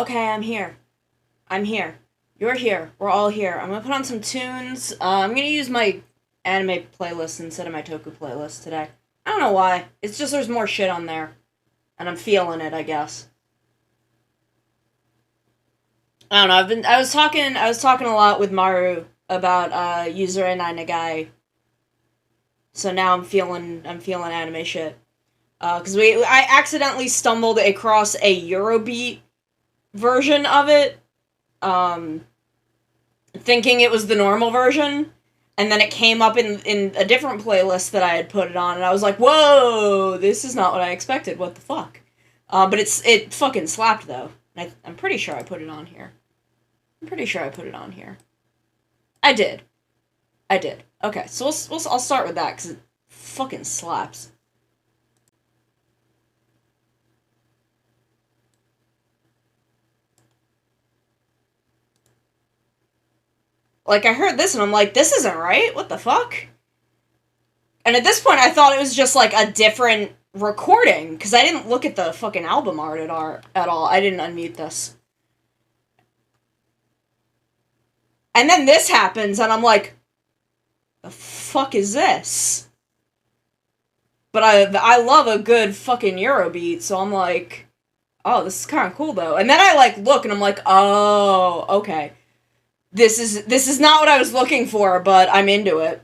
Okay, I'm here. I'm here. You're here. We're all here. I'm gonna put on some tunes. I'm gonna use my anime playlist instead of my Toku playlist today. I don't know why. It's just there's more shit on there, and I'm feeling it. I guess. I don't know. I was talking a lot with Maru about Yuzure Nai Nagai. So now I'm feeling anime shit. Because I accidentally stumbled across a Eurobeat version of it. Um, Thinking it was the normal version, and then it came up in a different playlist that I had put it on, and I was like, "Whoa, this is not what I expected. What the fuck?" But it fucking slapped though. I'm pretty sure I put it on here. I'm pretty sure I put it on here. I did. I did. Okay, so I'll start with that because it fucking slaps. Like I heard this and I'm like, this isn't right. What the fuck? And at this point, I thought it was just like a different recording because I didn't look at the fucking album art at all. I didn't unmute this. And then this happens, and I'm like, the fuck is this? But I love a good fucking Eurobeat, so I'm like, oh, this is kind of cool though. And then I like look, and I'm like, oh, okay. This is not what I was looking for, but I'm into it.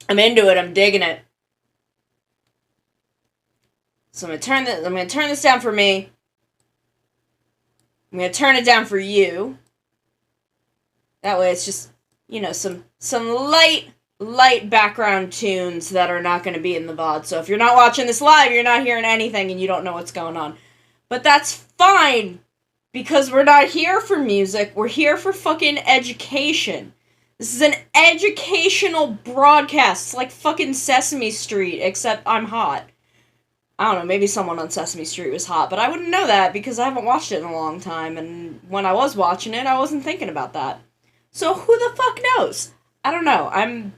I'm into it. I'm digging it. So I'm gonna turn this down for me. I'm gonna turn it down for you. That way it's just, some light background tunes that are not going to be in the VOD. So if you're not watching this live, you're not hearing anything and you don't know what's going on. But that's fine, because we're not here for music. We're here for fucking education. This is an educational broadcast. It's like fucking Sesame Street, except I'm hot. I don't know, maybe someone on Sesame Street was hot, but I wouldn't know that because I haven't watched it in a long time, and when I was watching it, I wasn't thinking about that. So who the fuck knows? I don't know. I'm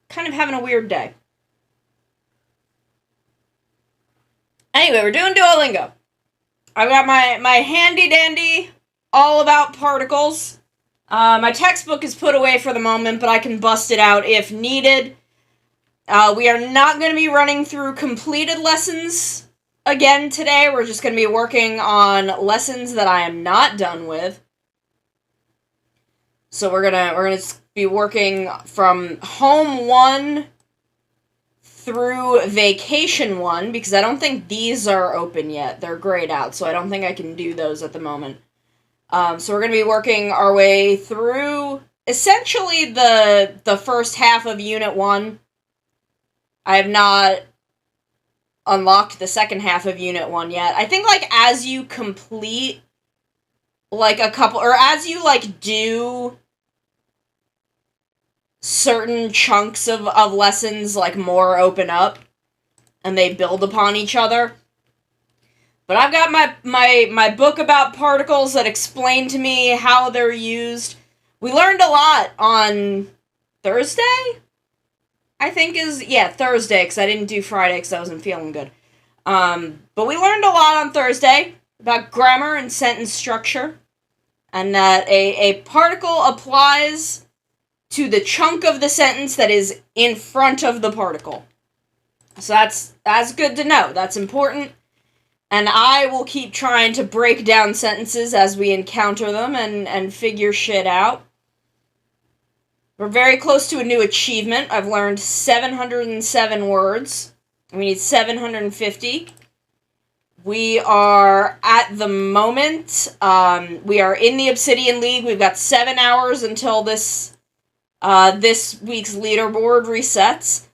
kind of having a weird day. Anyway, we're doing Duolingo. I've got my handy dandy all about particles. My textbook is put away for the moment, but I can bust it out if needed. We are not going to be running through completed lessons again today. We're just going to be working on lessons that I am not done with. So we're gonna be working from home 1 through vacation 1, because I don't think these are open yet. They're grayed out, so I don't think I can do those at the moment. So we're gonna be working our way through essentially the first half of Unit 1. I have not unlocked the second half of Unit 1 yet. I think, like, as you complete, like, a couple, or as you, like, do certain chunks of lessons, like, more open up, and they build upon each other. But I've got my book about particles that explain to me how they're used. We learned a lot on Thursday? I think Thursday, because I didn't do Friday because I wasn't feeling good. But we learned a lot on Thursday about grammar and sentence structure, and that a particle applies to the chunk of the sentence that is in front of the particle. So that's good to know. That's important. And I will keep trying to break down sentences as we encounter them and figure shit out. We're very close to a new achievement. I've learned 707 words. We need 750. We are, at the moment, we are in the Obsidian League. We've got 7 hours until this week's leaderboard resets.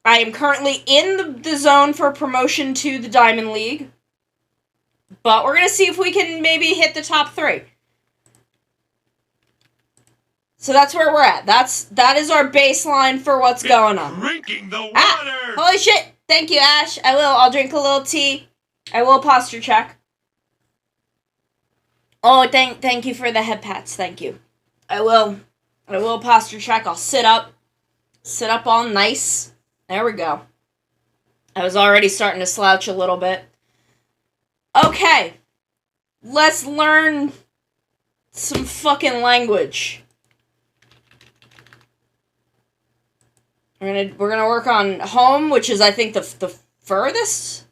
I am currently in the zone for promotion to the Diamond League. But we're going to see if we can maybe hit the top 3. So that's where we're at. That is our baseline for what's going on. Drinking the water! Holy shit! Thank you, Ash. I'll drink a little tea. I will posture check. Oh, thank you for the head pats. Thank you. I will posture check. I'll sit up. Sit up all nice. There we go. I was already starting to slouch a little bit. Okay. Let's learn some fucking language. We're gonna work on home, which is I think the furthest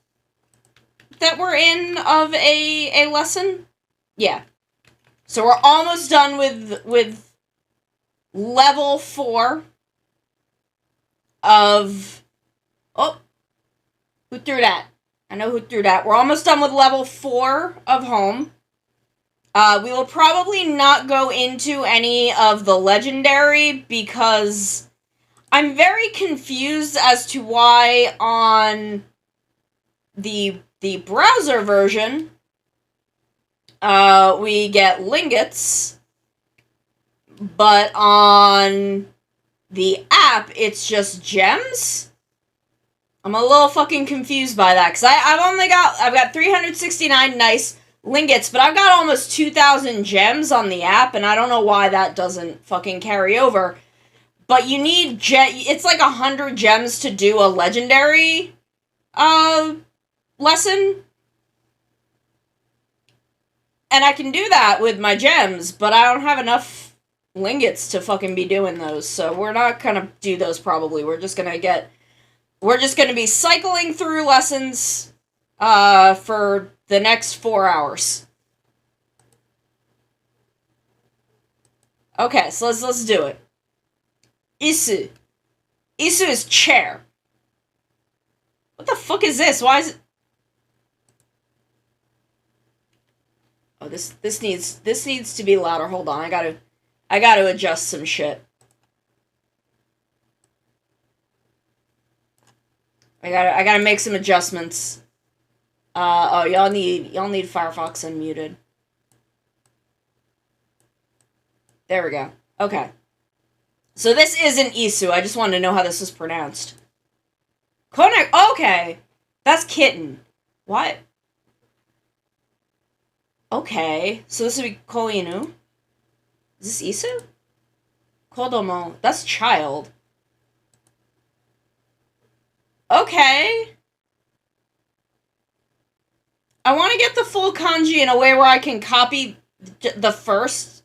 that we're in of a lesson. Yeah. So we're almost done with level 4 of... Oh, who threw that? I know who threw that. We're almost done with level 4 of home. We will probably not go into any of the legendary because I'm very confused as to why on the browser version we get lingots, but on the app it's just gems. I'm a little fucking confused by that because I've got 369 nice lingots, but I've got almost 2,000 gems on the app, and I don't know why that doesn't fucking carry over. But you need it's like 100 gems to do a legendary lesson. And I can do that with my gems, but I don't have enough lingots to fucking be doing those, so we're not gonna do those probably. We're just gonna be cycling through lessons for the next 4 hours. Okay, so let's do it. Isu. Isu is chair. What the fuck is this? Why is it... Oh, this needs to be louder. Hold on, I gotta adjust some shit. I gotta make some adjustments. Oh, y'all need Firefox unmuted. There we go. Okay. So this isn't Isu. I just wanted to know how this was pronounced. Konek. Okay, that's kitten. What? Okay, so this would be Koinu. Is this Isu? Kodomo. That's child. Okay. I want to get the full kanji in a way where I can copy the first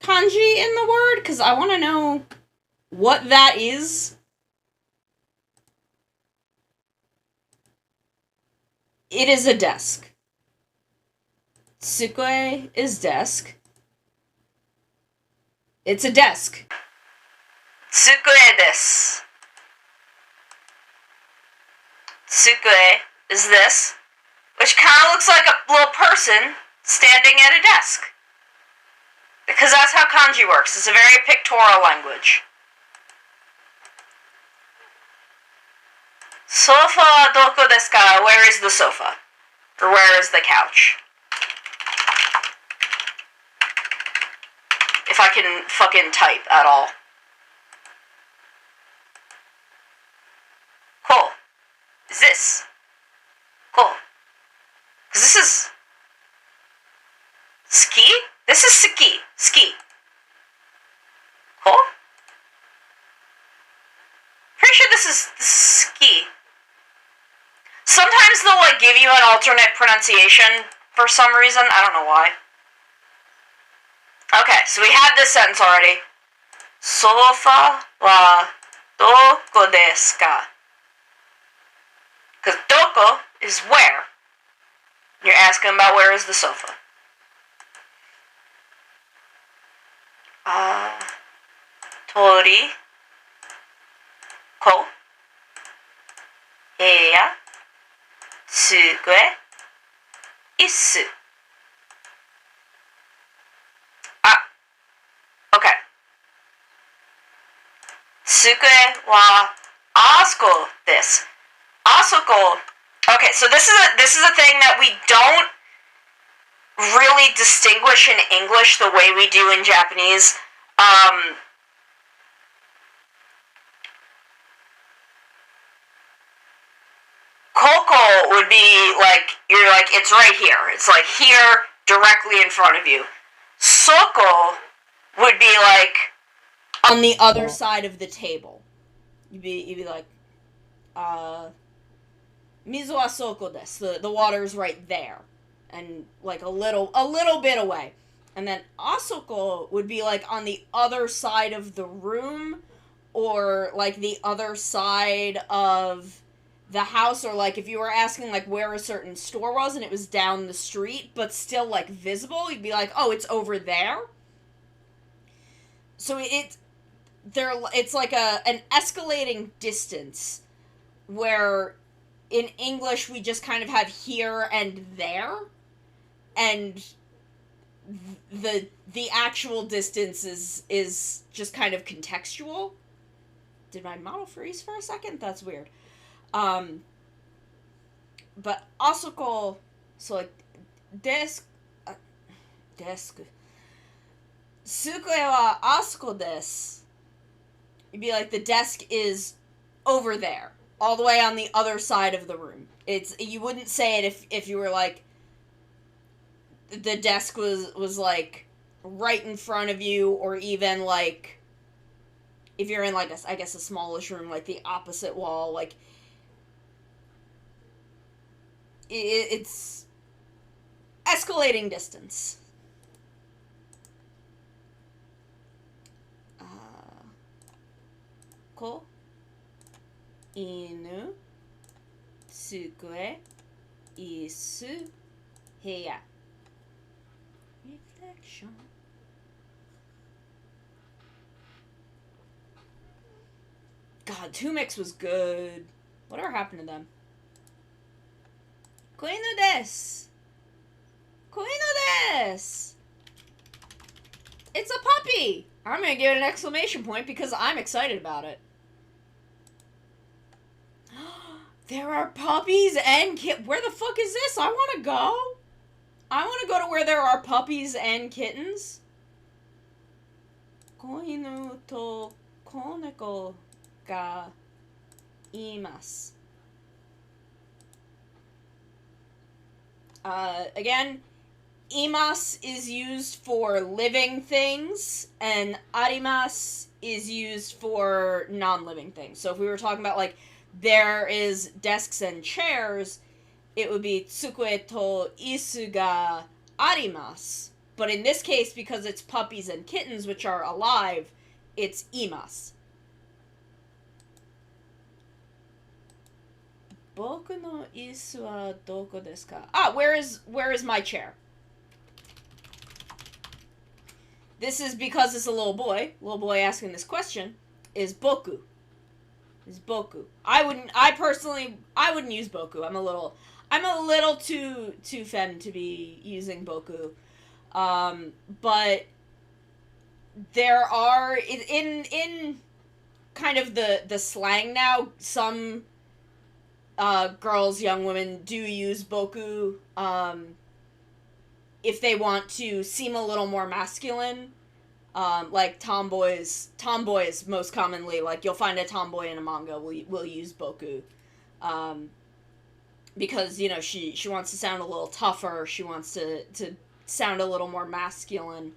kanji in the word, because I want to know what that is. It is a desk. Tsukue is desk. It's a desk. Tsukue desu. Tsukue is this, which kind of looks like a little person standing at a desk. Because that's how kanji works. It's a very pictorial language. Sofa doko desu ka? Where is the sofa? Or where is the couch? If I can fucking type at all. Cool. Is this? Cool. Because this is... Ski? This is ski. Ski. Cool. Pretty sure this is ski. Sometimes they'll like give you an alternate pronunciation for some reason. I don't know why. Okay, so we had this sentence already. Sofa wa doko desu ka? Because doko is where. You're asking about where is the sofa. Tori. Ko. Heya. Tsukue. Isu. Okay. Tsukue wa asoko desu. Asoko. Okay, so this is a thing that we don't really distinguish in English the way we do in Japanese. Koko would be like, you're like, it's right here. It's like here, directly in front of you. Soko would be like on the other side of the table. You'd be like, mizu wa soko desu. The water's right there. and like a little bit away. And then asoko would be like on the other side of the room, or like the other side of the house, or like if you were asking like where a certain store was and it was down the street but still like visible, you'd be like, oh, it's over there. So it's like an escalating distance, where in English we just kind of have here and there, and the actual distance is just kind of contextual. Did my model freeze for a second? That's weird. But asoko, so like desk, desk. Sukue wa asoko desu. You'd be like, the desk is over there, all the way on the other side of the room. You wouldn't say it if you were like, the desk was like right in front of you, or even like if you're in like I guess a smallish room, like the opposite wall, like it's escalating distance. Ko, inu, tsukue, isu, heya. Reflection. God, 2mix was good. Whatever happened to them? Koinu desu. Koinu desu. It's a puppy. I'm gonna give it an exclamation point because I'm excited about it. There are puppies and kittens. Where the fuck is this? I want to go. I want to go to where there are puppies and kittens. Koinu to koneko ga imasu. Again, imasu is used for living things, and arimasu is used for non-living things. So if we were talking about, like, there is desks and chairs, it would be tsukue to isu ga arimasu. But in this case, because it's puppies and kittens, which are alive, it's imasu. Boku no isu wa doko desu ka? Ah, where is my chair? This is because it's a little boy. Little boy asking this question is boku. Is boku. I personally wouldn't use boku. I'm a little too femme to be using boku. But there are in kind of the slang now, some girls, young women do use boku if they want to seem a little more masculine. Like tomboys most commonly, like you'll find a tomboy in a manga will use boku, because, you know, she wants to sound a little tougher, she wants to sound a little more masculine,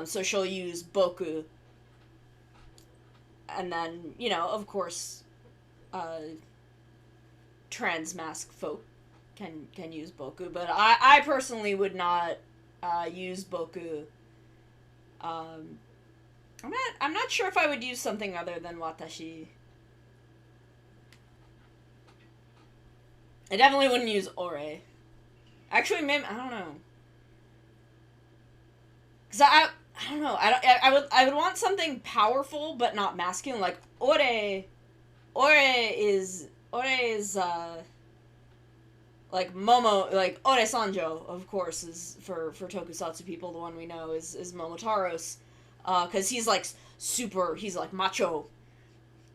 so she'll use boku. And then, you know, of course, trans mask folk can use boku, but I personally would not use boku. I'm not sure if I would use something other than watashi. I definitely wouldn't use ore. Actually, maybe, I don't know. Cause I don't know. I would want something powerful but not masculine. Like ore is like Momo, like Ore Sanjo, of course, is for tokusatsu people, the one we know is Momotaro's, because he's like super, he's like macho.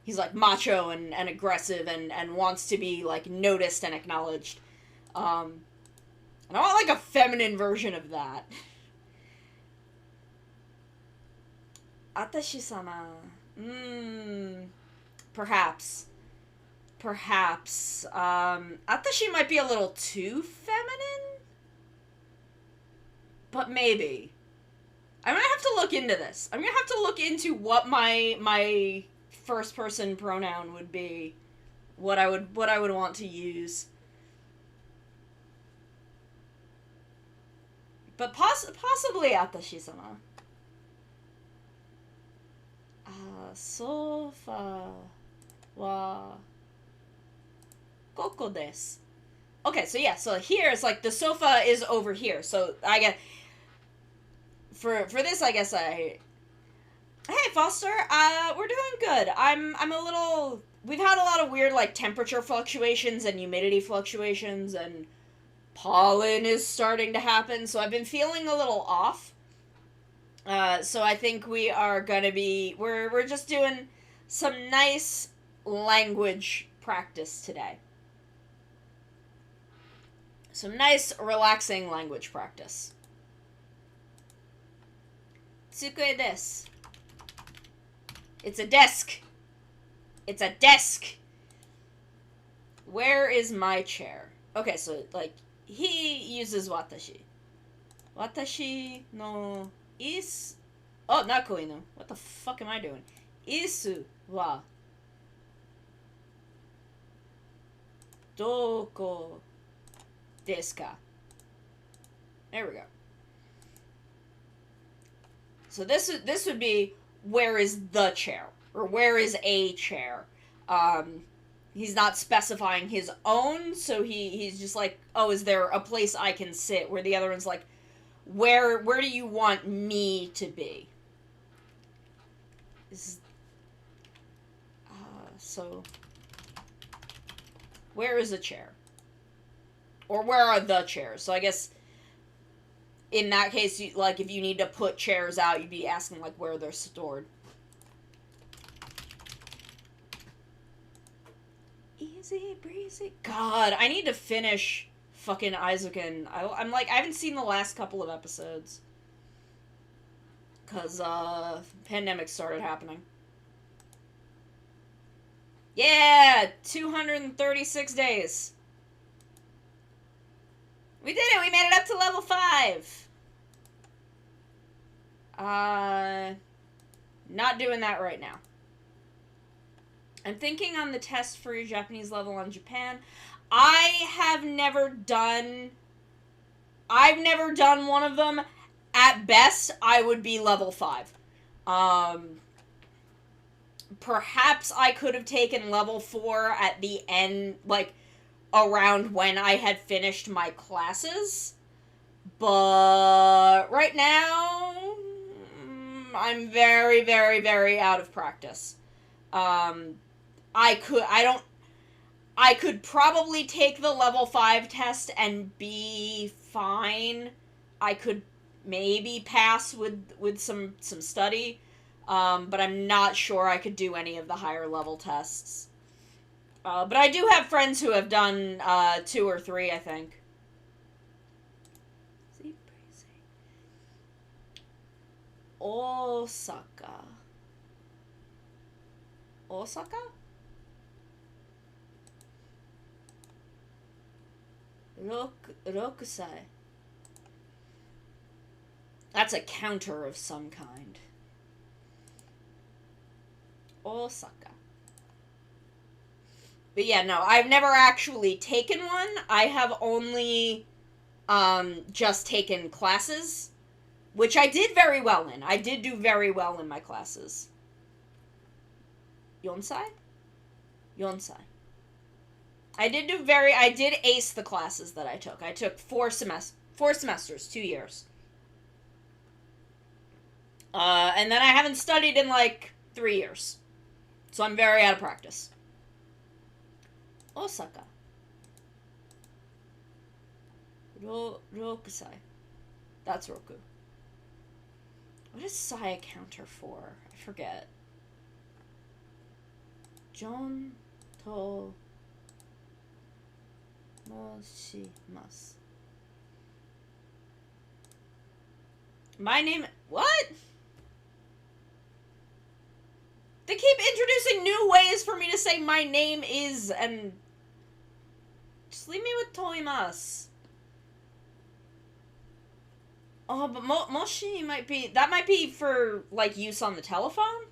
He's like macho and aggressive and wants to be like noticed and acknowledged. And I want like a feminine version of that. Atashi-sama. Perhaps. Atashi might be a little too feminine? But maybe. I'm gonna have to look into this. I'm gonna have to look into what my first person pronoun would be. What I would want to use. But possibly Atashi-sama. Sofa wa koko desu. Okay, so yeah, so here it's like the sofa is over here. So I get for this I guess I Hey Foster, we're doing good. I'm a little we've had a lot of weird like temperature fluctuations and humidity fluctuations and pollen is starting to happen, so I've been feeling a little off. So I think we are gonna be we're just doing some nice language practice today. Some nice relaxing language practice. Tsukue desu. It's a desk. It's a desk. Where is my chair? Okay, so like he uses watashi. Watashi no is Oh, not koinu. What the fuck am I doing? Isu wa doko desu ka? There we go. So this would be where is the chair or where is a chair. He's not specifying his own, so he's just like, oh, is there a place I can sit? Where the other one's like, where do you want me to be? So where is a chair? Or where are the chairs? So I guess in that case, like if you need to put chairs out, you'd be asking like where they're stored. Easy breezy. God, I need to finish fucking Aizuken. I'm like, I haven't seen the last couple of episodes. Because, pandemic started happening. Yeah! 236 days. We did it! We made it up to level 5! Not doing that right now. I'm thinking on the test for your Japanese level on Japan. I've never done one of them. At best, I would be level 5. Perhaps I could have taken level 4 at the end, like, around when I had finished my classes. But right now, I'm very, very, very out of practice. I could probably take the level 5 test and be fine. I could maybe pass with some study. But I'm not sure I could do any of the higher level tests. But I do have friends who have done 2 or 3, I think. Osaka. Osaka? Rokusai. That's a counter of some kind. Osaka. But yeah, no, I've never actually taken one. I have only just taken classes, which I did very well in. I did do very well in my classes. Yonsai? Yonsai. I did ace the classes that I took. I took 4 semesters, 2 years. And then I haven't studied in like 3 years. So I'm very out of practice. Osaka. Rokusai. That's Roku. What is Sai a counter for? I forget. Jon to moshimasu. My name... What? They keep introducing new ways for me to say my name is, and... Just leave me with toimasu. Oh, but moshi might be... That might be for, like, use on the telephone?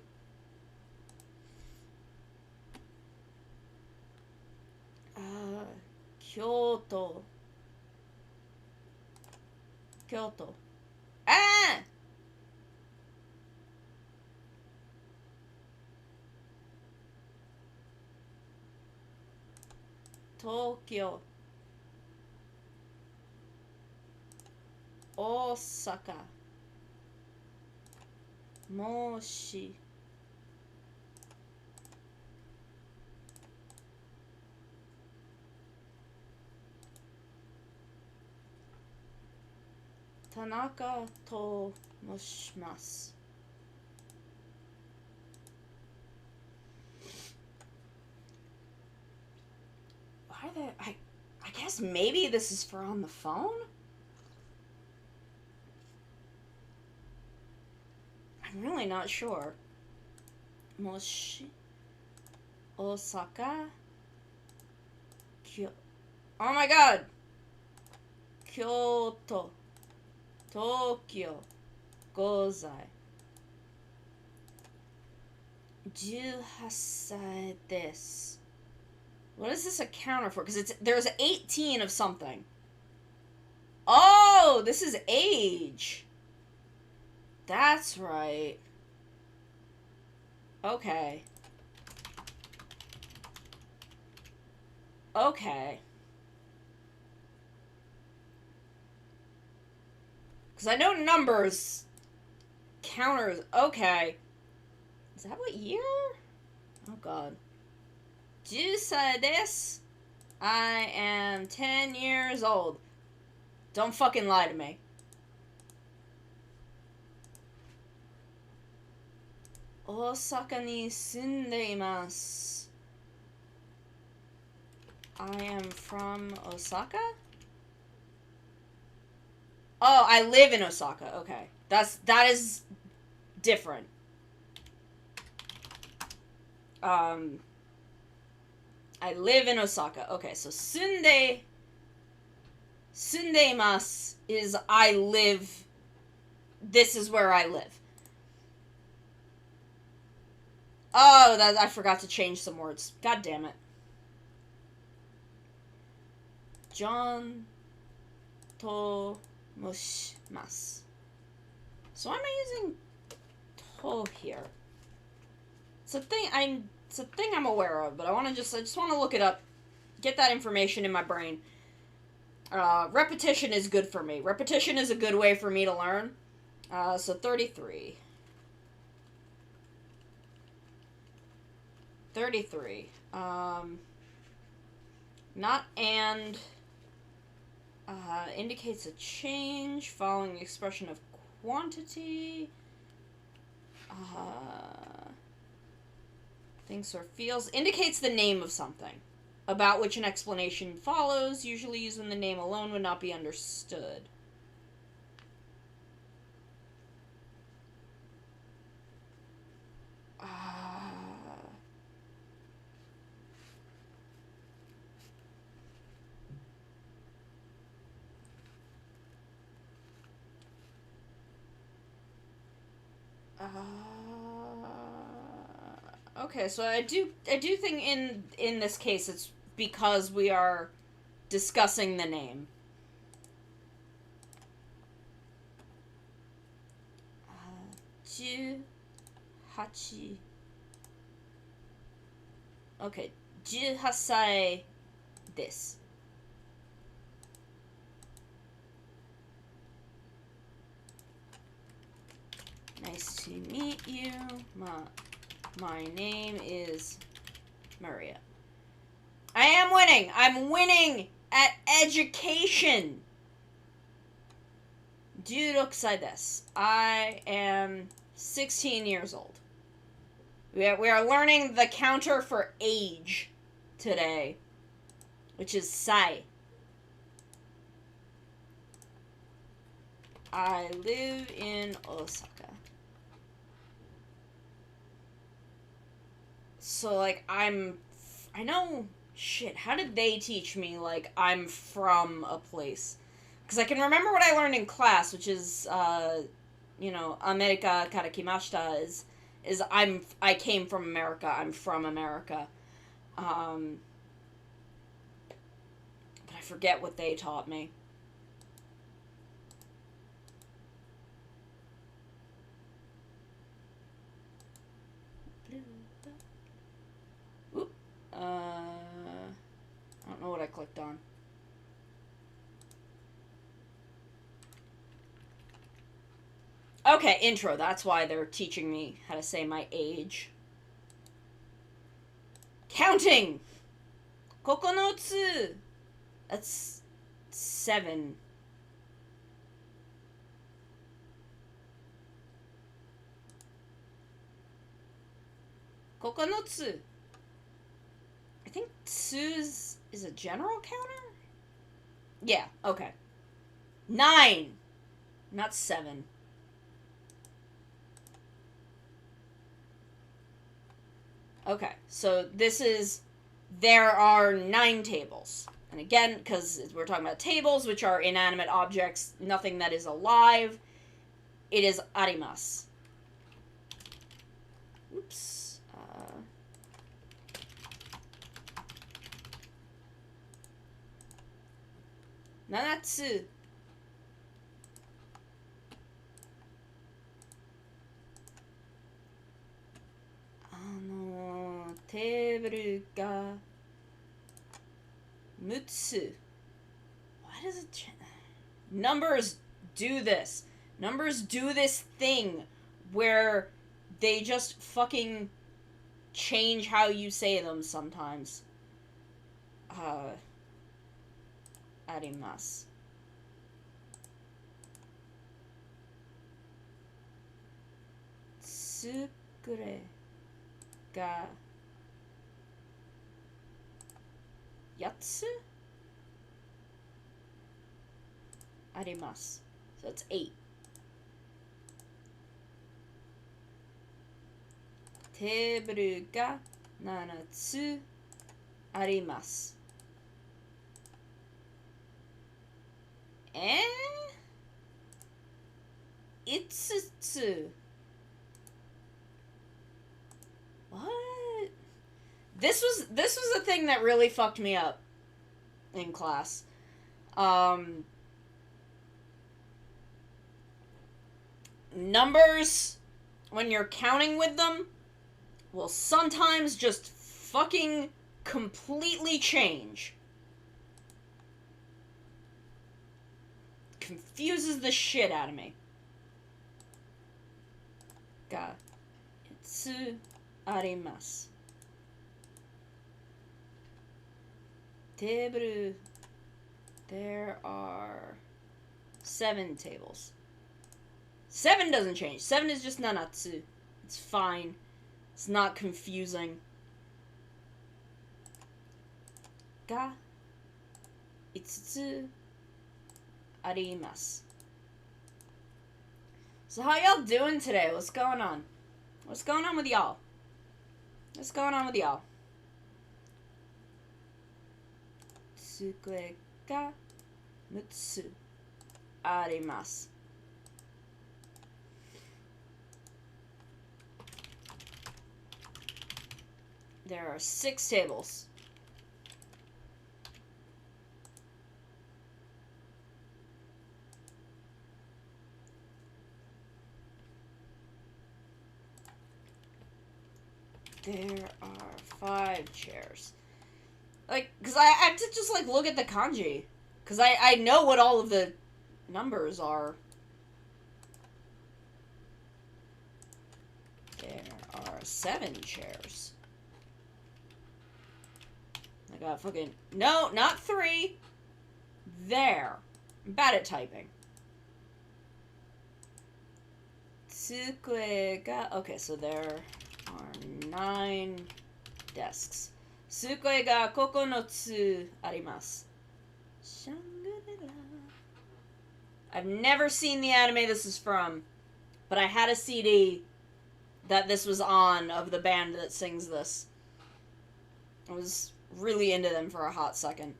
Kyoto. Kyoto. Ah! Tokyo. Osaka. Moshi. Tanaka to moshimasu. Why are they... I guess maybe this is for on the phone? I'm really not sure. Moshi. Osaka. Oh my god! Kyoto. Tokyo. Gozai. 18歳です. What is this a counter for? Because there's 18 of something. Oh, this is age. That's right. Okay. Okay. Because I know numbers. Counters. Okay. Is that what year? Oh, God. 10歳です. I am 10 years old. Don't fucking lie to me. Osaka ni sunde imasu. I am from Osaka? Oh, I live in Osaka. Okay. That is different. I live in Osaka. Okay, so sundeimasu is I live. This is where I live. Oh, I forgot to change some words. God damn it. John to moshimasu. So why am I using to here? It's a thing I'm aware of, but I just want to look it up, get that information in my brain. Repetition is good for me. Repetition is a good way for me to learn. So 33. 33. Not and. Indicates a change following the expression of quantity. Thinks or feels. Indicates the name of something, about which an explanation follows, usually used when the name alone would not be understood. Okay, so I do think in this case it's because we are discussing the name. Hachi. Okay, 18歳です. Nice to meet you. My name is Maria. I am winning! I'm winning at education! 16歳です. I am 16 years old. We are learning the counter for age today, which is sai. I live in Osaka. So, like, I know, shit, how did they teach me, like, I'm from a place? Because I can remember what I learned in class, which is, America karakimashita is I came from America, I'm from America. But I forget what they taught me. clicked on. Okay, intro. That's why they're teaching me how to say my age. Counting! Kokonotsu! That's 7. Kokonotsu. I think tsu is a general counter? Yeah, okay. 9! Not 7. Okay, so this is... There are 9 tables. And again, because we're talking about tables, which are inanimate objects, nothing that is alive, it is arimasu. Oops. Nanatsu. Table ga 6つ. Why does it Numbers do this. Numbers do this thing where they just fucking change how you say them sometimes. Arimasu. Tsukure ga 8つ あります. So it's 8. テーブルが7つあります. 5つ. What? This was a thing that really fucked me up in class. Numbers, when you're counting with them, will sometimes just fucking completely change. Confuses the shit out of me. Ga itsu arimasu. Table. There are 7 tables. 7 doesn't change. 7 is just nanatsu. It's fine. It's not confusing. Ga 5つ arimasu. So how y'all doing today? What's going on? What's going on with y'all? What's going on with y'all? 机が6つあります. There are 6 tables. There are 5 chairs. Like, because I have to just, like, look at the kanji. Because I know what all of the numbers are. There are 7 chairs. I got fucking... No, not 3. There. I'm bad at typing. Tsukue ga... Okay, so there are 9 desks. Tsukue ga 9つ arimasu. Shangri-La. I've never seen the anime this is from, but I had a CD that this was on of the band that sings this. I was really into them for a hot second.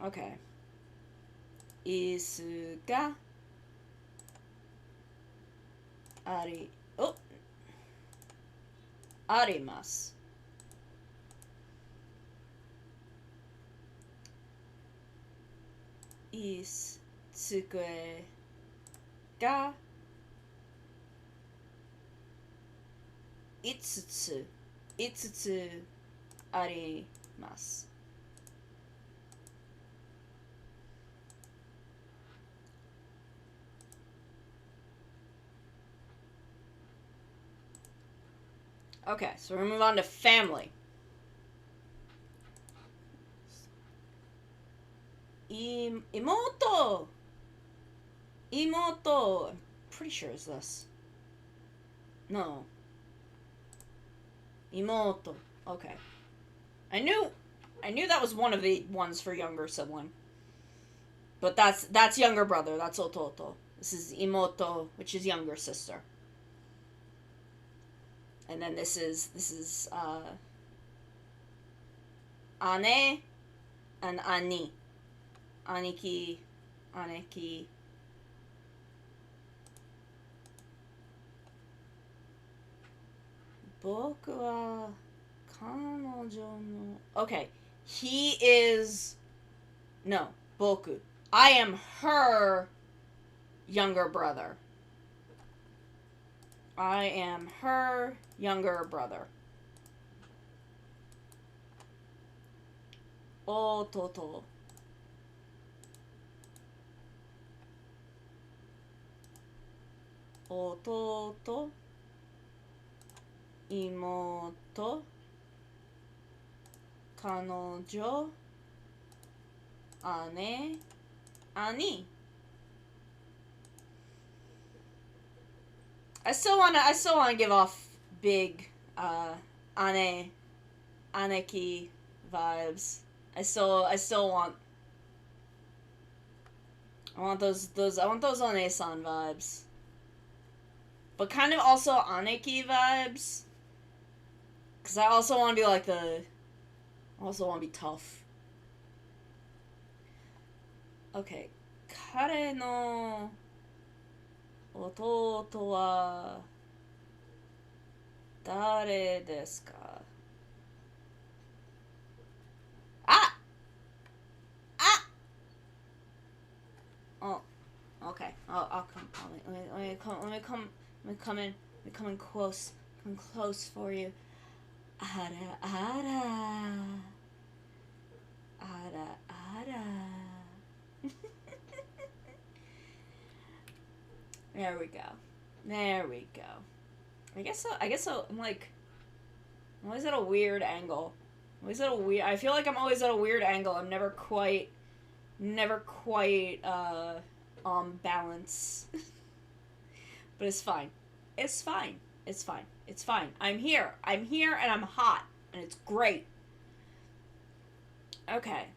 Okay. Isu ga arimasu. Tsukue ga 5つ5つあります。Okay, so we're gonna move on to family. Imoto! Imoto! I'm pretty sure it's this. No. Imoto. Okay. I knew that was one of the ones for younger sibling. But that's younger brother. That's ototo. This is imoto, which is younger sister. And then this is ane and ani. Aniki, aneki. Boku wa kanojo no. Okay, he is no boku. I am her younger brother. I am her younger brother. Ototo. Ototo. Imoto. Kanojo. Ane. Ani. I still wanna give off big aneki vibes. I still want those One-san vibes. But kind of also aneki vibes. Cause I also wanna be like I also wanna be tough. Okay. Kare no 弟は誰ですか? Ah! Ah! Oh, okay. I'll come. Let me come in close. Come close for you. Ara ara. Ara ara. There we go. There we go. I guess so. I'm always at a weird angle. I feel like I'm always at a weird angle. I'm never quite balance. But it's fine. It's fine. It's fine. It's fine. I'm here and I'm hot and it's great. Okay.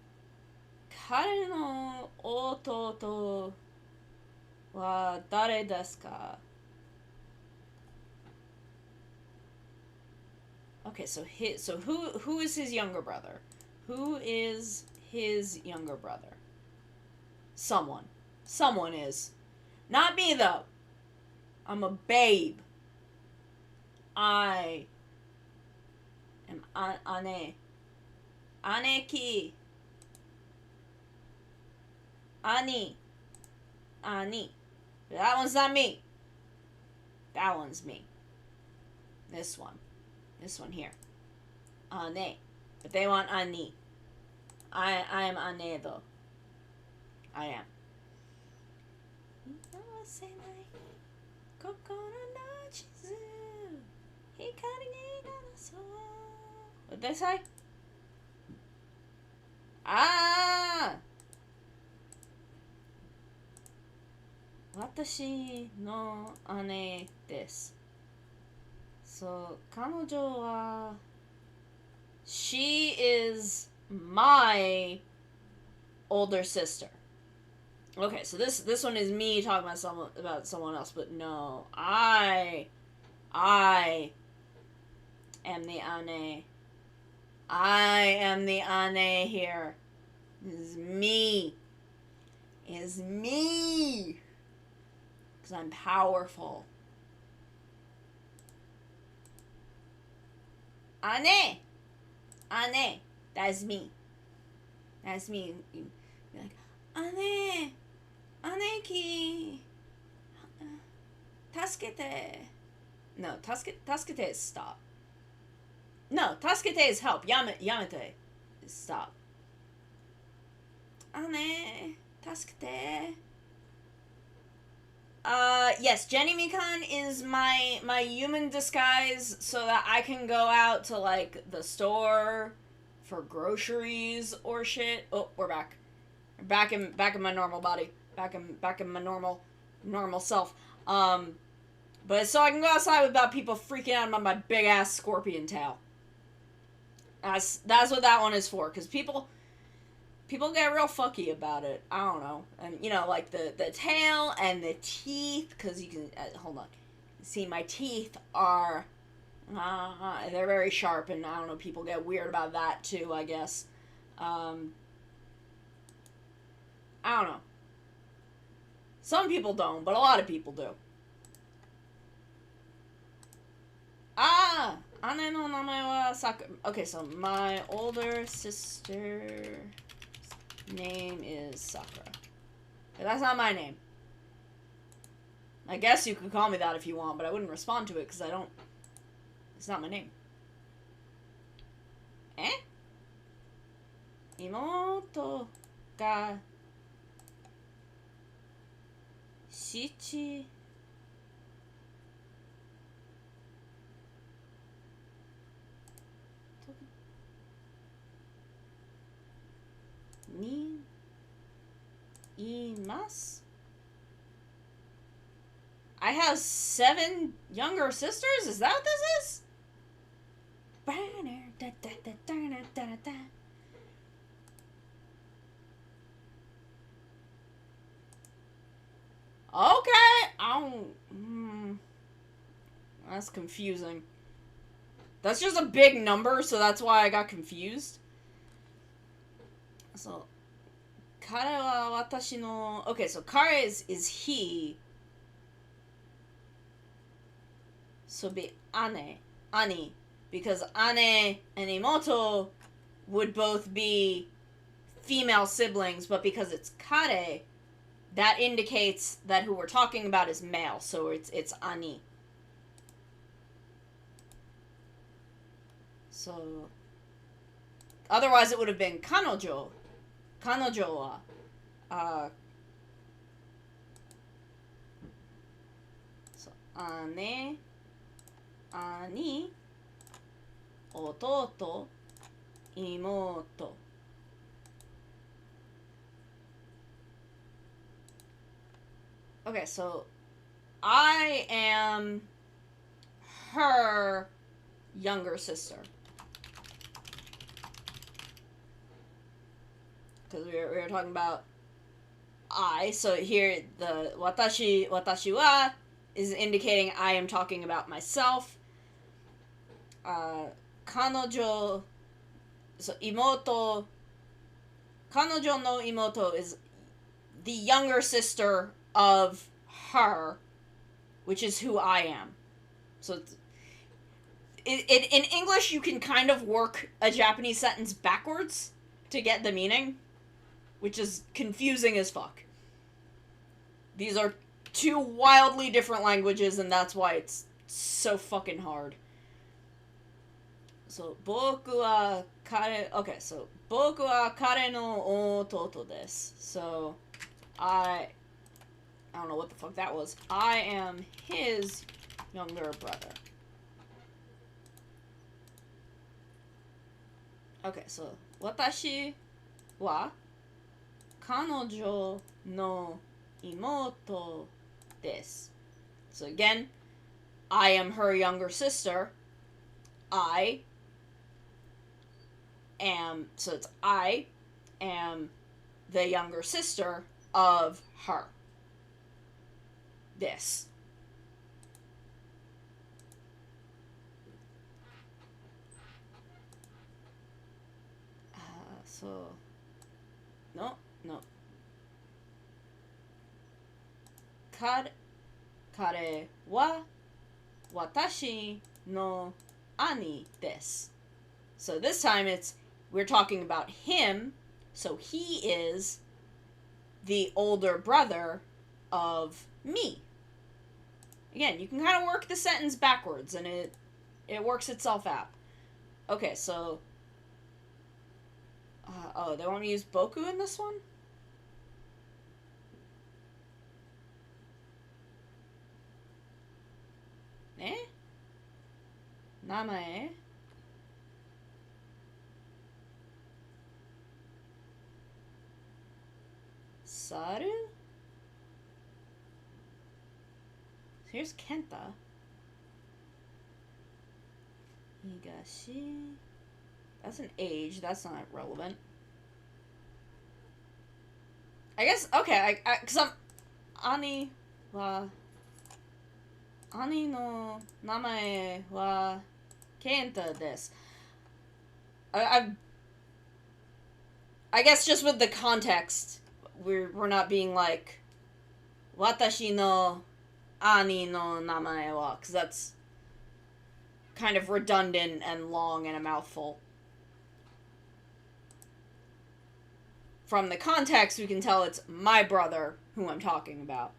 彼の弟は誰ですか? Okay, so who is his younger brother? Who is his younger brother? Someone. Someone is. Not me though. I'm a babe. I am ane. Aneki. Ani. Ani. That one's not me. That one's me. This one. This one here. Ane. But they want ani. I am ane though. I am. What'd they say? Ah! 私の姉です。そう、彼女は She is my older sister. Okay, so this one is me talking about someone else, but no, I am the ane. I am the ane here. This is me. It's me. Because I'm powerful. Ane. Ane. That's me. That's me. You're like, Ane. Aneki. Tasukete. No, tasukete is stop. No, tasukete is help. Yamete is stop. Ane, tasukete. Yes, Jenny Mikan is my human disguise so that I can go out to, like, the store for groceries or shit. Oh, we're back. Back in my normal body. Back in my normal self. But so I can go outside without people freaking out about my big ass scorpion tail. That's what that one is for, because people get real fucky about it. I don't know. And, you know, like the tail and the teeth, because you can, hold on. See, my teeth are, they're very sharp, and I don't know, people get weird about that too, I guess. I don't know. Some people don't, but a lot of people do. Ane no namae wa Sakura. Okay, so my older sister name is Sakura. Okay, that's not my name. I guess you could call me that if you want, but I wouldn't respond to it because I don't. It's not my name. Eh? Imoto ga shichi ni imasu? I have 7 younger sisters? Is that what this is? Okay, that's confusing. That's just a big number, so that's why I got confused. So, kare wa watashi no... Okay, so kare is he. So be ani, because ane and imoto would both be female siblings, but because it's kare, that indicates that who we're talking about is male, so it's ani. So, otherwise it would have been kanojo. Kanojo wa, so, ane, ani, ototo, imoto. Okay, so I am her younger sister. Because we were talking about I, so here the watashi wa is indicating I am talking about myself. Kanojo, so imoto, kanojo no imoto is the younger sister of her, which is who I am. So in English, you can kind of work a Japanese sentence backwards to get the meaning, which is confusing as fuck. These are 2 wildly different languages, and that's why it's so fucking hard. So, boku wa kare... Okay, so, boku wa kare no ototo desu. So, I don't know what the fuck that was. I am his younger brother. Okay, so, watashi wa kanojo no imoto desu. So again, I am her younger sister. I am the younger sister of her. This. So no. Kare wa watashi no ani desu. So this time we're talking about him, so he is the older brother of me. Again, you can kind of work the sentence backwards and it works itself out. Okay, so... oh, they want me to use boku in this one? Eh? Namae? Saru? Here's Kenta. Higashi. That's an age. That's not relevant. I guess, okay, cause Ani wa... Ani no namae wa Kenta desu. I guess just with the context, we're not being like, Watashi no Ani no namae wa, because that's kind of redundant and long and a mouthful. From the context, we can tell it's my brother who I'm talking about.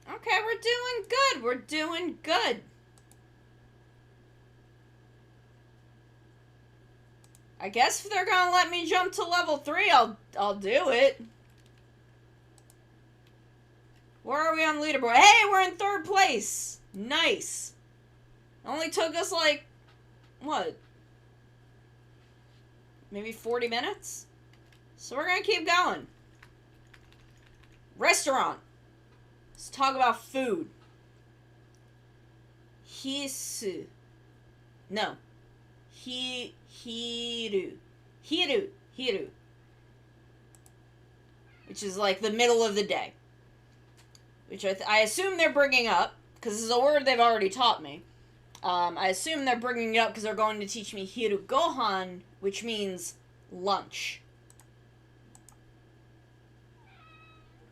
Okay, we're doing good. We're doing good. I guess if they're gonna let me jump to level 3, I'll do it. Where are we on leaderboard? Hey, we're in 3rd place. Nice. It only took us like, what? Maybe 40 minutes? So we're gonna keep going. Restaurant. Let's talk about food. Hisu. No. Hiru. Which is like the middle of the day. Which I assume they're bringing up, because this is a word they've already taught me. I assume they're bringing it up because they're going to teach me Hiru Gohan, which means lunch.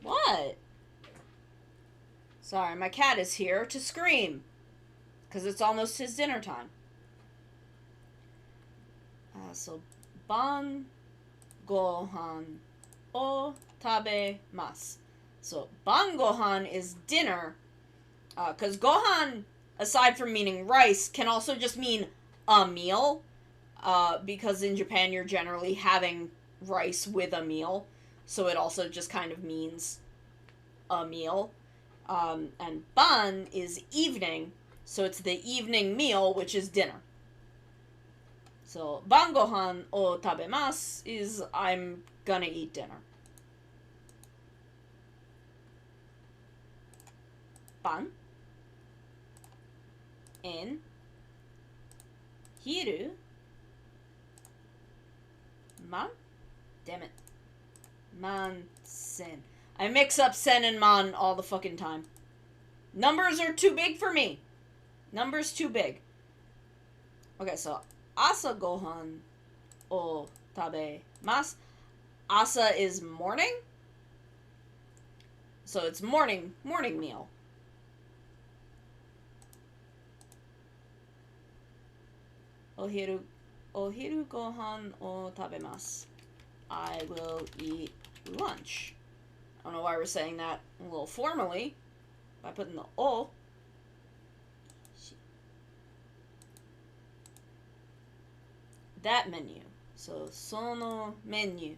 What? Sorry, my cat is here to scream. Because it's almost his dinner time. So, ban gohan o tabemasu. So, ban gohan is dinner. Because gohan, aside from meaning rice, can also just mean a meal. Because in Japan, you're generally having rice with a meal. So it also just kind of means a meal. And ban is evening, so it's the evening meal, which is dinner. So, ban gohan o tabemasu is I'm gonna eat dinner. Ban. En. Hiru. Man. Damn it. Man. Sen. I mix up sen and man all the fucking time. Numbers are too big for me. Numbers too big. Okay, so asa gohan o tabemasu. Asa is morning. So it's morning meal. Ohiru gohan o tabemasu. I will eat lunch. I don't know why we're saying that a little formally by putting the o. That menu. So, sono menu.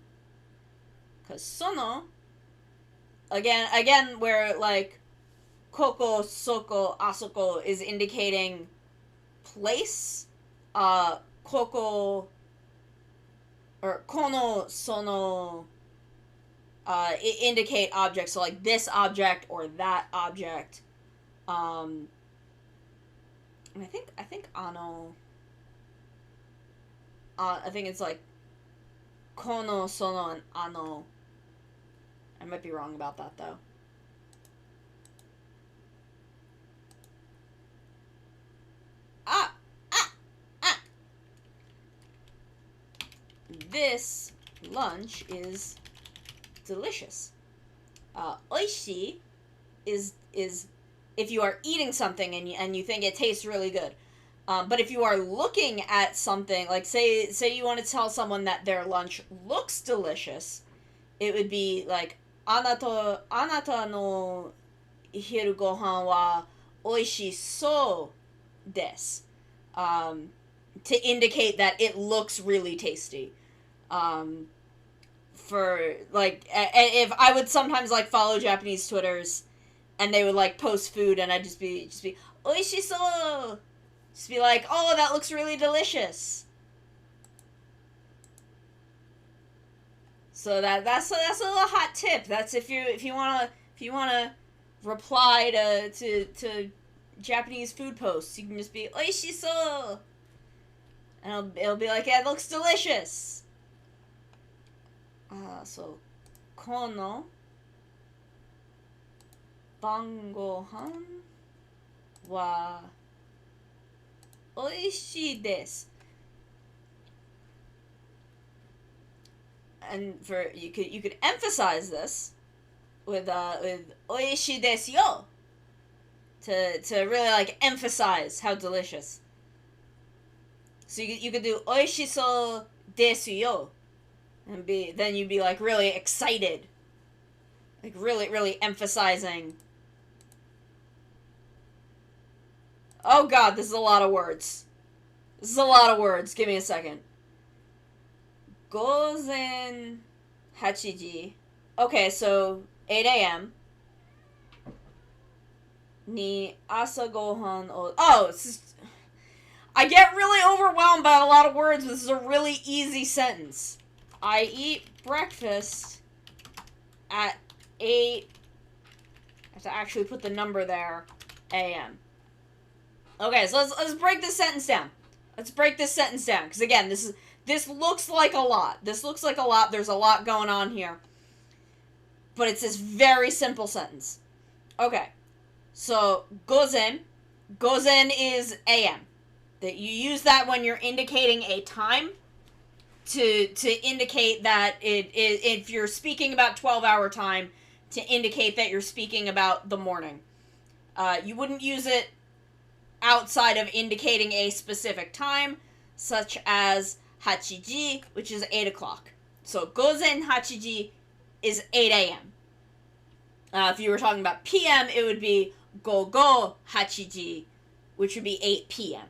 Because sono, again, where, like, koko, soko, asoko is indicating place, koko, or kono, sono, indicate objects, so, like, this object or that object. And I think ano, I think it's, like, kono, sono, and ano. I might be wrong about that, though. This lunch is delicious. Oishi is if you are eating something and you think it tastes really good. But if you are looking at something, like say you want to tell someone that their lunch looks delicious, it would be like あなたの昼ご飯はおいしそうです. To indicate that it looks really tasty. For like, if I would sometimes like follow Japanese Twitters, and they would like post food, and I'd just be oishiso, just be like, oh, that looks really delicious. So that's a little hot tip. That's if you wanna reply to Japanese food posts, you can just be oishiso, and it'll be like, yeah, it looks delicious. So kono bangohan wa oishii desu. And for you could emphasize this with oishii desu yo, to really like emphasize how delicious. So you could do oishiso desu yo, and then you'd be like really excited, like really emphasizing. Oh god, this is a lot of words. This is a lot of words. Give me a second. Gozen hachiji. Okay, so 8 a.m. Ni asa gohan o. Oh, I get really overwhelmed by a lot of words, but this is a really easy sentence. I eat breakfast at 8. I have to actually put the number there. A.m. Okay, so let's break this sentence down. Let's break this sentence down, because again, this looks like a lot. This looks like a lot. There's a lot going on here. But it's this very simple sentence. Okay. So, gozen. Gozen is AM. That you use that when you're indicating a time to indicate that if you're speaking about 12-hour time, to indicate that you're speaking about the morning. You wouldn't use it outside of indicating a specific time, such as hachiji, which is 8 o'clock. So, gozen hachiji is 8 a.m. If you were talking about p.m., it would be gogo hachiji, which would be 8 p.m.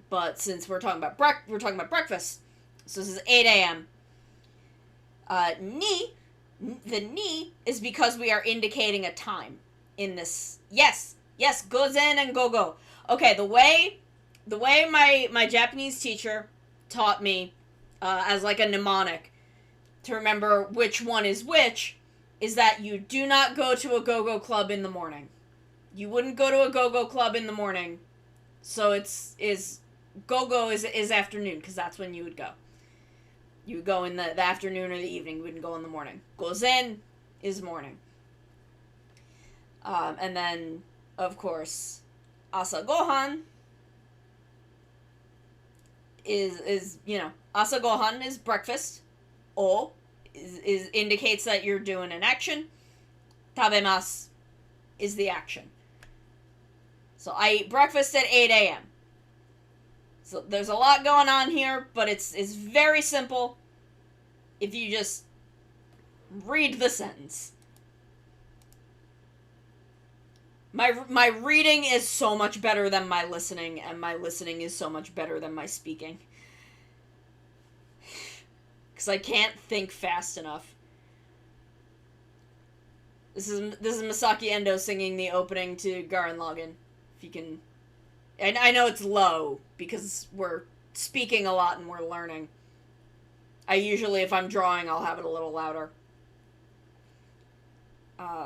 But since we're talking about breakfast, so this is 8 a.m. The ni is because we are indicating a time in this. Yes, gozen and gogo. Okay, the way my Japanese teacher taught me as like a mnemonic to remember which one is which is that you do not go to a go-go club in the morning. You wouldn't go to a go-go club in the morning. So go-go is afternoon, because that's when you would go. You would go in the afternoon or the evening. You wouldn't go in the morning. Gozen is morning. And then, of course, asa gohan is asa gohan is breakfast. O is indicates that you're doing an action. Tabemasu is the action. So I eat breakfast at 8 a.m. So there's a lot going on here, but it's very simple if you just read the sentence. My reading is so much better than my listening, and my listening is so much better than my speaking. Because I can't think fast enough. This is Masaki Endo singing the opening to Gurren Lagann. If you can... I know it's low, because we're speaking a lot and we're learning. I usually, if I'm drawing, I'll have it a little louder.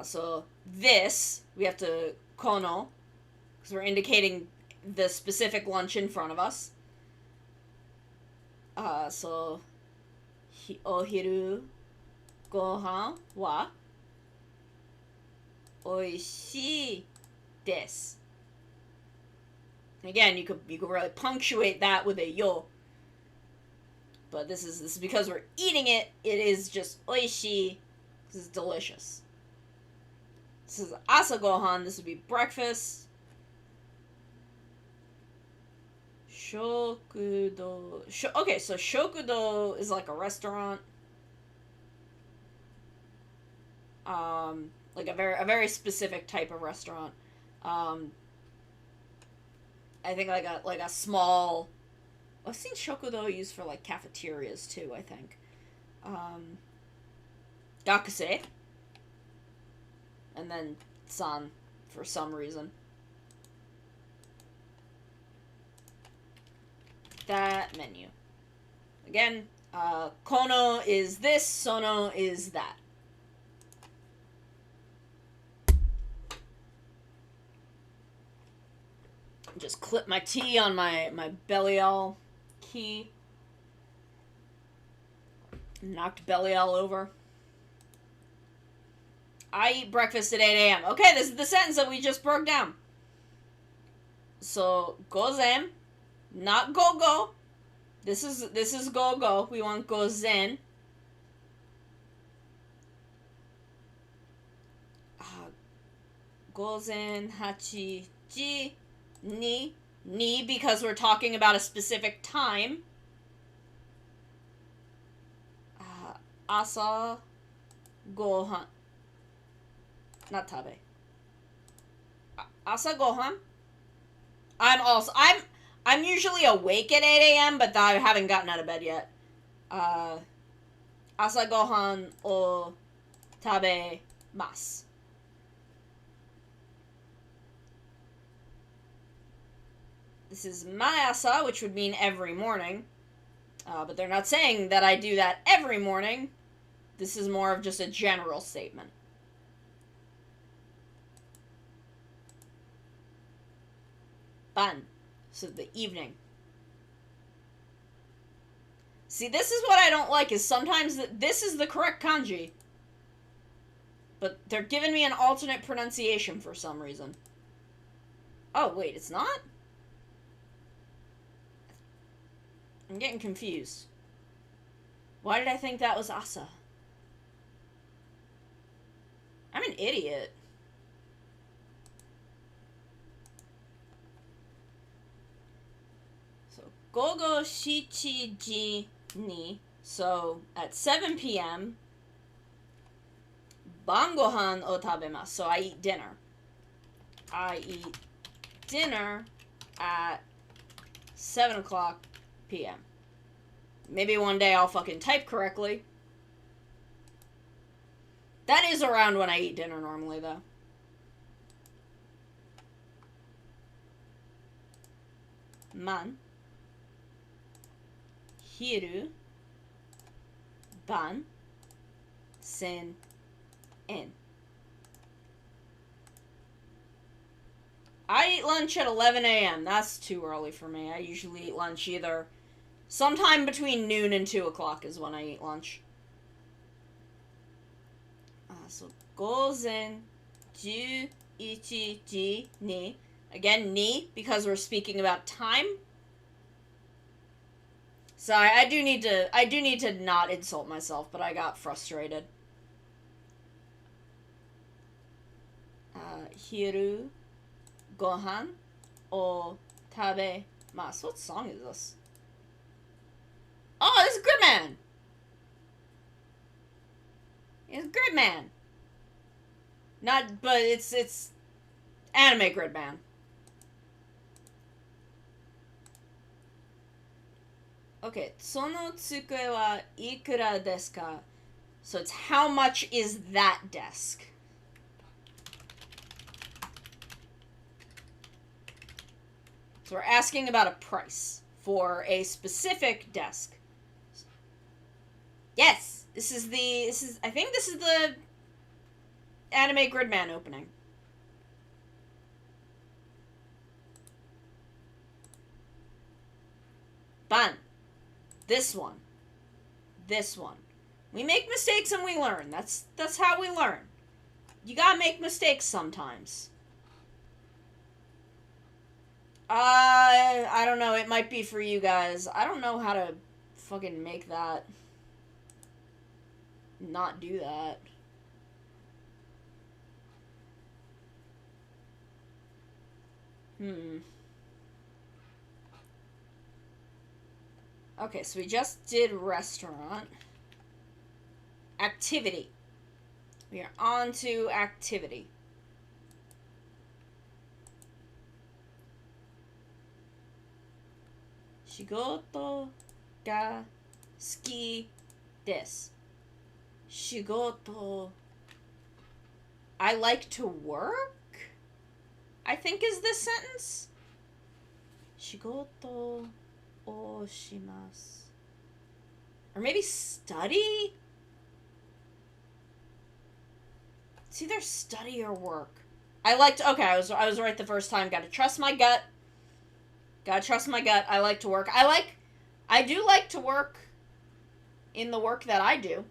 So this, we have to kono, because we're indicating the specific lunch in front of us. So, ohiru gohan wa oishii desu. Again, you could really punctuate that with a yo. But this is because we're eating it. It is just oishii. This is delicious. This is asa gohan. This would be breakfast. Shokudo. Okay, so shokudo is like a restaurant. Like a very specific type of restaurant. I think like a small. I've seen shokudo used for like cafeterias too. I think. Gakusei. And then san for some reason. That menu. Again, kono is this, sono is that. Just clip my T on my Belial key. Knocked Belial over. I eat breakfast at 8 a.m. Okay, this is the sentence that we just broke down. So, gozen, not go-go. This is go-go. We want gozen. Gozen hachi ji ni because we're talking about a specific time. Asa gohan. Not tabe. Asa gohan. I'm usually awake at 8 a.m., but I haven't gotten out of bed yet. Asa gohan o tabemasu. This is my asa, which would mean every morning. But they're not saying that I do that every morning. This is more of just a general statement. Ban. So the evening. See, this is what I don't like, is sometimes this is the correct kanji. But they're giving me an alternate pronunciation for some reason. Oh, wait, it's not? I'm getting confused. Why did I think that was asa? I'm an idiot. So, gogo shichiji ni. So, at 7 p.m., bangohan o tabemasu. So, I eat dinner. I eat dinner at 7 o'clock p.m. Maybe one day I'll fucking type correctly. That is around when I eat dinner normally, though. Man. Hiru. Ban. Sen. En. I eat lunch at 11 a.m. That's too early for me. I usually eat lunch either sometime between noon and 2 o'clock is when I eat lunch. So, gozen 11 ji ni. Again, ni, because we're speaking about time. Sorry, I do need to not insult myself, but I got frustrated. Hiru gohan o tabemasu. What song is this? Oh, this is Gridman! It's Gridman! Not, but it's anime Gridman. Okay, sono tsukue wa ikura desu ka? So it's how much is that desk? So we're asking about a price for a specific desk. Yes, I think this is the anime Gridman opening. Ban. This one. This one. We make mistakes and we learn. That's how we learn. You gotta make mistakes sometimes. I don't know. It might be for you guys. I don't know how to fucking make that. Not do that. Okay, so we just did restaurant. Activity. We are on to activity. Shigoto ga suki desu. Shigoto. I like to work? I think is this sentence. Shigoto o shimasu. Or maybe study? It's either study or work. I was right the first time. Gotta trust my gut. I like to work. I do like to work in the work that I do.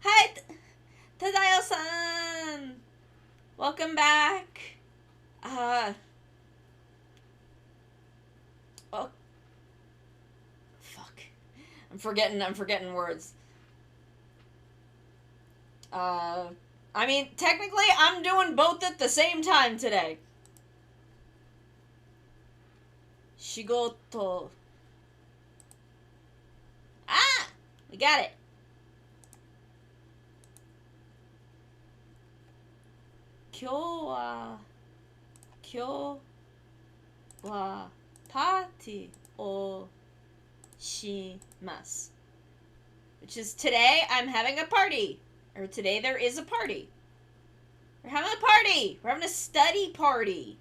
Hi, Tadayo-san! Welcome back. Oh. Fuck. I'm forgetting words. I mean, technically, I'm doing both at the same time today. Shigoto. Ah! We got it. Kyou wa party o shimasu. Which is today I'm having a party. Or today there is a party. We're having a party. We're having a study party.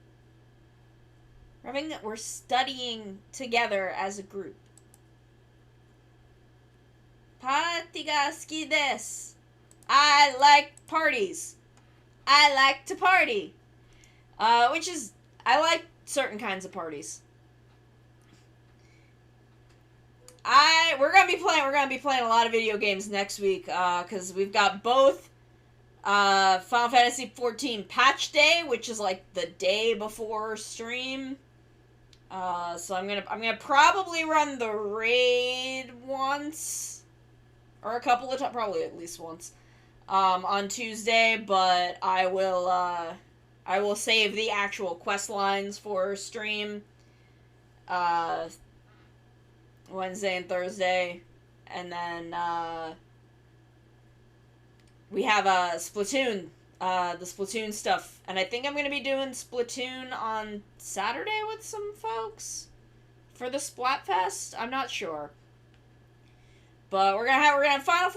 We're studying together as a group. Party ga suki desu. I like parties. I like to party. I like certain kinds of parties. We're gonna be playing a lot of video games next week, because we've got both Final Fantasy XIV Patch Day, which is like the day before stream. So I'm gonna probably run the raid once, or a couple of times, probably at least once, on Tuesday. But I will save the actual quest lines for stream, Wednesday and Thursday, and then we have Splatoon, the Splatoon stuff, and I think I'm gonna be doing Splatoon on Saturday with some folks for the Splatfest. I'm not sure, but we're gonna have Final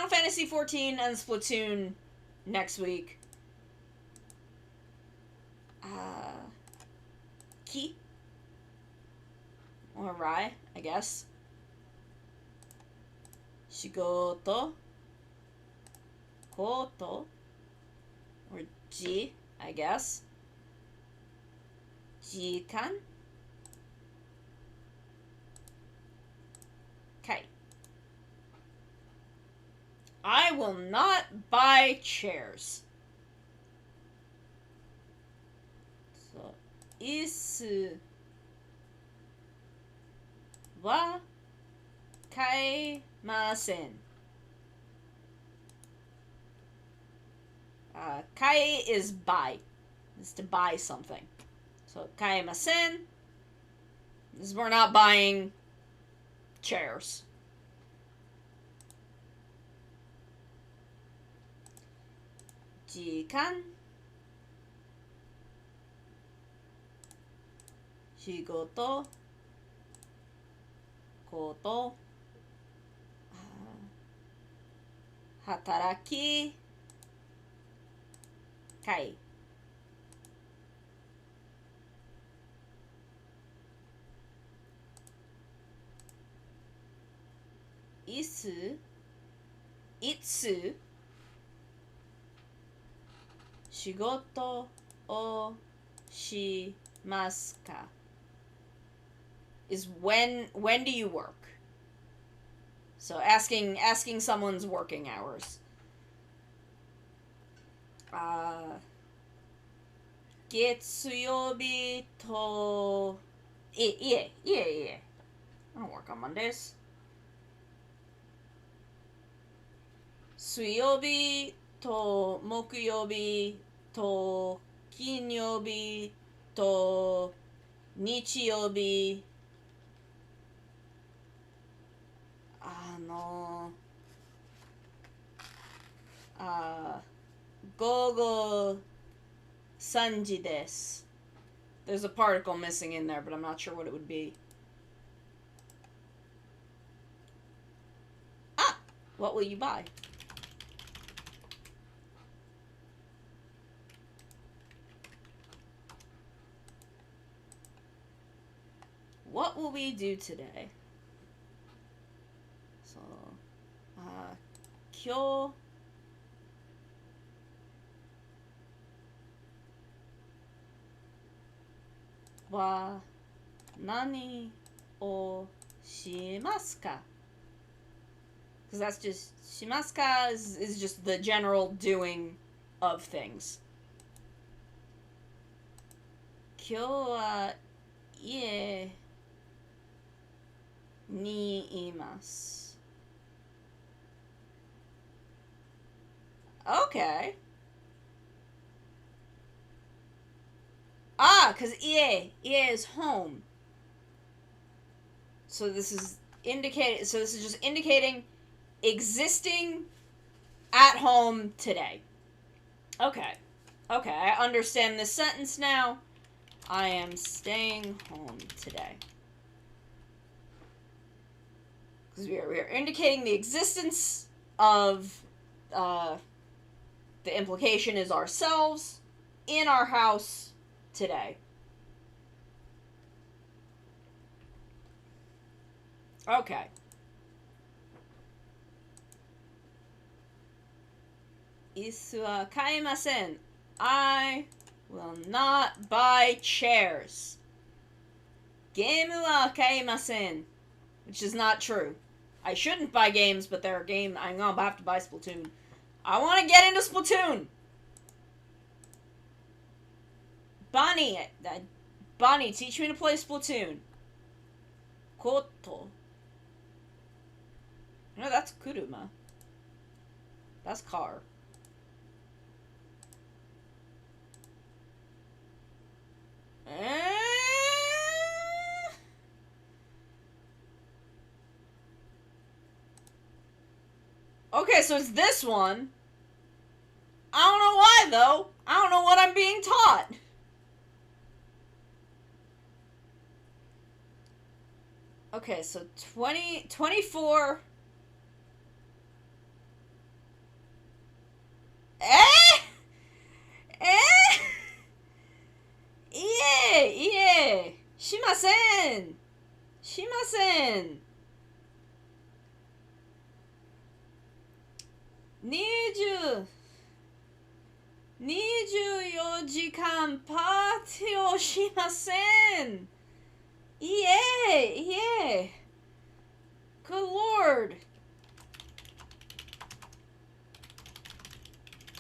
Fantasy XIV and Splatoon next week. Ki or Rai, I guess. Shigoto, koto, or ji, I guess. Jikan, kai. I will not buy chairs. So, isu wa kaimasen. Kai is buy. Is to buy something. So, kaimasen is we're not buying chairs. Jikan, shigoto, koto, hataraki, kai. Itsu, shigoto o shimasu ka? Is when do you work? So asking someone's working hours. Getsuyobi to yeah. I don't work on Mondays. Suyobi to mokuyobi to kinyobi to nichiyobi. Gogo sanji desu. There's a particle missing in there, but I'm not sure what it would be. Ah! What will you buy? What will we do today? So, 今日は何をしますか? Because that's just, しますか is just the general doing of things. 今日は家にいます. Okay. Ah, because ie is home. So this is just indicating existing at home today. Okay. Okay, I understand this sentence now. I am staying home today. Because we are indicating the existence of, the implication is ourselves in our house today. Okay. Isu wa kaimasen. I will not buy chairs. Game wa kaimasen. Which is not true. I shouldn't buy games, but there are games. I'm gonna have to buy Splatoon. I want to get into Splatoon. Bonnie, teach me to play Splatoon. Koto. No, that's Kuruma. That's car. Okay, so it's this one. I don't know why, though. I don't know what I'm being taught. Okay, so 24... Shimasen! Shimasen! 24時間パーティーをしません! Yeah! Good lord!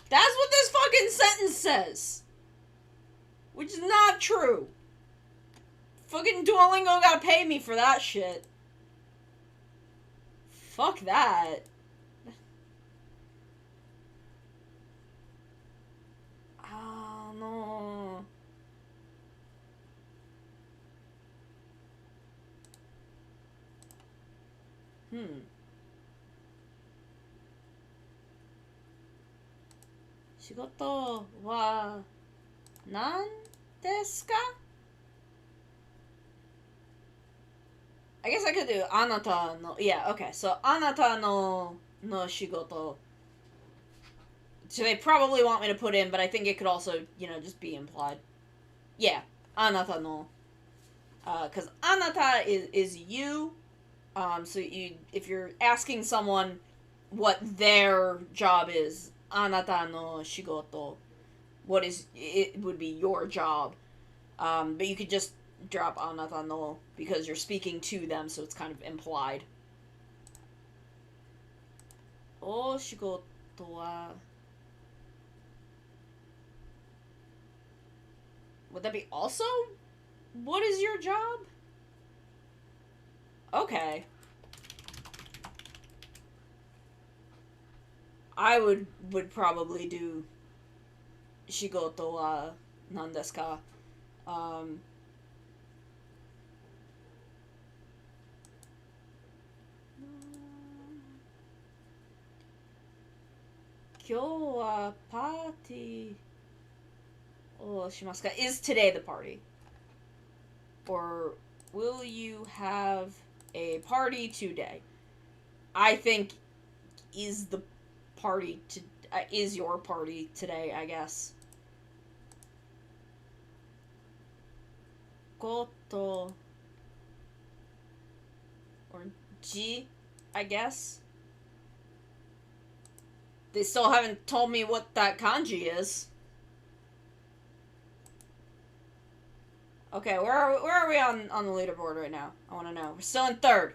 That's what this fucking sentence says! Which is not true. Fucking Duolingo gotta pay me for that shit. Fuck that. Oh, no. Shigoto wa nan desu ka? I guess I could do anata no. Yeah, okay. So anata no shigoto. So they probably want me to put in, but I think it could also, just be implied. Yeah, anata no. Because anata is you. So if you're asking someone what their job is, anata no shigoto, it would be your job. But you could just drop anata no because you're speaking to them, so it's kind of implied. O shigoto wa... Would that be also? What is your job? Okay. I would probably do shigoto wa nan desu ka? Kyo wa party o shimasu ka? Is today the party? Or will you have a party today? I think is the party to is your party today, I guess. Koto or ji, I guess. They still haven't told me what that kanji is. Okay, where are we on the leaderboard right now? I want to know. We're still in third.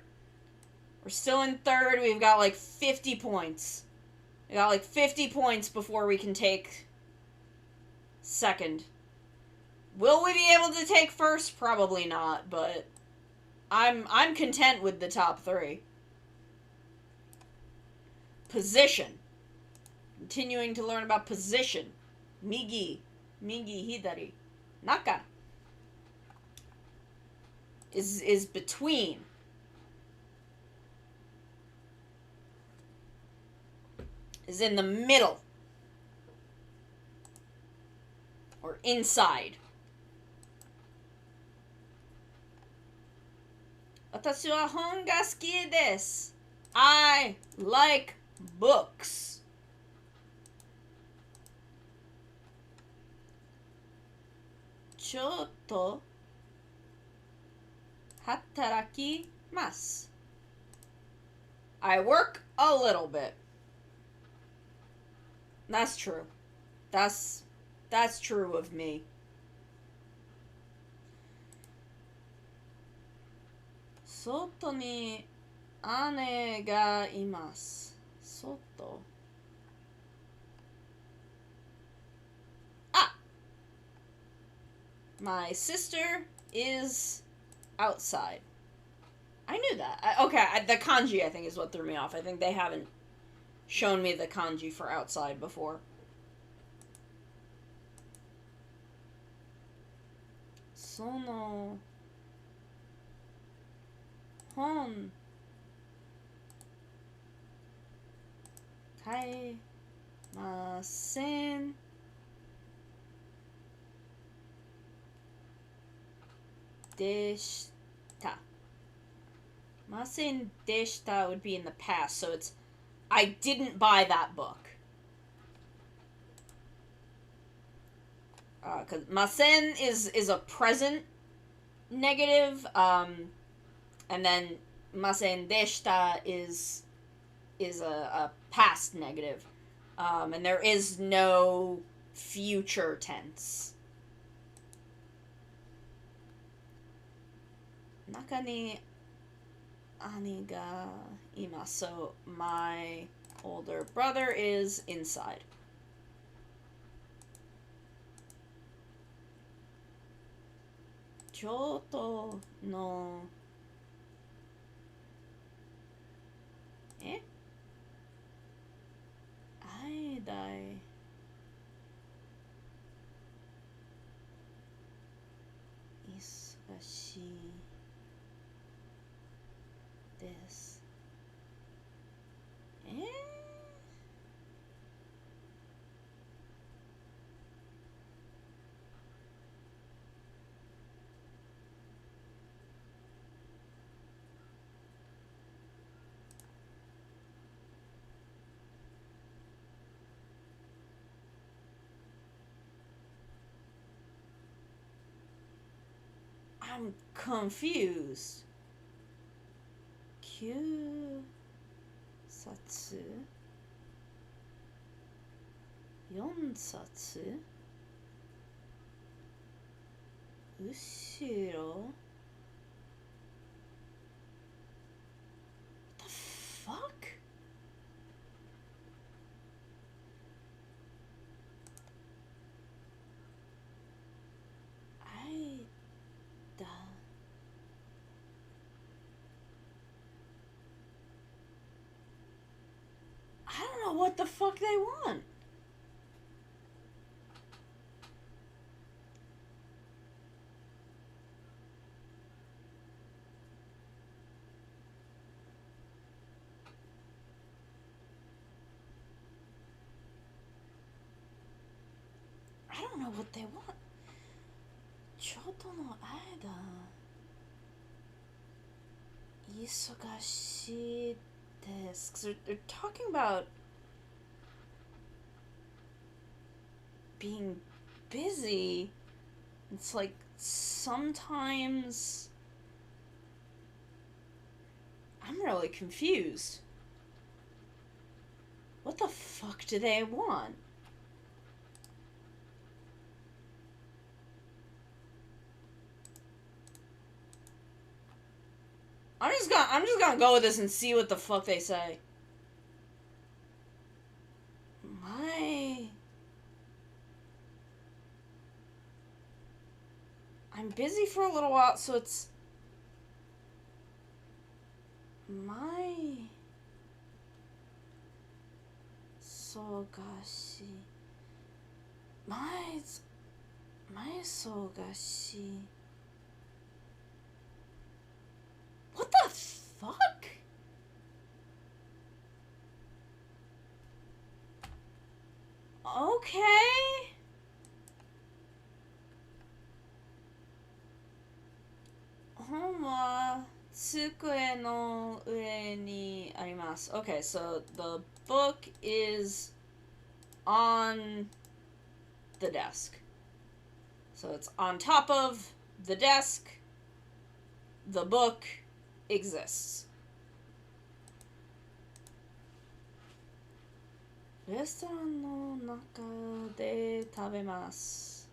We're still in third. We've got like 50 points. We got like 50 points before we can take second. Will we be able to take first? Probably not, but I'm content with the top 3. Position. Continuing to learn about position. Migi, hidari. Naka is between. Is in the middle. Or inside. Watashi wa hon ga suki desu. I like books. Chotto hatarakimasu. I work a little bit. That's true. That's true of me. Soto ni ane ga imasu. Soto. Ah! My sister is outside. I knew that. Okay, the kanji, I think, is what threw me off. I think they haven't shown me the kanji for outside before. Sono hon kaimasen deshita. Masen deshita would be in the past, so it's I didn't buy that book. Because masen is a present negative, and then masen deshita is a past negative, and there is no future tense. Naka ni ani ga imasu. So my older brother is inside. Kyoto no aidai isugashii desu. I'm confused. Kyusatsu? 4冊? 後ろ? What the fuck? I don't know what the fuck they want. I don't know what they want. ちょっとの間、忙しいです。 'Cause they're talking about being busy. It's like sometimes I'm really confused. What the fuck do they want? I'm just gonna go with this and see what the fuck they say. I'm busy for a little while, so it's sogashi. My sogashi. What the fuck? Okay. Hon wa tsukue no ue ni arimasu. Okay, so the book is on the desk. So it's on top of the desk. The book exists. レストランの中で食べます。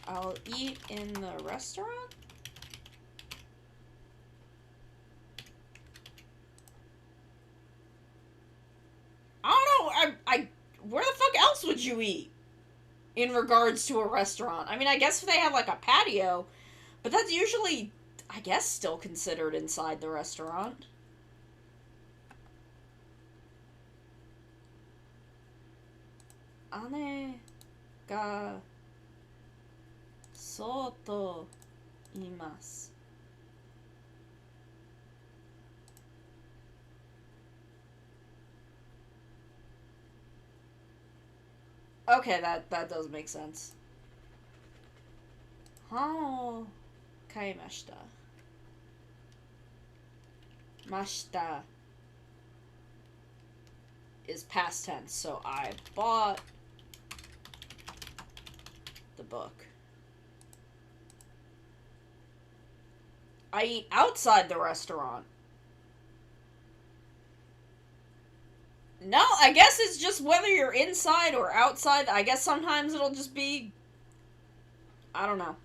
I'll eat in the restaurant? I don't know. Where the fuck else would you eat? In regards to a restaurant. I mean, I guess if they have like a patio, but that's usually, I guess, still considered inside the restaurant. Ane ga soto imasu. Okay, that does make sense. Hao kaimashita. Mashita is past tense, so I bought the book. I eat outside the restaurant. No, I guess it's just whether you're inside or outside. I guess sometimes it'll just be... I don't know.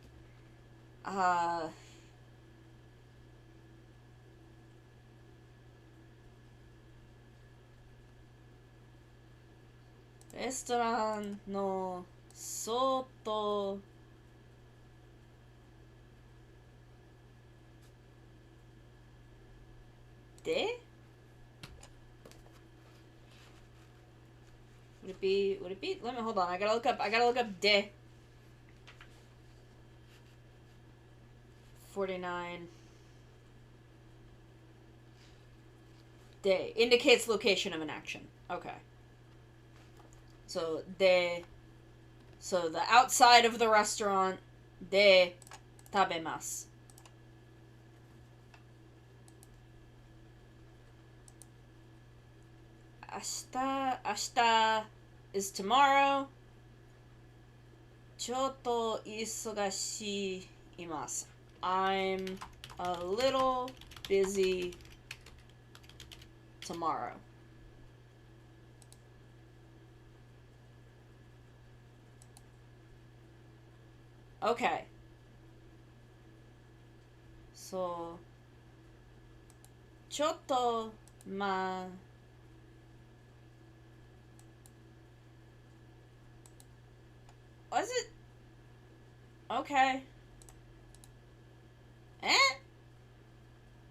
Restaurant no soto de? Would it be? Let me, hold on, I gotta look up de. 49. De indicates location of an action. Okay. So, de. So, the outside of the restaurant, de tabemasu. Ashita is tomorrow. Choto isogashi imasu. I'm a little busy tomorrow. Okay. So, ちょっとwas it? Okay. Eh?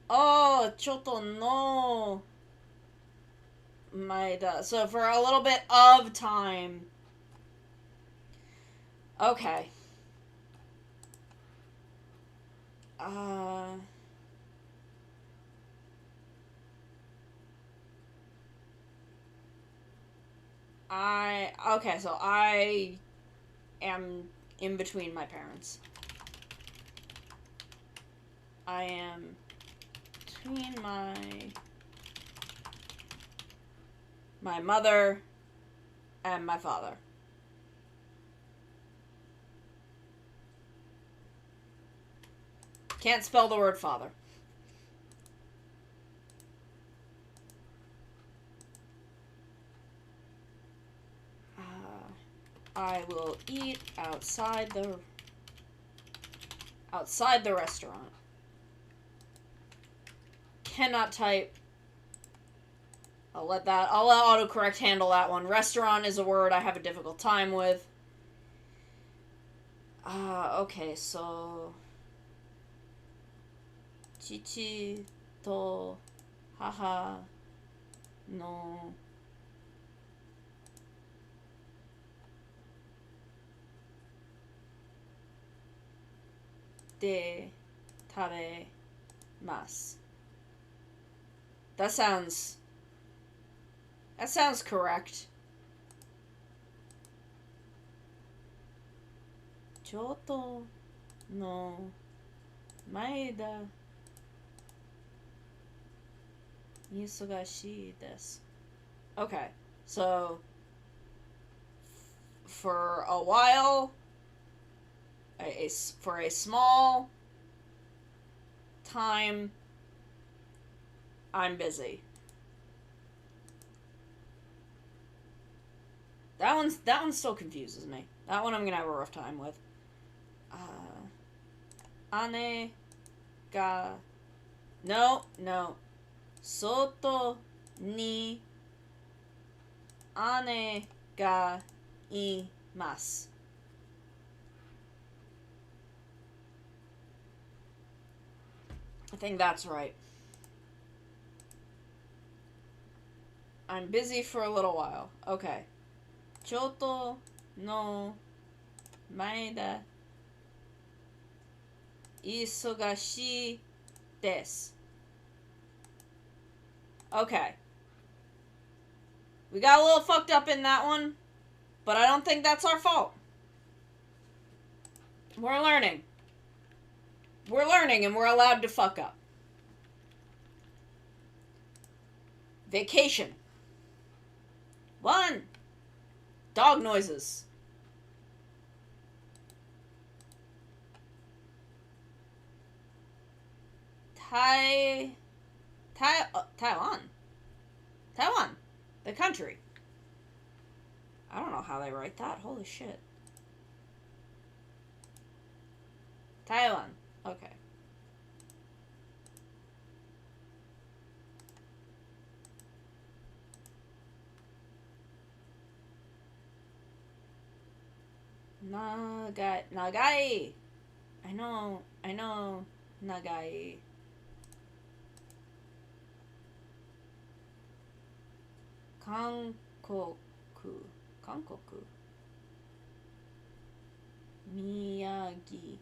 Oh, ちょっとのmaeda. So for a little bit of time. Okay. Okay, so I am in between my parents. I am between my mother and my father. Can't spell the word father. I will eat outside the restaurant. Cannot type. I'll let autocorrect handle that one. Restaurant is a word I have a difficult time with. Okay, so Chichi to haha no de tabemasu. That sounds correct. ちょっとの前だ忙しいです. Okay, so for a while, for a small time, I'm busy. That one still confuses me. That one I'm gonna have a rough time with. Ane ga no. Soto ni ane ga imasu. I think that's right. I'm busy for a little while. Okay. Choto no maeda isogashi desu. Okay. We got a little fucked up in that one, but I don't think that's our fault. We're learning. We're learning and we're allowed to fuck up. Vacation. 1. Dog noises. Taiwan. Taiwan. The country. I don't know how they write that. Holy shit. Taiwan. Okay. Nagai. I know. Nagai. Kankoku. Miyagi.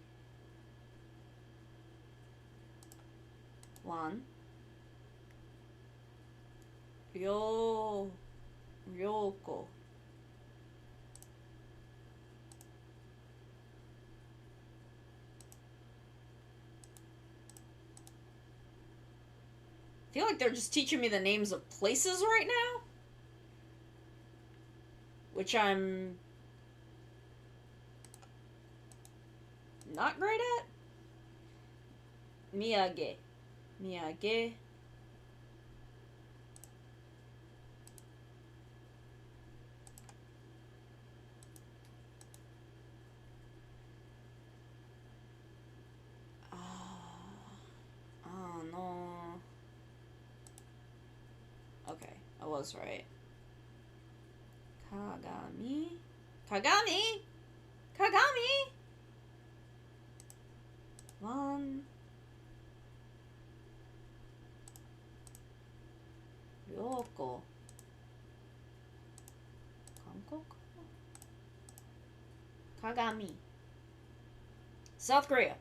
1. Ryoko. I feel like they're just teaching me the names of places right now, which I'm not great at. Miyagi. Oh no. Okay, I was right. Kagami. 1. Ryoko. Hancock? Kagami. South Korea.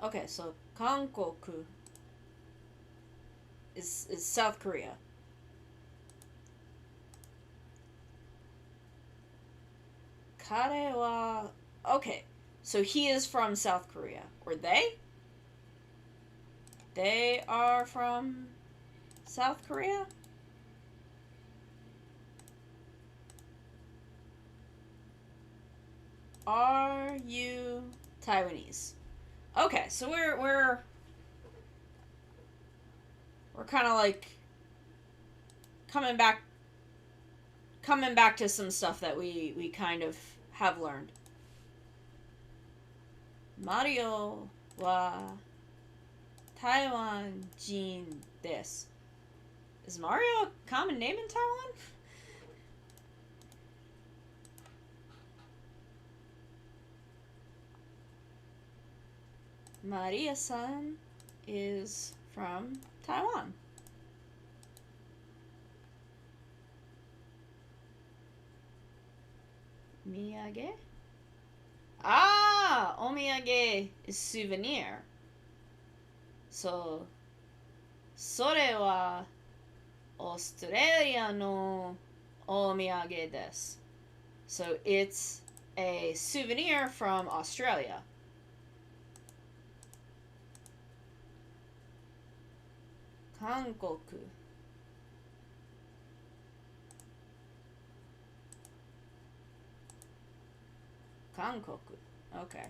Okay, so Hankoku is South Korea. Kare wa... Okay, so he is from South Korea. Or they? They are from South Korea? Are you Taiwanese? Okay, so we're kind of like coming back to some stuff that we kind of have learned. Mario wa Taiwan Jin desu. Is Mario a common name in Taiwan? Maria-san is from Taiwan. Miyage? Ah! Omiyage is souvenir. So, それはオーストラリアのお土産です. So it's a souvenir from Australia. Hankoku. Hankoku. Okay.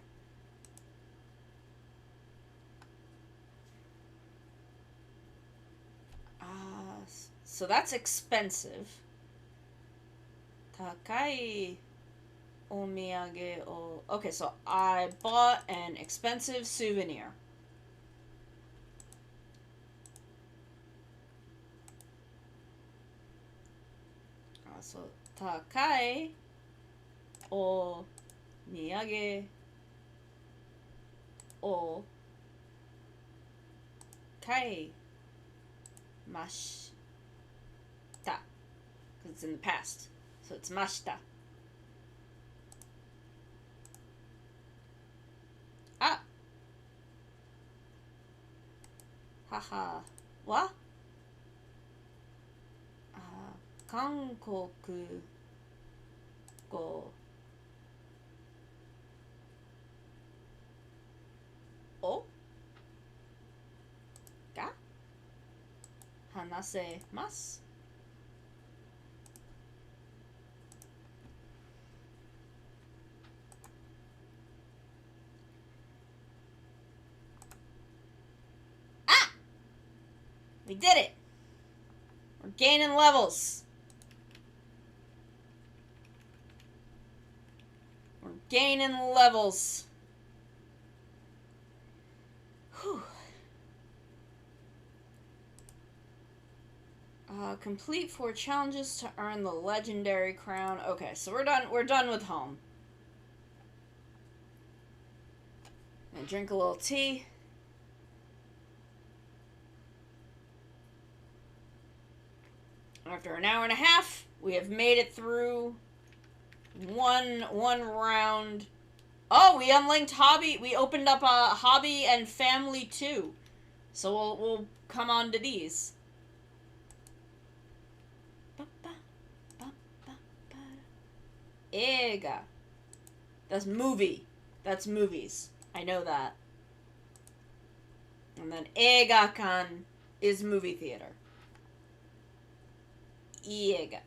So that's expensive. Takai omiyage o... Okay, so I bought an expensive souvenir. So, takai o miyage o kai mashita. Because it's in the past. So it's mashita. Ah! Haha. Wa? Kankoku go. O? Ga? Hanasemasu? Ah! We did it! We're gaining levels. We're gaining levels. Whew. Complete 4 challenges to earn the legendary crown. Okay, so we're done with home. Gonna drink a little tea. After an hour and a half, we have made it through one round. Oh, we unlinked hobby. We opened up a hobby and family too. So we'll come on to these. Eiga. That's movie. That's movies. I know that. And then eiga-kan is movie theater. Eiga.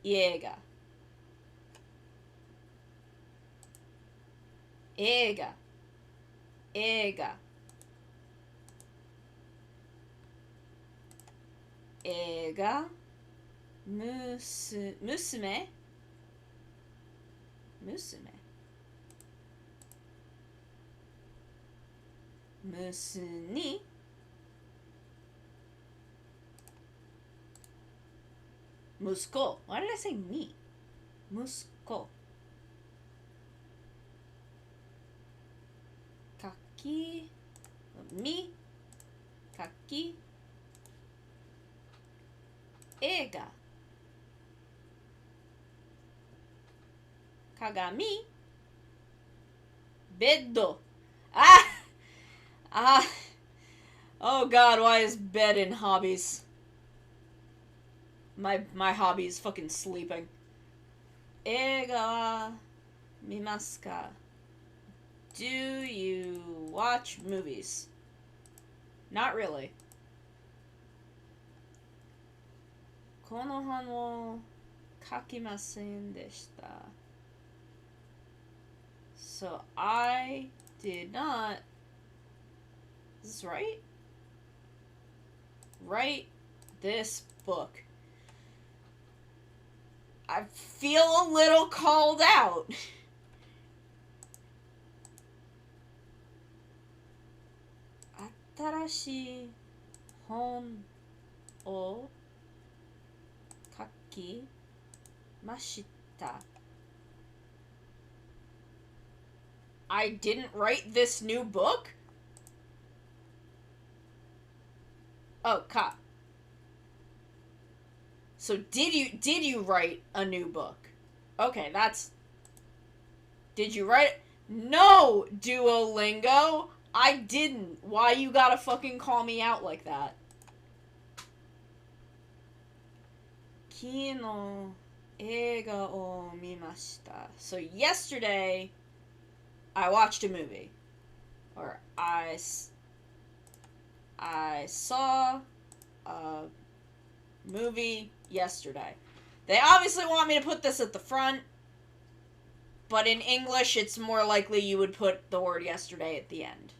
Eiga. Eiga. Eiga. Eiga. Musume. Musume. Musu ni. Musko. Why did I say ni? Musko. Kaki. Mi. Kaki. Eiga. Kagami. Beddo. Ah! Ah! Oh god, why is bed in hobbies? My hobby is fucking sleeping. Eiga. mimasu ka? Do you watch movies? Not really. この本を書きませんでした。So I did not. Is this right? Write this book. I feel a little called out. Atarashi hon o kakimashita. I didn't write this new book? Oh, ka. So did you write a new book? Okay, that's... Did you write it? No, Duolingo! I didn't. Why you gotta fucking call me out like that? Kino eiga o mimashita. So yesterday, I watched a movie. Or I saw a movie yesterday. They obviously want me to put this at the front, but in English, it's more likely you would put the word yesterday at the end.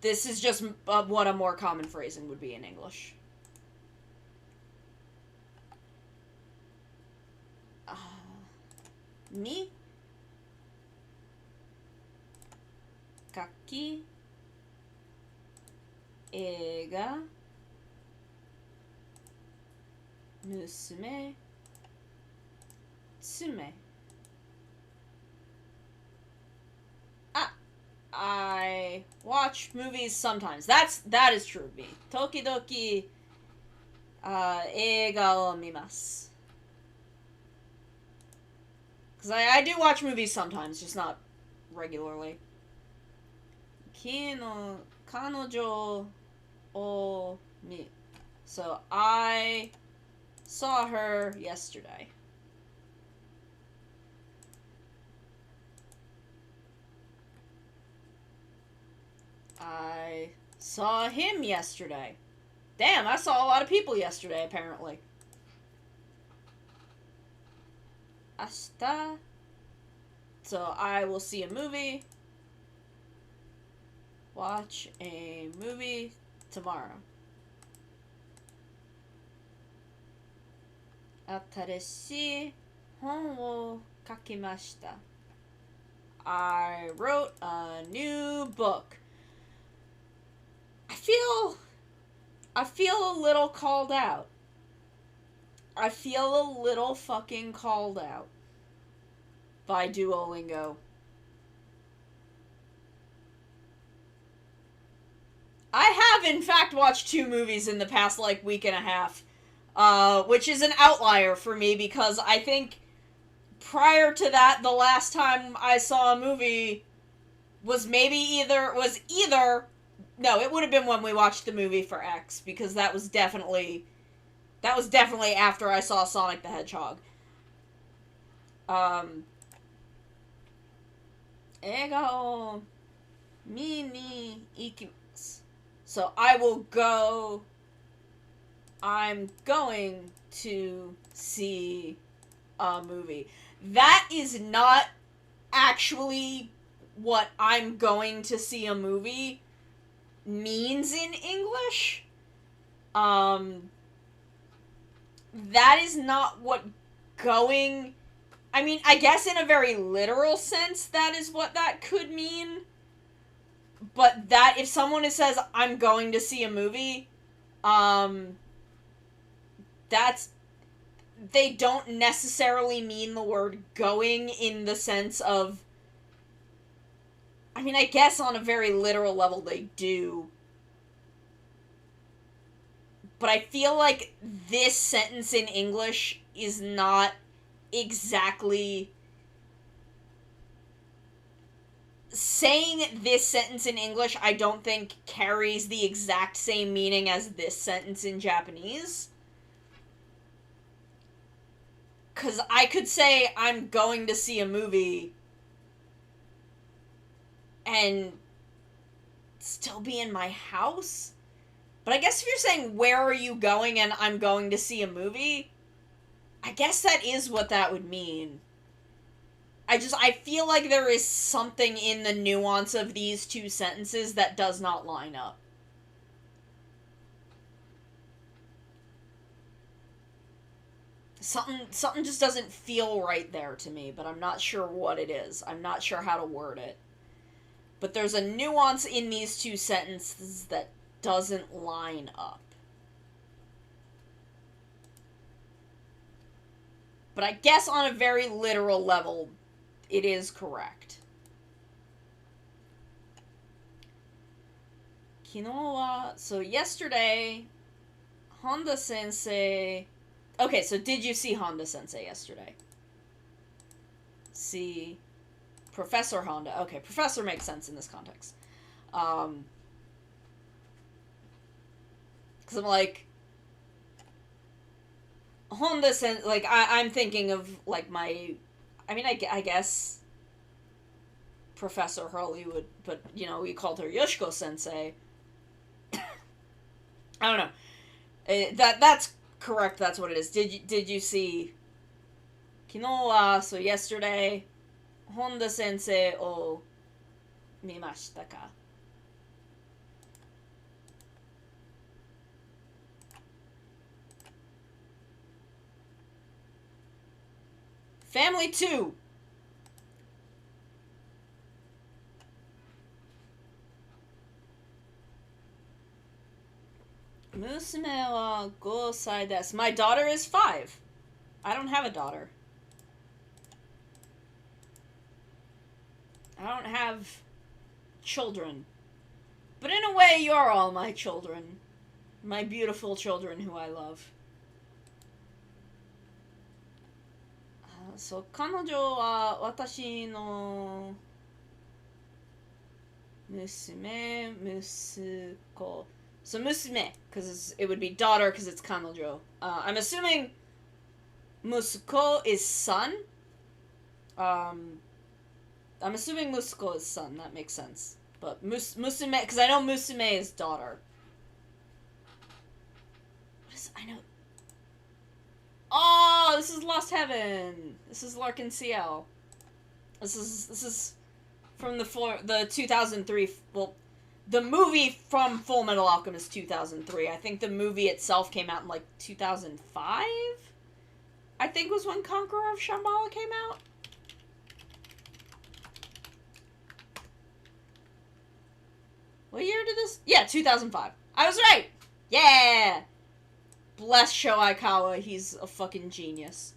This is just what a more common phrasing would be in English. Mi kaki eiga musume tsume. I watch movies sometimes. That is true of me. Tokidoki eiga o mimasu. Because I do watch movies sometimes, just not regularly. Kino kanojo o mi. So I saw her yesterday. I saw him yesterday. Damn, I saw a lot of people yesterday, apparently. Ashita. So I will see a movie. Watch a movie tomorrow. Atarashi hon wo kakimashita. I wrote a new book. I feel a little called out. I feel a little fucking called out by Duolingo. I have, in fact, watched 2 movies in the past, week and a half. Which is an outlier for me, because I think prior to that, the last time I saw a movie was either... No, it would have been when we watched the movie for X, because that was definitely after I saw Sonic the Hedgehog. Eiga o mi ni ikimasu. So I will go. I'm going to see a movie. That is not actually what I'm going to see a movie means in English. That is not what going... I mean, I guess in a very literal sense, that is what that could mean. But that, if someone says, I'm going to see a movie, that's... They don't necessarily mean the word going in the sense of... I mean, I guess on a very literal level they do. But I feel like this sentence in English is not exactly... Saying this sentence in English, I don't think carries the exact same meaning as this sentence in Japanese. Because I could say I'm going to see a movie and still be in my house. But I guess if you're saying, where are you going and I'm going to see a movie, I guess that is what that would mean. I feel like there is something in the nuance of these two sentences that does not line up. Something just doesn't feel right there to me, but I'm not sure what it is. I'm not sure how to word it. But there's a nuance in these two sentences that doesn't line up. But I guess on a very literal level, it is correct. 昨日は, so yesterday, Honda Sensei... Okay, so did you see Honda Sensei yesterday? See... Professor Honda. Okay, Professor makes sense in this context. Because I'm like... Honda Sensei... Like, I'm thinking of, like, my... I mean, I guess... Professor Hollywood, but, you know, we called her Yoshiko Sensei. I don't know. That's correct, that's what it is. Did you see... 昨日は, so yesterday... Honda Sensei を見ましたか? Family 2! Musume wa 5歳です. My daughter is 5. I don't have a daughter. I don't have children. But in a way, you're all my children. My beautiful children who I love. So, 彼女は私の娘、息子. So, 娘, because it would be daughter because it's 彼女. I'm assuming 息子 is son. I'm assuming Musuko is son. That makes sense. But Musume, because I know Musume is daughter. What is, I know... Oh, this is Lost Heaven. This is Larkin CL. This is from the 2003... Well, the movie from Full Metal Alchemist 2003. I think the movie itself came out in, like, 2005? I think was when Conqueror of Shambhala came out. What year did this? Yeah, 2005. I was right! Yeah! Bless Sho Aikawa, he's a fucking genius.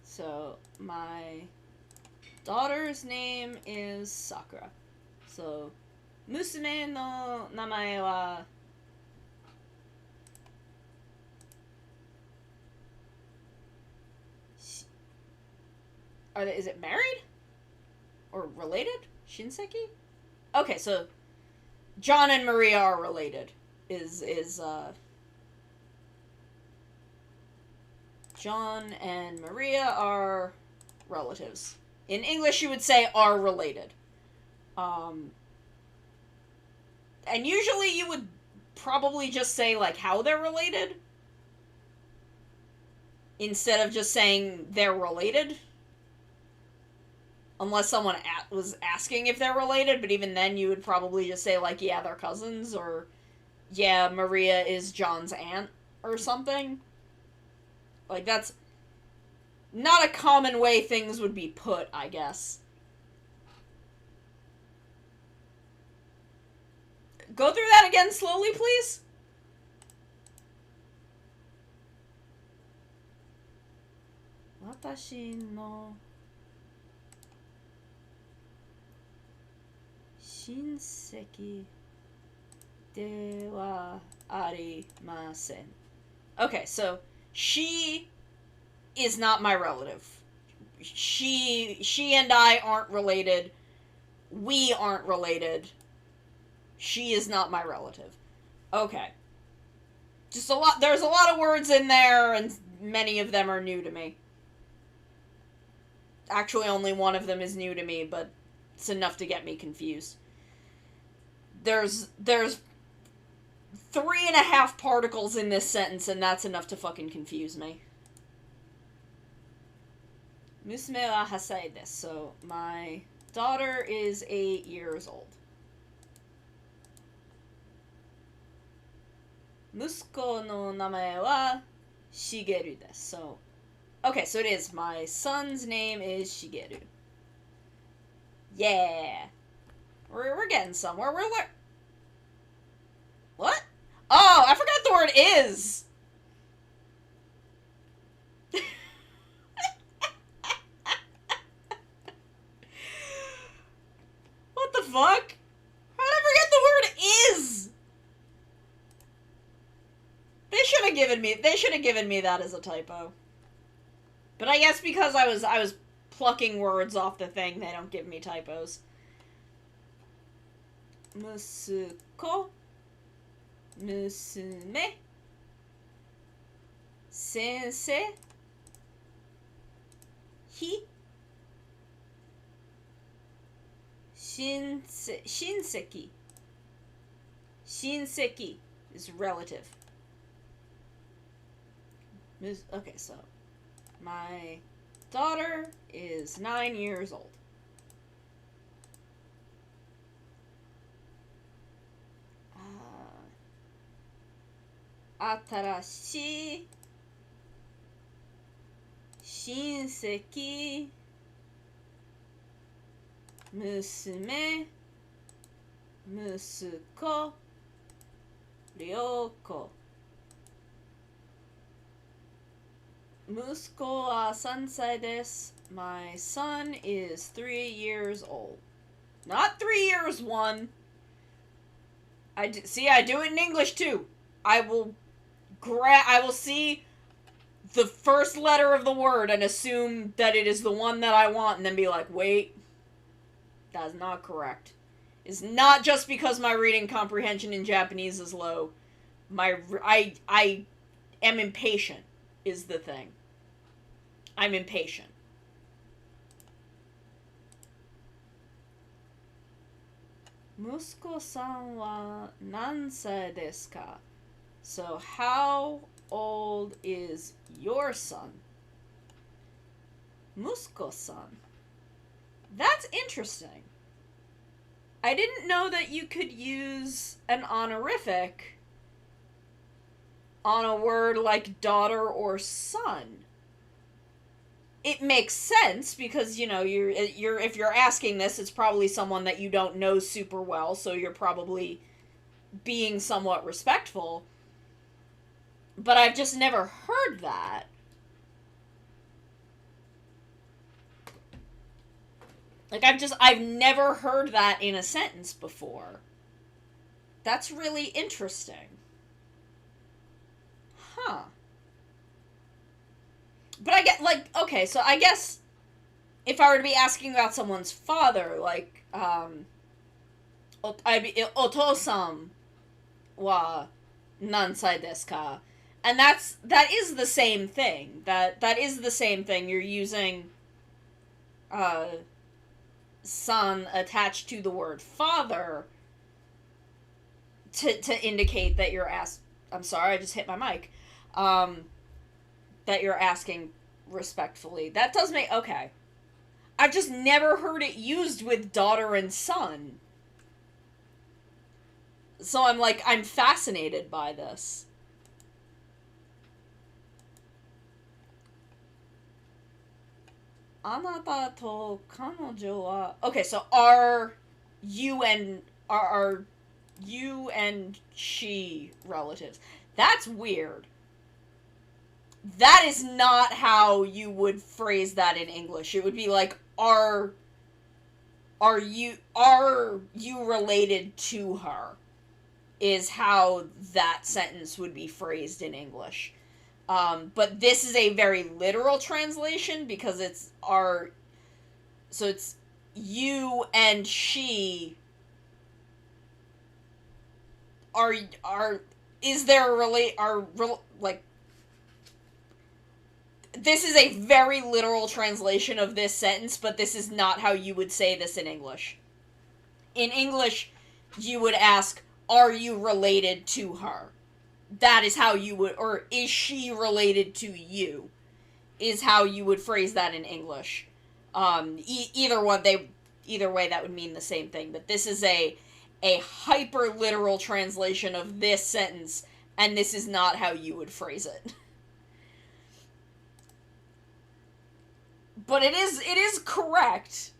So, my daughter's name is Sakura. So, Musume no namae wa... Is it married? Or related? Shinseki? Okay, so John and Maria are related. John and Maria are relatives. In English, you would say are related. And usually you would probably just say, like, how they're related. Instead of just saying they're related. Unless someone was asking if they're related, but even then you would probably just say, like, yeah, they're cousins, or, yeah, Maria is John's aunt, or something. Like, that's not a common way things would be put, I guess. Go through that again slowly, please. Watashi no... 親戚ではありません. Okay, so she is not my relative. She and I aren't related. We aren't related. She is not my relative. Okay. Just a lot. There's a lot of words in there, and many of them are new to me. Actually, only one of them is new to me, but it's enough to get me confused. There's 3.5 particles in this sentence, and that's enough to fucking confuse me. Musume wa 8 desu. So, my daughter is 8 years old. Musuko no namae wa Shigeru desu. So, okay, so it is. My son's name is Shigeru. Yeah. We're getting somewhere. What? Oh, I forgot the word is. What the fuck? How did I forget the word is? They should have given me that as a typo. But I guess because I was plucking words off the thing, they don't give me typos. Musuko, musume, sensei, hi, shinseki. Shinseki is relative. Okay, so my daughter is 9 years old. Atarashi shinseki musume musuko ryoko. Musuko wa 3 desu. My son is 3 years old. Not 3 years 1. I do it in English too. I will see the first letter of the word and assume that it is the one that I want, and then be like, wait, that's not correct. It's not just because my reading comprehension in Japanese is low. I am impatient, is the thing. I'm impatient. Musuko-san wa nansai desu ka? So, how old is your son? Musuko-san. That's interesting. I didn't know that you could use an honorific on a word like daughter or son. It makes sense because, you know, if you're asking this, it's probably someone that you don't know super well, so you're probably being somewhat respectful. But I've just never heard that. Like, I've never heard that in a sentence before. That's really interesting. Huh. But I get, like, okay, so I guess if I were to be asking about someone's father, like, otosan wa nansai desu ka? And that is the same thing. That is the same thing. You're using, san attached to the word father to indicate that you're I'm sorry, I just hit my mic. That you're asking respectfully. That does make... Okay. I've just never heard it used with daughter and son. So I'm fascinated by this. Anata to kanojo wa... Okay, so are you and she relatives? That's weird. That is not how you would phrase that in English. It would be like, are you related to her? Is how that sentence would be phrased in English. But this is a very literal translation because it's you and she are is there like, this is a very literal translation of this sentence, but this is not how you would say this in English. In English, you would ask, are you related to her? That is how you would, or is she related to you? Is how you would phrase that in English. Either way, that would mean the same thing. But this is a hyper literal translation of this sentence, and this is not how you would phrase it. But it is correct.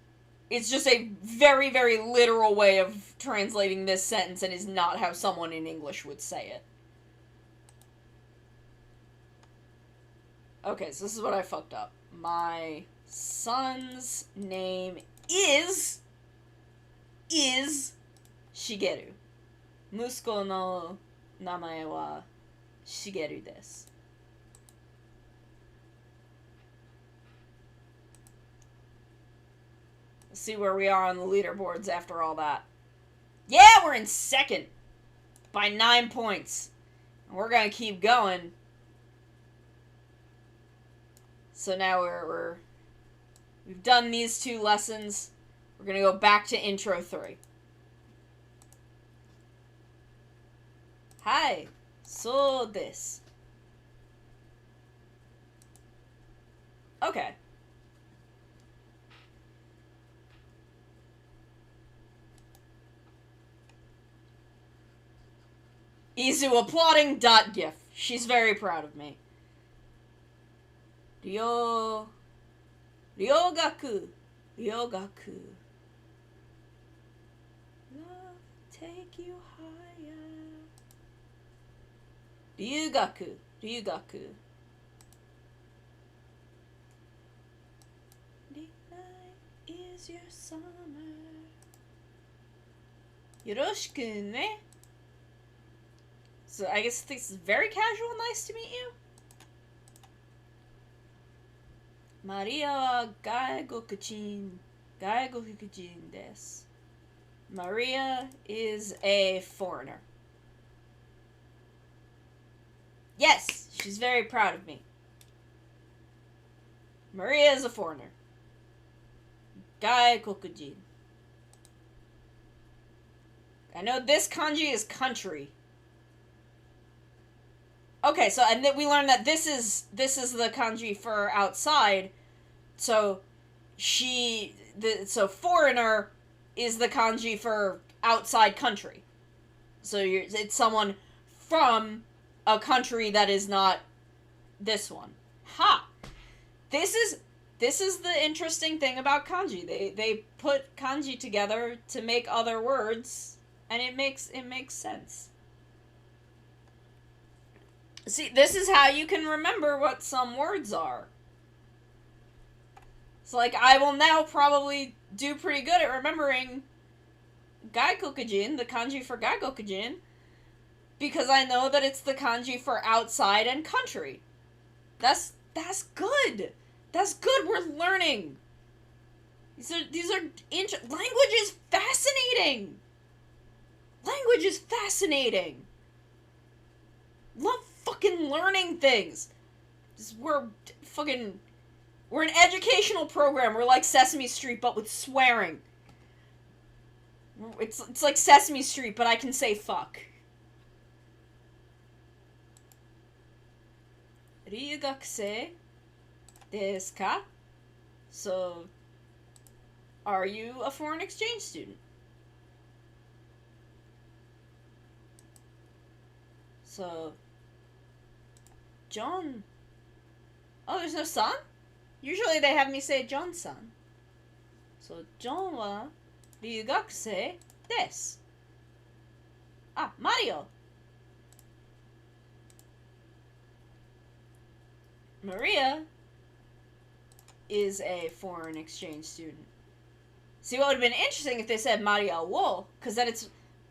It's just a very, very literal way of translating this sentence, and is not how someone in English would say it. Okay, so this is what I fucked up. My son's name is Shigeru. Musuko no namae wa Shigeru desu. Let's see where we are on the leaderboards after all that. Yeah, we're in second by 9 points. And we're gonna keep going. So now we've done these 2 lessons. We're gonna go back to intro 3. Hi, so desu. Okay. Izu applauding. .gif. She's very proud of me. Ryogaku. Ryogaku. Love take you higher. Ryugaku. Ryugaku. Night is your summer. Yoroshiku ne. So I guess this is very casual. Nice to meet you. Maria wa gaigokujin desu. Maria is a foreigner. Yes, she's very proud of me. Maria is a foreigner. Gaikokujin. I know this kanji is country. Okay, so and then we learned that this is the kanji for outside. So so foreigner is the kanji for outside country. So it's someone from a country that is not this one. Ha! This is the interesting thing about kanji. They put kanji together to make other words, and it makes sense. See, this is how you can remember what some words are. So, like, I will now probably do pretty good at remembering gaikokujin, the kanji for gaikokujin, because I know that it's the kanji for outside and country. That's good. That's good. We're learning. These are language is fascinating. Language is fascinating. Love fucking learning things. We're an educational program. We're like Sesame Street, but with swearing. It's like Sesame Street, but I can say fuck. Ryugakusei desu ka? So, are you a foreign exchange student? So, John. Oh, there's no son? Usually they have me say John-san. So, John wa ryugakusei desu. Ah, Mario. Maria is a foreign exchange student. See, what would have been interesting if they said Maria wo, because then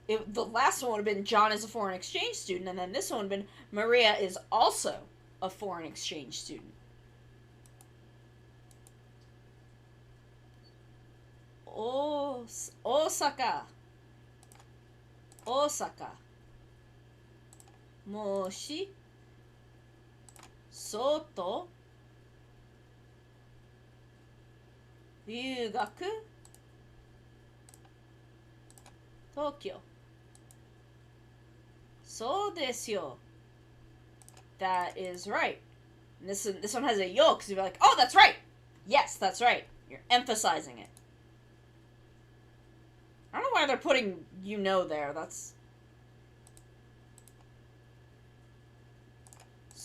the last one would have been John is a foreign exchange student, and then this one would have been Maria is also a foreign exchange student. Osaka. もし外留学東京そうですよ That is right. And this one has a yo because you're like, oh, that's right. Yes, that's right. You're emphasizing it. I don't know why they're putting there. That's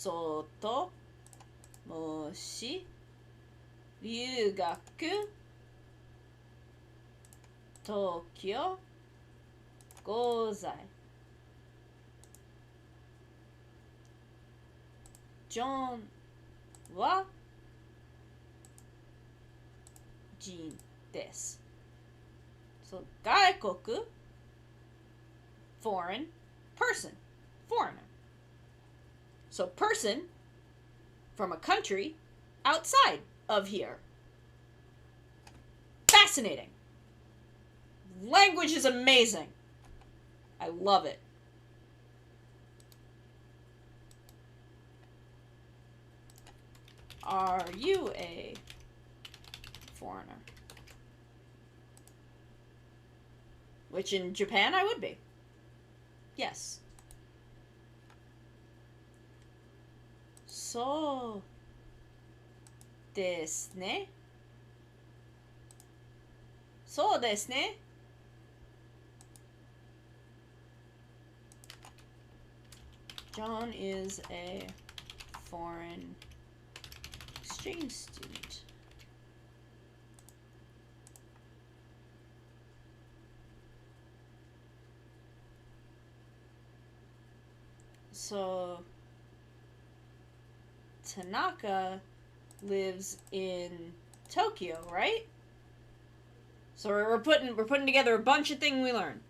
外もし留学東京合在ジョンは人です。So 外国 foreign person foreigner. So person from a country outside of here. Fascinating. Language is amazing. I love it. Are you a foreigner? Which in Japan I would be. Yes. So ですね。そうですね。John is a foreign exchange student. So Tanaka lives in Tokyo, right? So we're putting together a bunch of things we learned.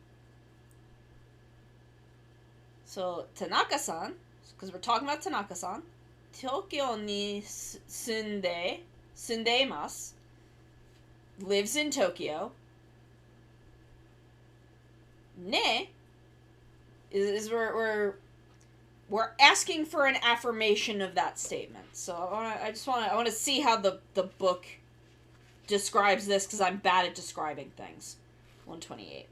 So Tanaka-san, because we're talking about Tanaka-san, Tokyo ni sundeimasu, lives in Tokyo. Ne is we're asking for an affirmation of that statement. So I want to see how the book describes this because I'm bad at describing things. 128.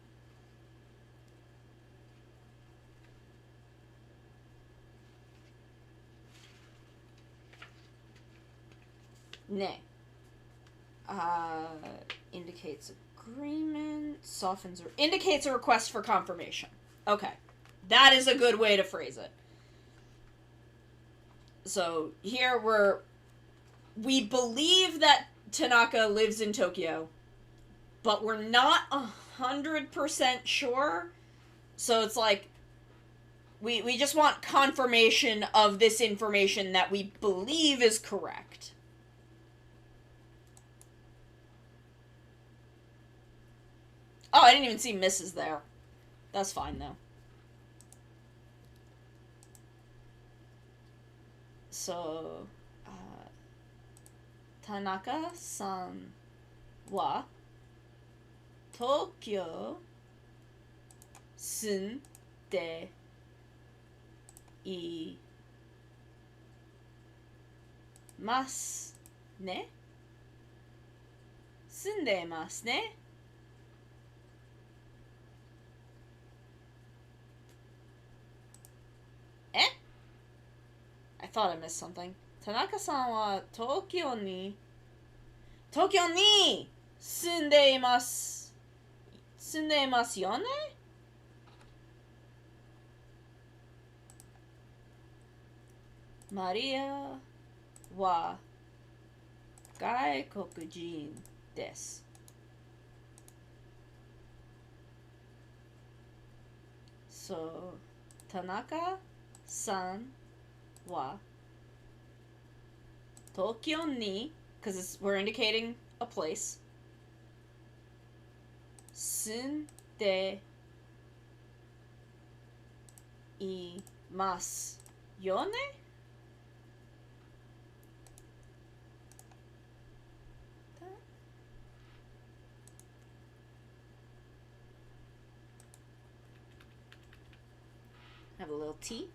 Ne. Indicates agreement, softens or indicates a request for confirmation. Okay. That is a good way to phrase it. So here we believe that Tanaka lives in Tokyo, but we're not 100% sure. So it's like we just want confirmation of this information that we believe is correct. Oh, I didn't even see Mrs. there. That's fine, though. So, Tanaka-san wa Tokyo sunde imasu ne? Sunde-masu ne? Eh? I thought I missed something. Tanaka-san wa Tokyo ni sundeimasu yo ne? Maria wa gaikokujin desu. So, Tanaka-san wa Tokyo ni, because we're indicating a place, sunde imasu yo ne? Have a little tea.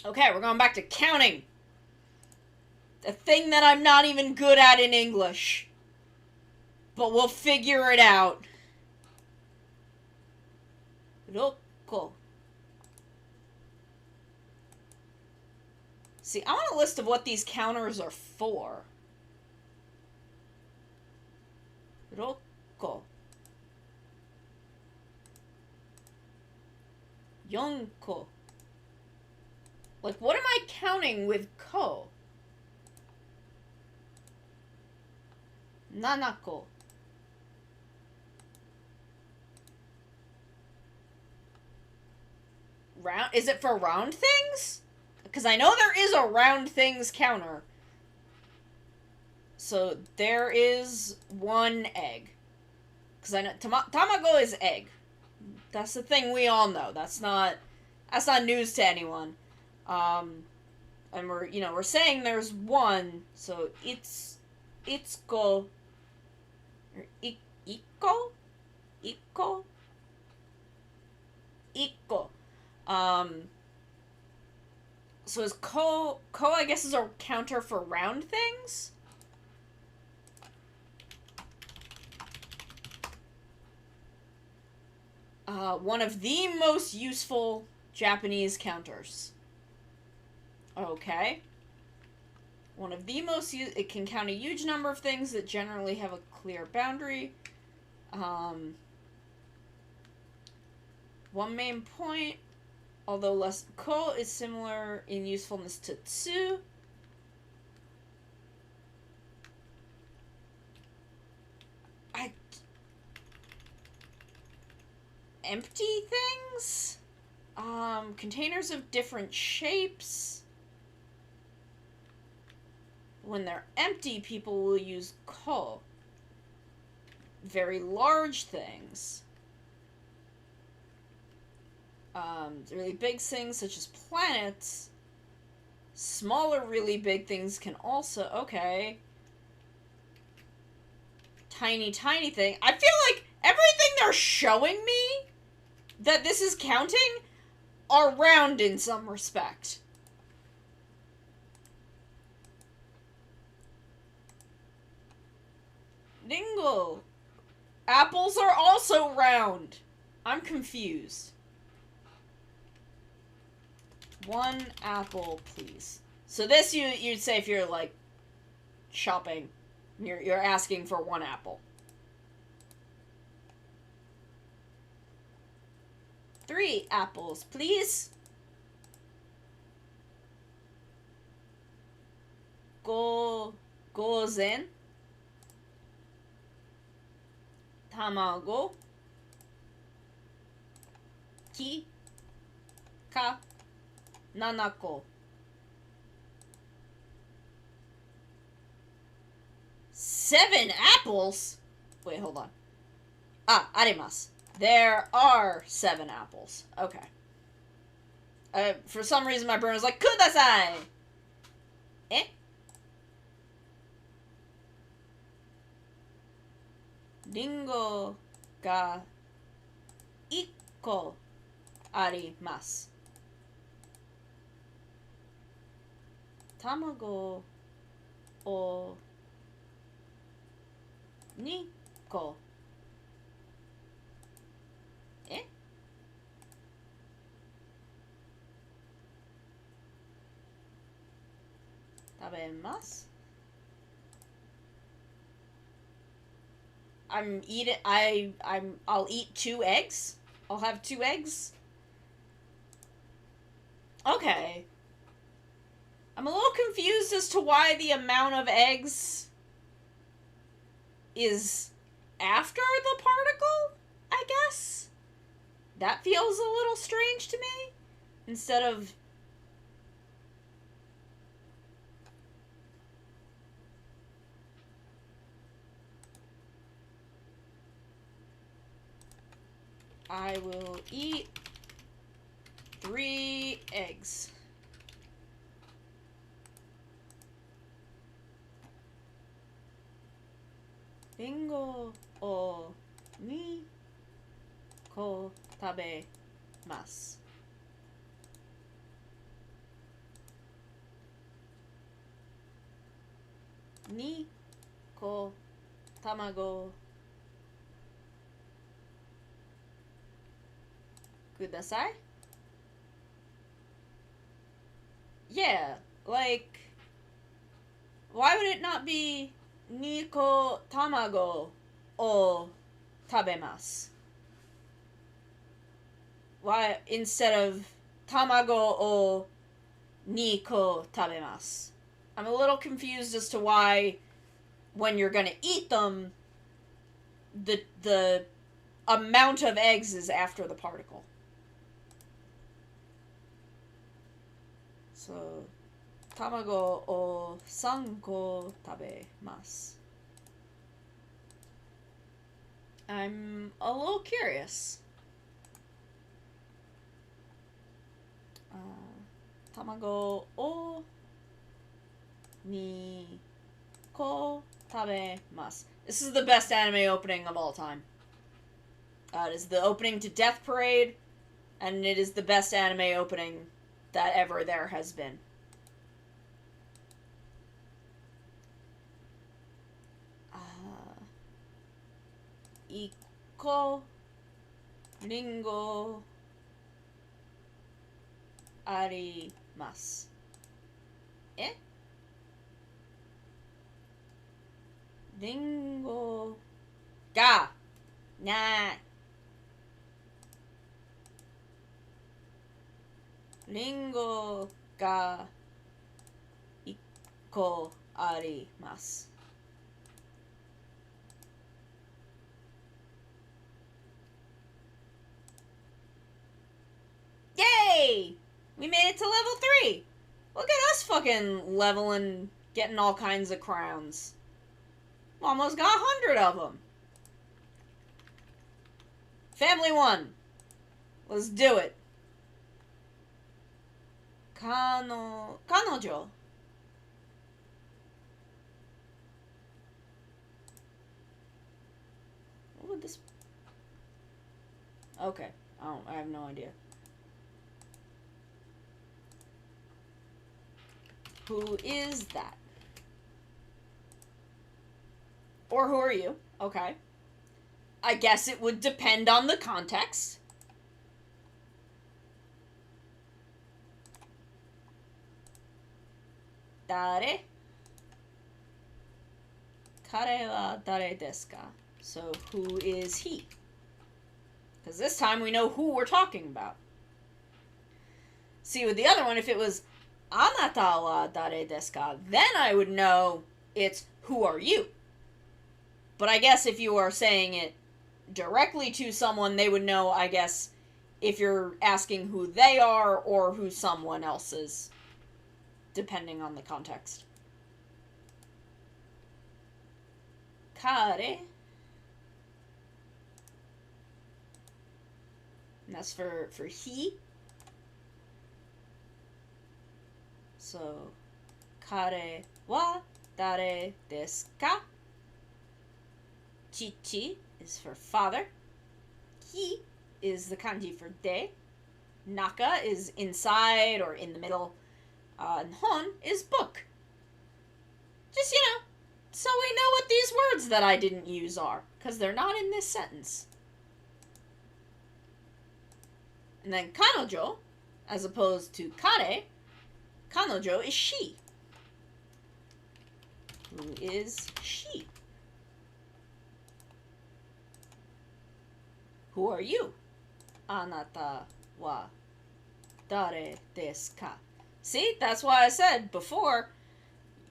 Okay, we're going back to counting. A thing that I'm not even good at in English. But we'll figure it out. Rocco. See, I want a list of what these counters are for. Rocco. Yonko. Like, what am I counting with ko? Nanako. Round? Is it for round things? Because I know there is a round things counter. So there is one egg. Because I know tamago is egg. That's the thing we all know. That's not news to anyone. And we're saying there's one. So it's go. Or ikko? Ikko? Ikko. So is ko, I guess, is a counter for round things? One of the most useful Japanese counters. Okay. One of the most, it can count a huge number of things that generally have a clear boundary. One main point, although less, ko is similar in usefulness to tsu. Empty things? Containers of different shapes. When they're empty, people will use ko. Very large things. Really big things such as planets. Smaller, really big things can also... Okay. Tiny thing. I feel like everything they're showing me that this is counting are round in some respect. Dingle. Apples are also round. I'm confused. One apple, please. So this you'd say if you're like shopping, you're asking for one apple. 3 apples, please. Gozen. Tamago. Ki. Ka. Nanako. 7 apples? Wait, hold on. Arimasu. There are 7 apples. Okay. For some reason my brain was like, Kudasai! Eh? Ringo ga 1個 arimasu. Tamago o 2個 Eh? Tabemasu? I'll eat 2 eggs? I'll have 2 eggs? Okay. I'm a little confused as to why the amount of eggs is after the particle, I guess? That feels a little strange to me. Instead of... I will eat 3 eggs. Ringo o 2個 tabemasu. Ni ko tamago kudasai? Yeah, like, why would it not be ni ko tamago o tabemasu? Why, instead of tamago o ni ko tabemasu? I'm a little confused as to why, when you're gonna eat them, the amount of eggs is after the particle. So, tamago o 3個食べます. I'm a little curious. Tamago o 2個食べます. This is the best anime opening of all time. It is the opening to Death Parade, and it is the best anime opening that ever there has been. Iko ringo arimasu. Eh? Ringo ga nai. Ringo ga 1個あります. Yay! We made it to level 3! Look at us fucking leveling, getting all kinds of crowns. Almost got 100 of them. Family 1. Let's do it. Kanojo. What would this... Okay. I have no idea. Who is that? Or who are you? Okay. I guess it would depend on the context. Dare? Kare wa dare desu ka? So, who is he? Because this time we know who we're talking about. See, with the other one, if it was Anata wa dare desu ka, then I would know it's who are you. But I guess if you are saying it directly to someone, they would know, I guess, if you're asking who they are or who someone else is, depending on the context. Kare. And that's for he. So, kare wa dare desu ka? Chichi is for father. Ki is the kanji for de. Naka is inside or in the middle. And hon is book. Just, so we know what these words that I didn't use are, because they're not in this sentence. And then kanojo, as opposed to kare, kanojo is she. Who is she? Who are you? Anata wa dare desu ka? See, that's why I said before,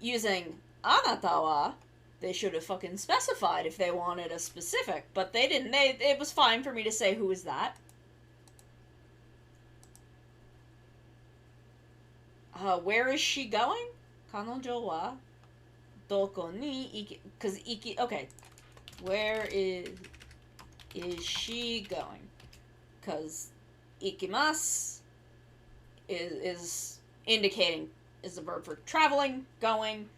using anata wa, they should have fucking specified if they wanted a specific, but they didn't. It was fine for me to say who is that. Where is she going? Kanojo wa doko ni iki... Because iki... Okay. Where is she going? Because ikimasu is indicating, is the verb for traveling, going.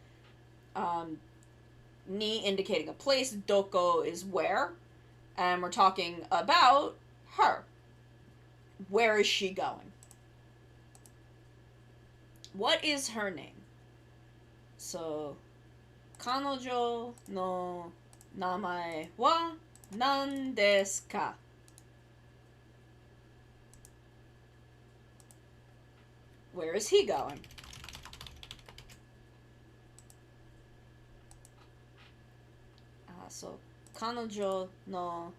Ni indicating a place. Doko is where. And we're talking about her. Where is she going? What is her name? So, Kanojo no namae wa nan desu ka? Where is he going? So, kanojo no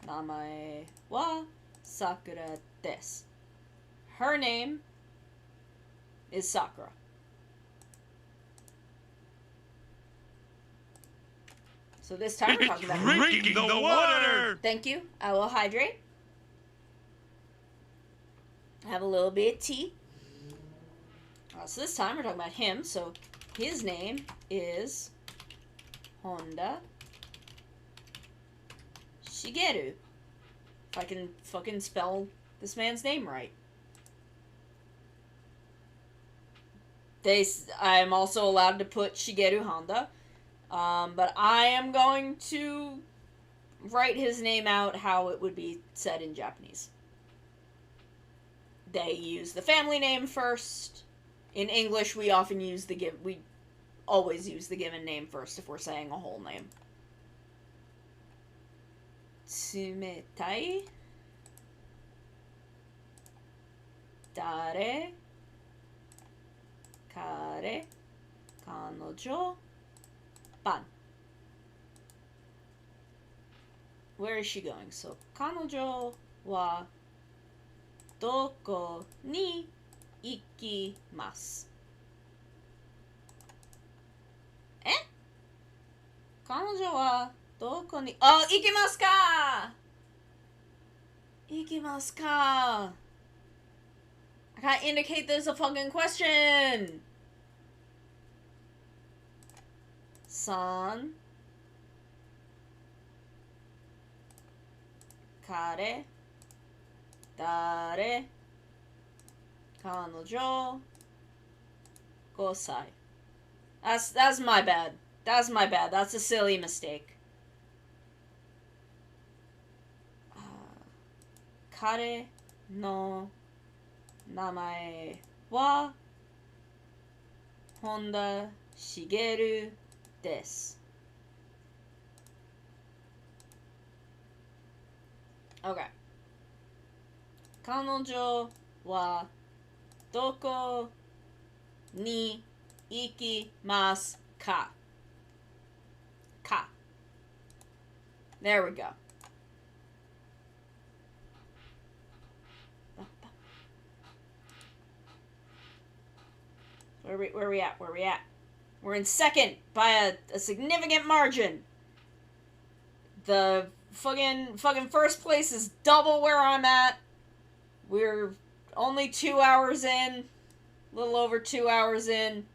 namae wa Sakura desu. Her name is Sakura. So this time we're talking about drinking the water. Thank you. I will hydrate. Have a little bit of tea. So this time we're talking about him. So his name is Honda Shigeru. If I can fucking spell this man's name right. I'm also allowed to put Shigeru Honda. But I am going to write his name out how it would be said in Japanese. They use the family name first. In English, we always use the given name first if we're saying a whole name. Tsumetai Dare Kare Kanojo Ban. Where is she going? So, kanojo wa doko ni ikimasu. Kanojo wa doko ni... Oh, ikimasu ka! Ikimasu ka! I gotta indicate there's a fucking question! San Kare Dare Kanojo Gosai. That's my bad. That's my bad. That's a silly mistake. Kare no namae wa Honda Shigeru desu. Okay. Kanojo wa doko ni ikimasu ka? Ka. There we go. Where we at? Where we at? We're in second by a significant margin. The fucking first place is double where I'm at. We're only 2 hours in. A little over 2 hours in.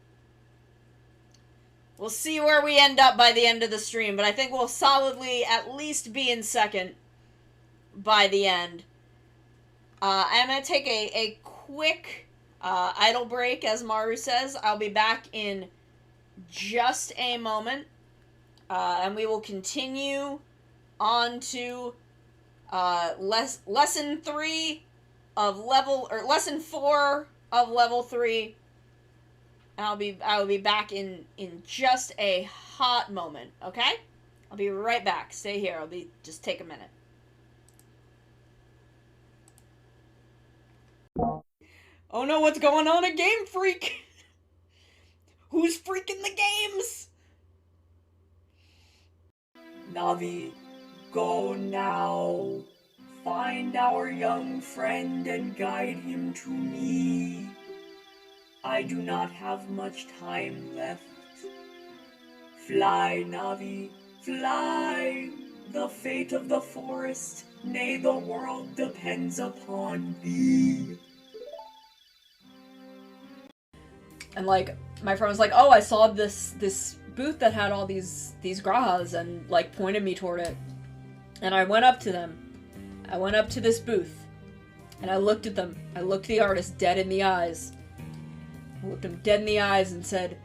We'll see where we end up by the end of the stream, but I think we'll solidly at least be in second by the end. I'm going to take a quick idle break, as Maru says. I'll be back in just a moment, and we will continue on to lesson 3 of lesson 4 of level 3. And I will be back in just a hot moment, okay? I'll be right back. Stay here. Just take a minute. Oh no, what's going on at Game Freak? Who's freaking the games? Navi, go now. Find our young friend and guide him to me. I do not have much time left. Fly, Navi, fly. The fate of the forest, nay, the world depends upon thee. And like, my friend was like, oh, I saw this booth that had all these grahas, and like pointed me toward it. And I went up to them. I went up to this booth, and I looked at them. I looked the artist dead in the eyes. I looked him dead in the eyes and said,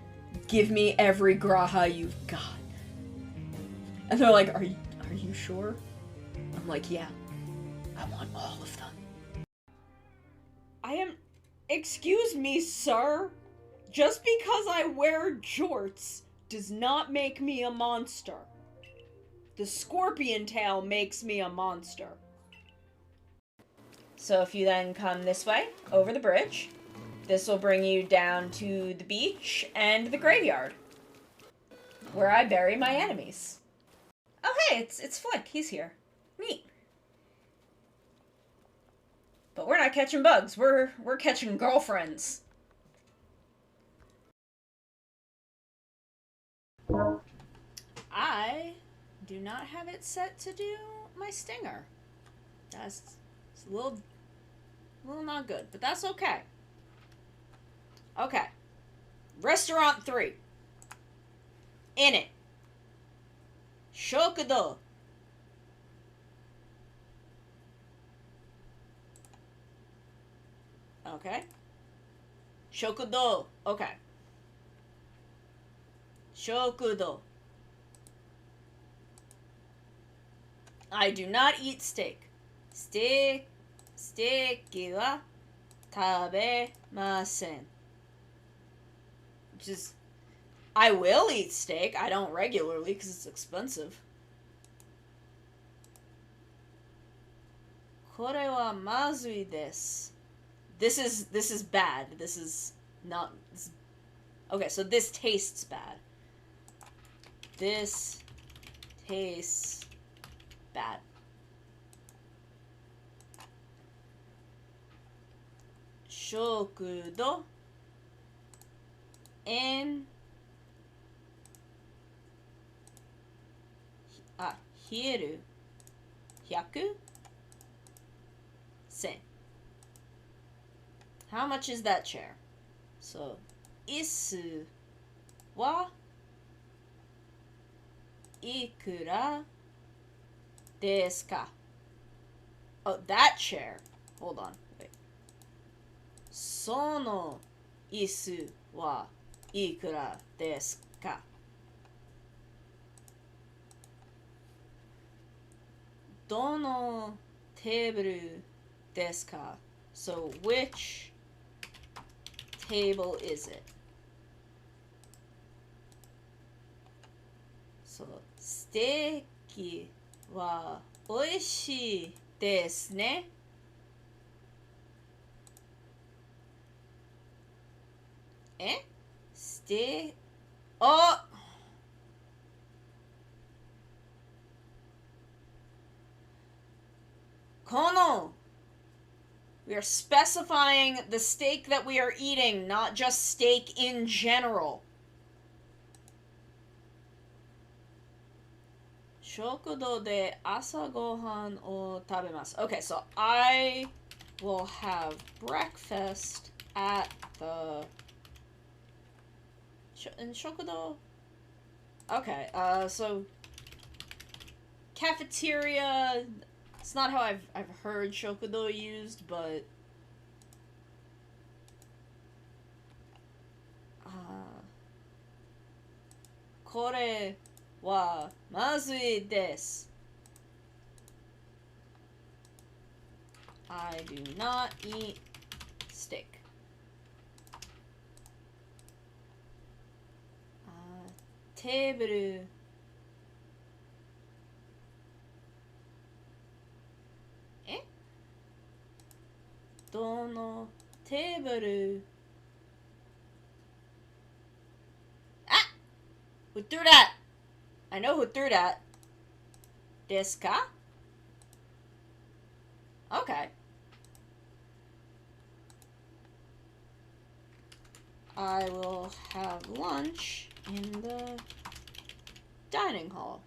give me every graha you've got. And they're like, are you sure? I'm like, yeah. I want all of them. Excuse me, sir. Just because I wear jorts does not make me a monster. The scorpion tail makes me a monster. So if you then come this way, over the bridge, this will bring you down to the beach and the graveyard, where I bury my enemies. Oh hey, it's Flick, he's here. Neat. But we're not catching bugs, we're catching girlfriends. I do not have it set to do my stinger. It's a little not good, but that's okay. Okay. Restaurant 3. In it. Shokudo. Okay. Shokudo. Okay. Shokudo. I do not eat steak. Steak wa tabemasen. Which is, I will eat steak. I don't regularly because it's expensive. Kore wa mazui desu. This is bad. This is not. Okay, so this tastes bad. This tastes bad. Shokudo en hieru 100 sen. How much is that chair? So, isu wa ikura desu ka? Oh, that chair. Hold on. Wait. Sono isu wa ikura desu ka? Dono teburu desu ka? So, which table is it? So, steaki wa oishii desu ne. Oh! Kono! We are specifying the steak that we are eating, not just steak in general. Shokudo de asa gohan o tabemasu. Okay, so I will have breakfast at the in Shokudo. Okay, so cafeteria. It's not how I've heard Shokudo used, but kore wa mazui desu. I do not eat steak. Teburu. Dono teburu. Ah! Who threw that? I know who threw that. Desu ka? Okay. I will have lunch in the dining hall.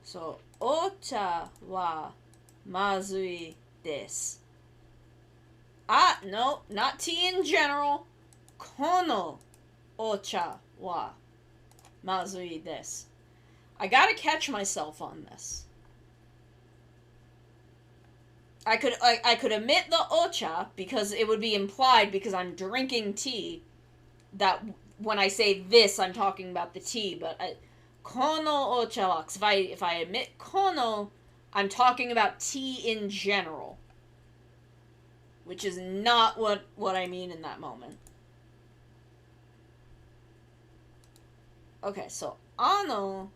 So, ocha wa mazui desu. No, not tea in general. Kono ocha wa mazui desu. I gotta catch myself on this. I could omit the ocha because it would be implied because I'm drinking tea that when I say this I'm talking about the tea, but kono ocha wa, if I omit kono, I'm talking about tea in general, which is not what I mean in that moment. Okay, so ano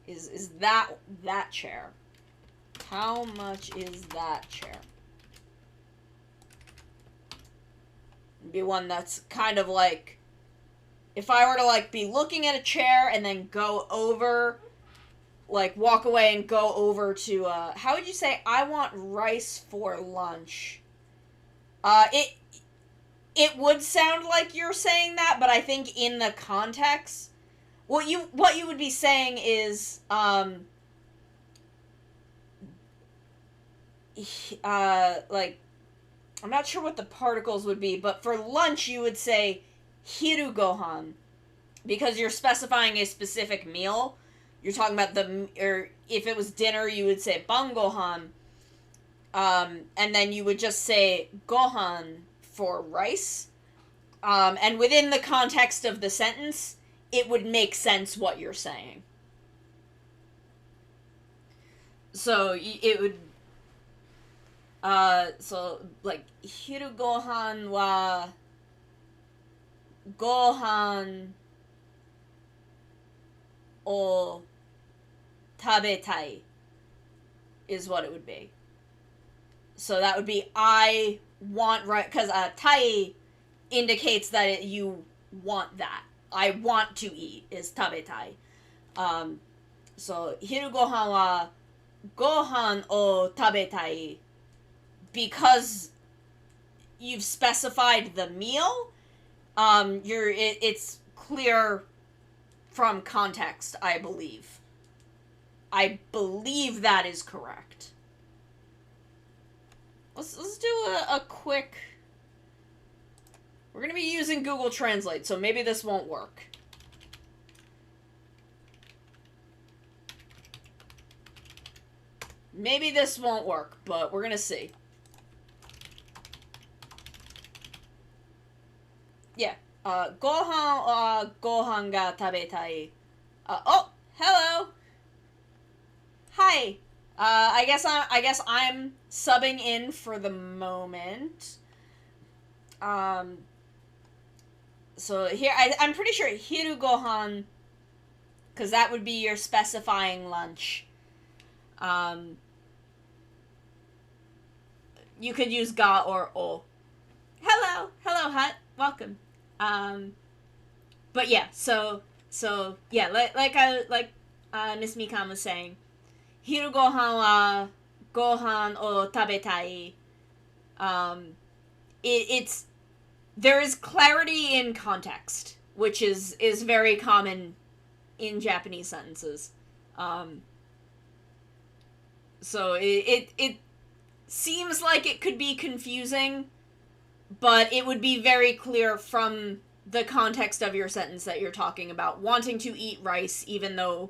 is that chair. How much is that chair? It'd be one that's kind of like, if I were to like be looking at a chair and then go over, like walk away and go over to how would you say I want rice for lunch? It would sound like you're saying that, but I think in the context, what you would be saying is like, I'm not sure what the particles would be, but for lunch you would say hiru gohan, because you're specifying a specific meal. You're talking about or if it was dinner, you would say ban gohan, and then you would just say gohan for rice. And within the context of the sentence, it would make sense what you're saying. So it would, so like hiru gohan wa gohan o tabetai is what it would be. So that would be I want right, because tai indicates that you want that. I want to eat is tabetai. So hiru gohan wa gohan o tabetai, because you've specified the meal. It's clear from context, I believe. I believe that is correct. Let's do a quick. We're gonna be using Google Translate, so maybe this won't work. Maybe this won't work, but we're gonna see. Yeah. Gohan ga tabetai. Oh, hello. Hi. I guess I'm subbing in for the moment. So here I'm pretty sure hiru gohan, because that would be your specifying lunch. You could use ga or o. Hello, Hut. Welcome. But yeah, so yeah, like Miss Mikan was saying, hiru gohan wa gohan o tabetai. It's there is clarity in context, which is very common in Japanese sentences. So it seems like it could be confusing, but it would be very clear from the context of your sentence that you're talking about wanting to eat rice, even though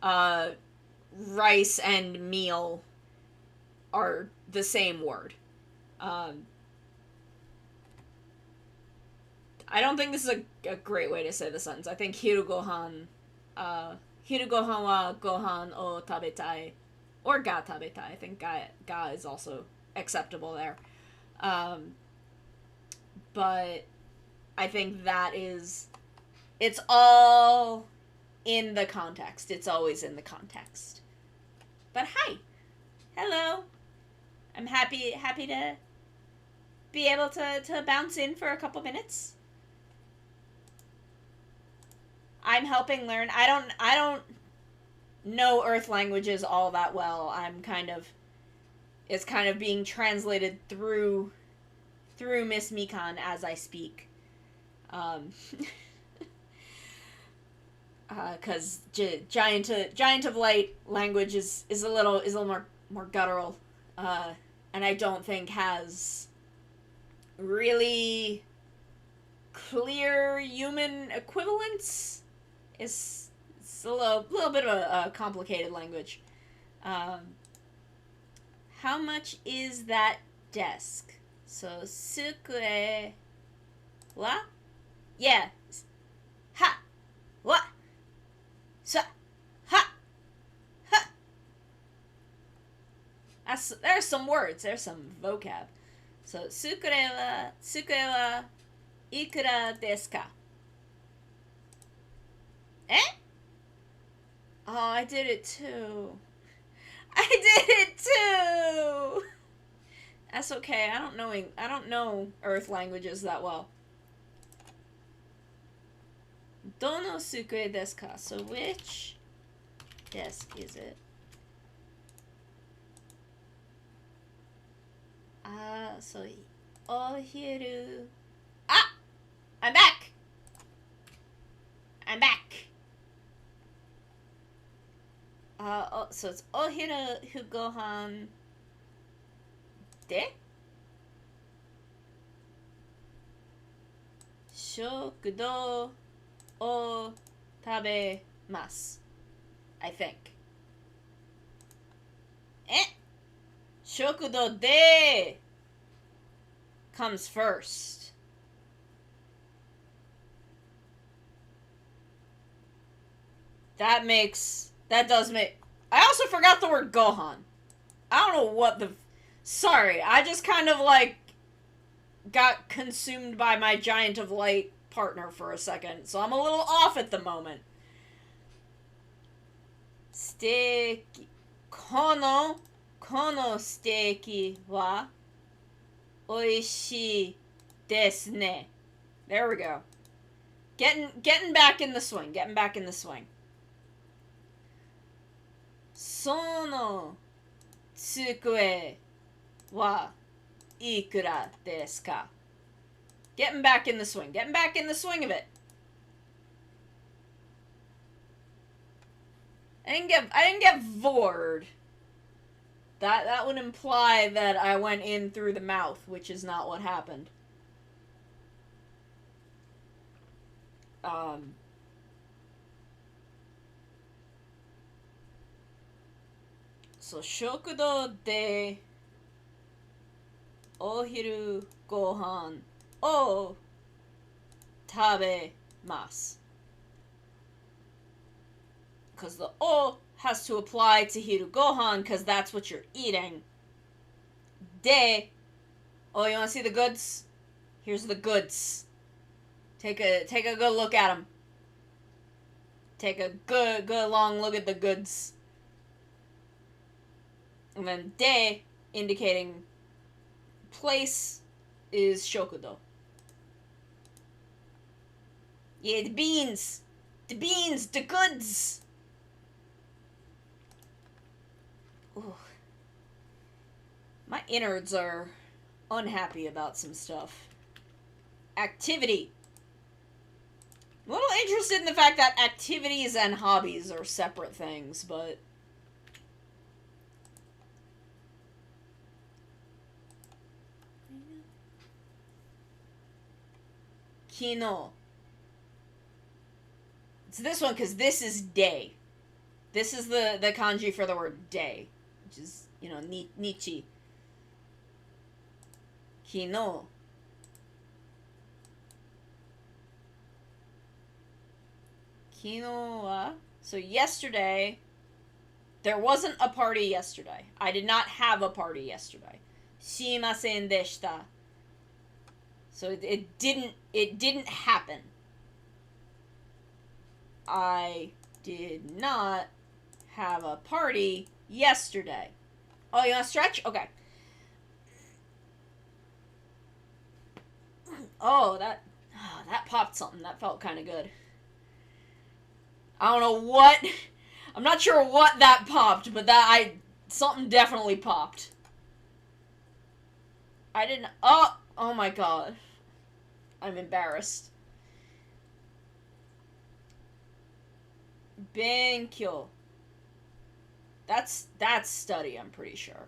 rice and meal are the same word. I don't think this is a great way to say the sentence. I think hiru gohan wa gohan o tabetai, or ga tabetai. I think ga is also acceptable there. But I think that is, it's all in the context. It's always in the context. But hi. Hello. I'm happy to be able to bounce in for a couple minutes. I'm helping learn. I don't know Earth languages all that well. It's kind of being translated through Miss Mikan as I speak. Because Giant of Light language is a little more guttural, and I don't think has really clear human equivalents. It's a little bit of a complicated language. How much is that desk? So sukure wa? Yeah. Ha. What? Sa. Ha. Ha. There's some words. There's some vocab. So sukure wa ikura desu ka? Eh? Oh, I did it too. I did it too. That's okay. I don't know Earth languages that well. Dono sukue desu ka? So which desk is it? So ohiru. Ah! I'm back! I'm back! So it's ohiru gohan de? Shokudo o tabemasu. I think. Shokudo de comes first. That does make... I also forgot the word Gohan. I don't know what the... Sorry, I just kind of, like, got consumed by my Giant of Light partner for a second, so I'm a little off at the moment. Steak... Kono ステーキは美味しいですね. There we go. Getting back in the swing. Getting back in the swing. その机はいくらですか? Getting back in the swing. Getting back in the swing of it. I didn't get bored. That would imply that I went in through the mouth, which is not what happened. So, 食堂でお昼ご飯を食べます. Because the o has to apply to hiru gohan because that's what you're eating. De. Oh, you want to see the goods? Here's the goods. Take a good look at them. Take a good long look at the goods. And then de, indicating place, is shokudo. Yeah, the beans. The beans, the goods. Ooh. My innards are unhappy about some stuff. Activity. I'm a little interested in the fact that activities and hobbies are separate things, but... Kino. It's this one, because this is day. This is the kanji for the word day, which is, you know, nichi. Kino. Kino wa. So yesterday, there wasn't a party yesterday. I did not have a party yesterday. Shimasen deshita. So it didn't happen. I did not have a party yesterday. Oh, you want to stretch? Okay. Oh, that popped something. That felt kind of good. I don't know what. I'm not sure what that popped, but something definitely popped. I didn't. Oh my god. I'm embarrassed. Benkyo. That's study, I'm pretty sure.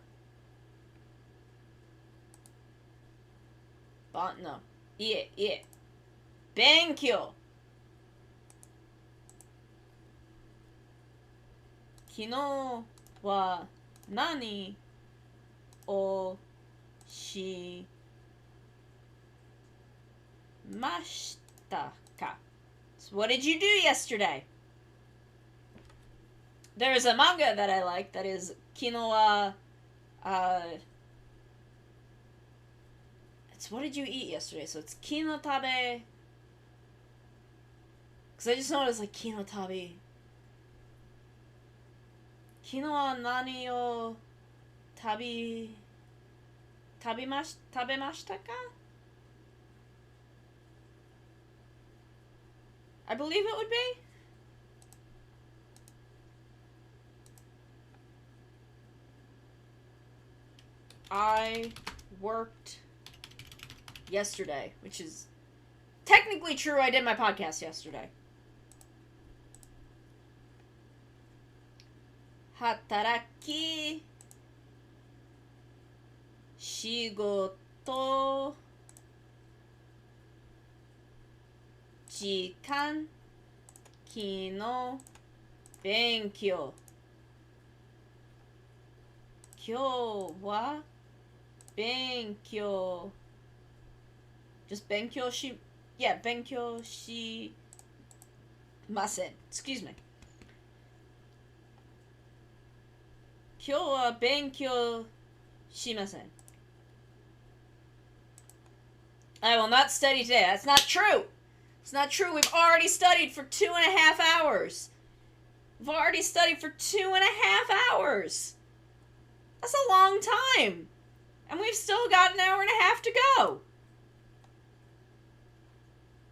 But no. Yeah. Benkyo. Kino wa nani o shimashita ka? So what did you do yesterday? There's a manga that I like that is Kino wa it's what did you eat yesterday? So it's Kino tabe Because I just noticed, like, kino tabi. Kino wa nani o tabemashita ka? I believe it would be. I worked yesterday, which is technically true. I did my podcast yesterday. Hataraki, shigoto, jikan, kino, benkyou. Kyou wa benkyou. Just benkyou shi. Yeah, benkyou shi. Masen. Excuse me. Kyou wa benkyou shimasen. I will not study today. That's not true. It's not true. We've already studied for 2.5 hours. We've already studied for 2.5 hours. That's a long time. And we've still got an hour and a half to go.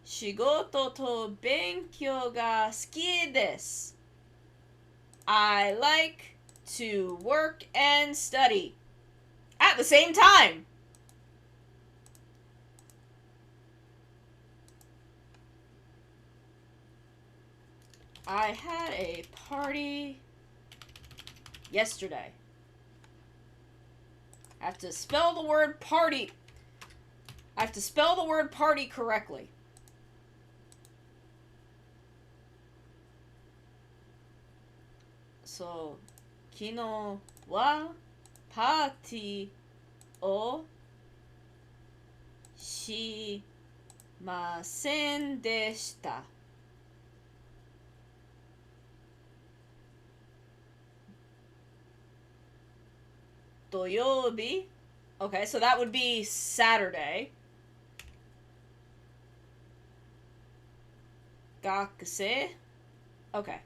Shigoto to benkyou ga suki desu. I like to work and study at the same time. I had a party yesterday. I have to spell the word party. I have to spell the word party correctly. So, 昨日はパーティーをしませんでした。土曜日 Okay, so that would be Saturday. 学生 Okay.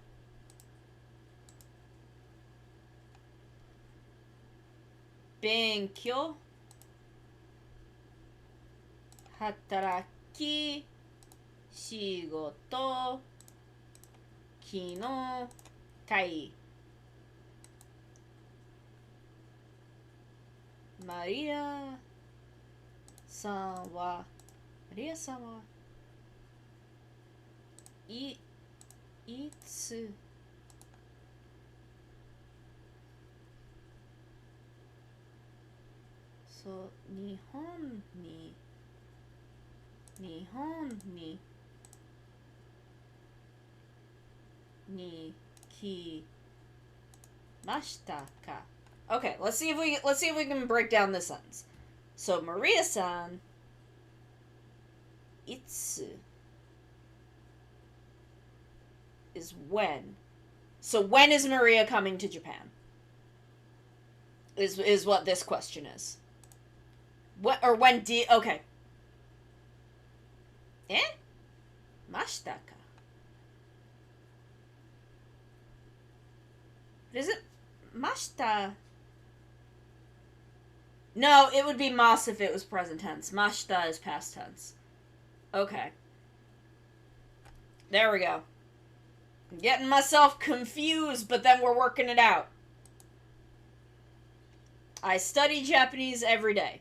勉強働き仕事機能会マリアさんはいつそう日本に来ましたか Okay, let's see if we can break down this sentence. So Maria-san, itsu is when. So when is Maria coming to Japan? Is what this question is. What or when do okay. Mashita ka. Is it mashita? No, it would be mas if it was present tense. Mashita is past tense. Okay. There we go. I'm getting myself confused, but then we're working it out. I study Japanese every day.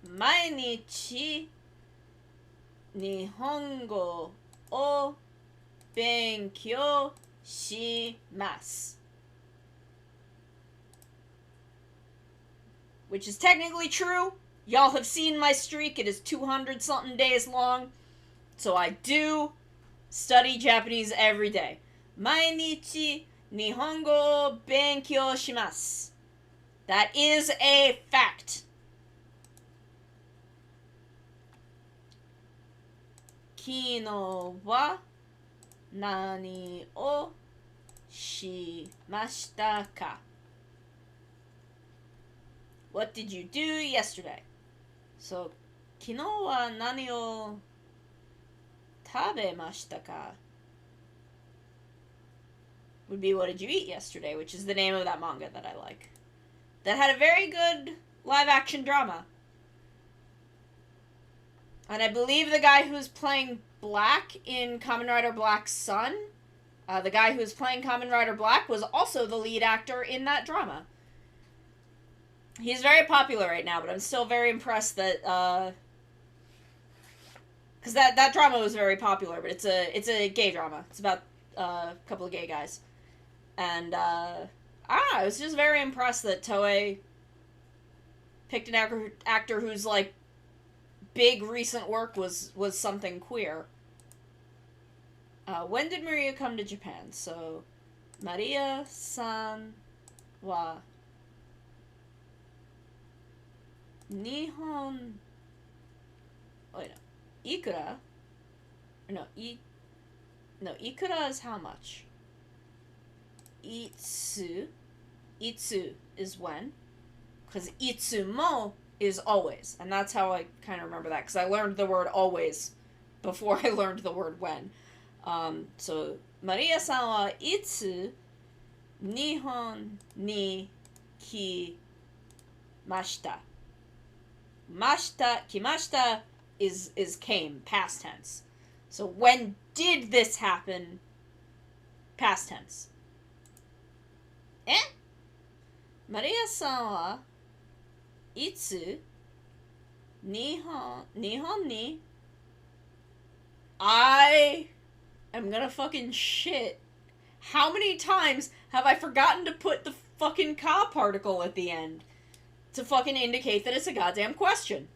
毎日日本語を勉強します。Which is technically true. Y'all have seen my streak. It is 200-something days long. So I do study Japanese every day. 毎日日本語を勉強します。That is a fact. 昨日は何をしましたか What did you do yesterday? So, 昨日は何を食べましたか would be What Did You Eat Yesterday, which is the name of that manga that I like. That had a very good live-action drama. And I believe the guy who's playing Black in Kamen Rider Black's Son, the guy who was playing Kamen Rider Black was also the lead actor in that drama. He's very popular right now, but I'm still very impressed that, because that drama was very popular, but it's a gay drama. It's about a couple of gay guys. And, I don't know, I was just very impressed that Toei picked an actor who's, like, big recent work was something queer. When did Maria come to Japan? So, Maria-san wa Nihon... Wait, no. Ikura? No, Ikura is how much? Itsu is when. Because Itsumo is always. And that's how I kind of remember that. Because I learned the word always before I learned the word when. So, Maria-san wa itsu Nihon ni kimashita. Kimashita is came, past tense. So, when did this happen? Past tense. Maria-san wa itsu Nihon ni I am gonna fucking shit. How many times have I forgotten to put the fucking ka particle at the end to fucking indicate that it's a goddamn question?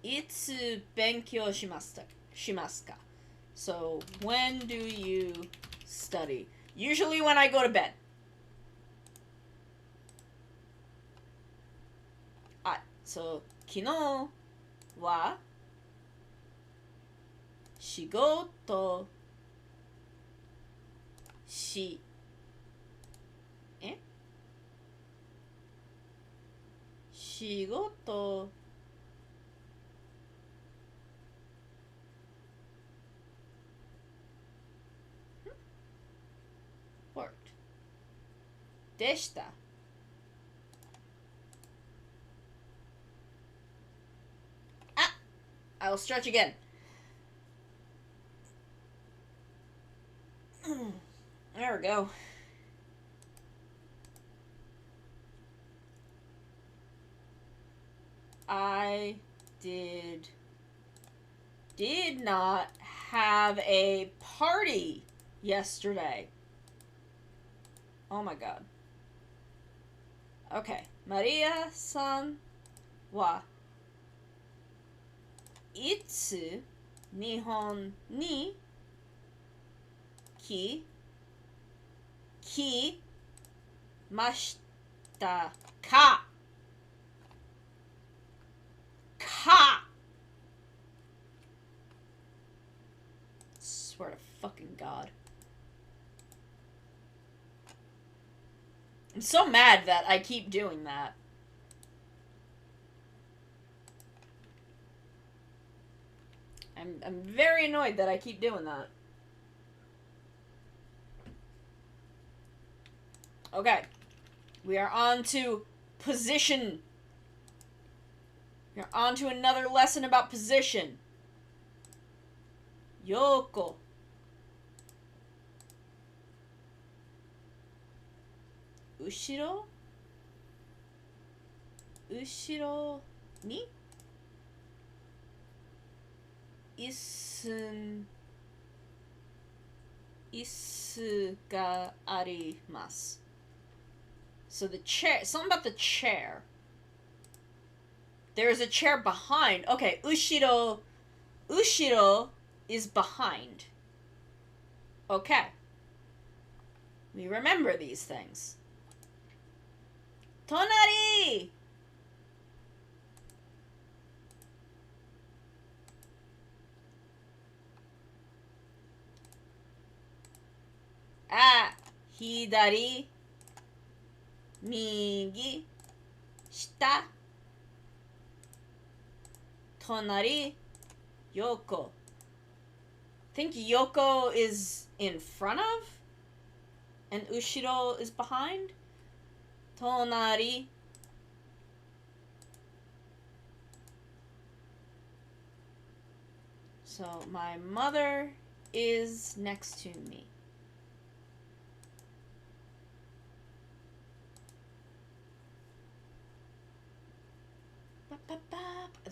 Itsu benkyou shimasu ka? So, when do you study? Usually when I go to bed. So, 昨日は仕事し仕事worked でした。I will stretch again. There we go. I did not have a party yesterday. Oh my god. Okay. Maria-san wa itsu Nihon ni mashita ka? Swear to fucking God. I'm so mad that I keep doing that. I'm very annoyed that I keep doing that. Okay. We are on to position. We are on to another lesson about position. Yoko. Ushiro? Ushiro ni? Isu ga arimasu. So the chair, something about the chair. There is a chair behind. Okay, ushiro is behind. Okay. We remember these things. Tonari! Hidari, migi, shita, tonari, yoko. think Yoko is in front of, and Ushiro is behind. Tonari. So my mother is next to me.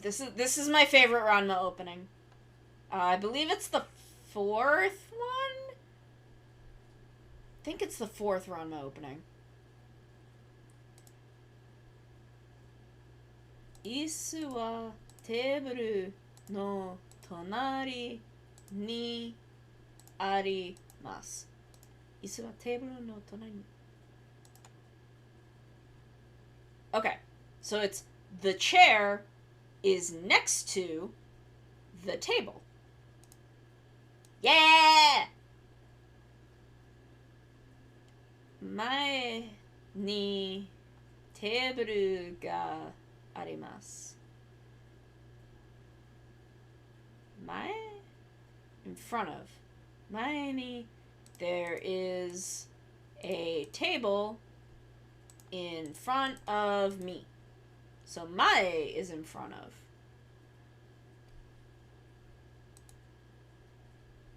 This is my favorite Ranma opening. I believe it's the fourth one? I think it's the fourth Ranma opening. Isu wa teburu no tonari ni arimasu. Isu wa teburu no tonari ni. Okay, so it's the chair is next to the table. Yeah! 前にテーブルがあります。前 in front of. 前に there is a table in front of me. So mae is in front of.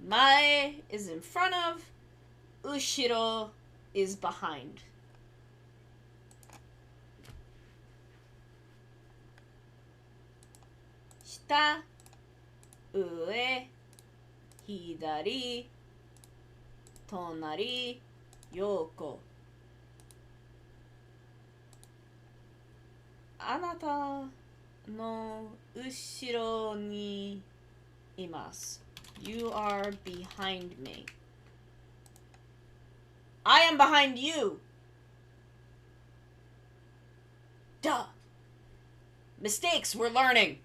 Mae is in front of. Ushiro is behind. Shita, ue, hidari, tonari, yoko. あなたの後ろにいます。You are behind me. I am behind you. Duh. Mistakes, we're learning.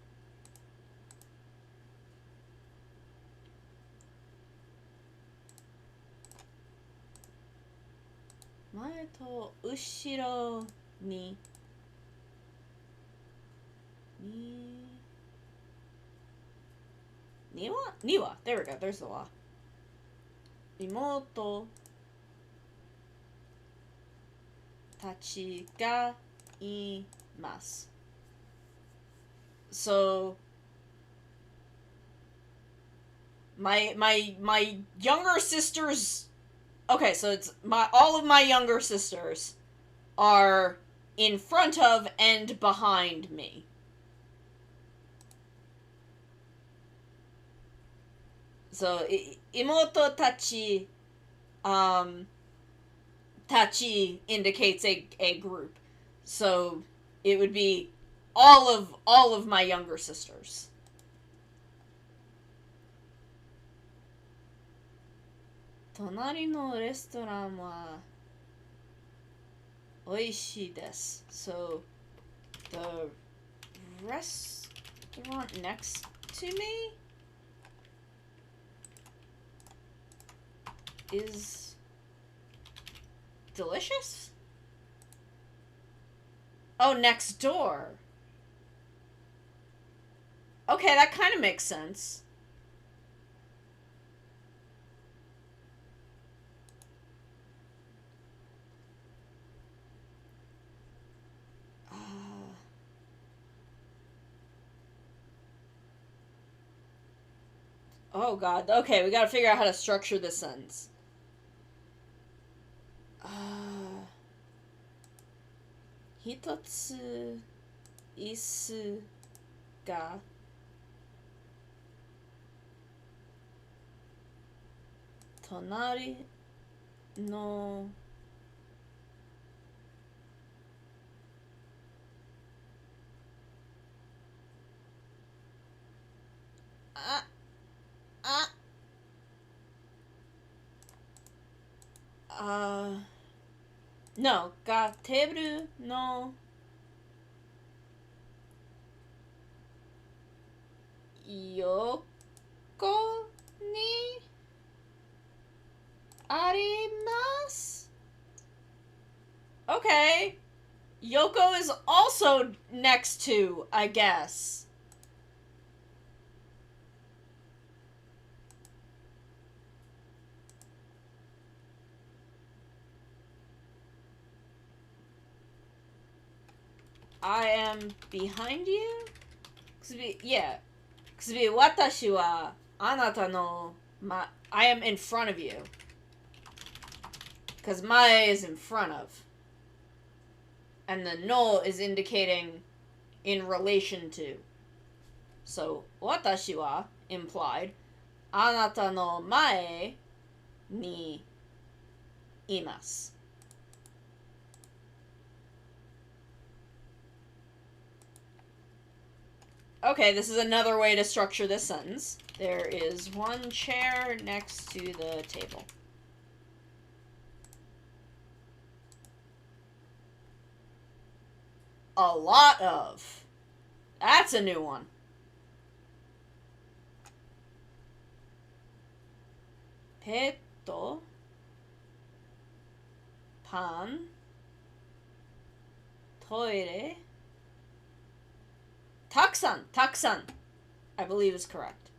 Mae to ushiro ni Niwa. There we go. There's the law. Imoto tachi ga imasu. So my younger sisters. Okay, so it's all of my younger sisters are in front of and behind me. So, imoto tachi, tachi indicates a group. So, it would be all of my younger sisters. Tonari no restaurant wa oishii desu. So, the restaurant next to me is delicious? Oh, next door. Okay, that kind of makes sense. Oh god. Okay, we gotta figure out how to structure this sentence. Hitotsu isu ga tonari no no, ga teburu no yoko ni arimasu? Okay. Yoko is also next to, I guess. I am behind you? Yeah. Watashi wa anata no I am in front of you. Because mae is in front of. And the no is indicating in relation to. So, watashi wa implied. Anata no mae ni imasu. Okay, this is another way to structure this sentence. There is one chair next to the table. A lot of. That's a new one. Petto. Pan. Toire. Takusan, I believe is correct.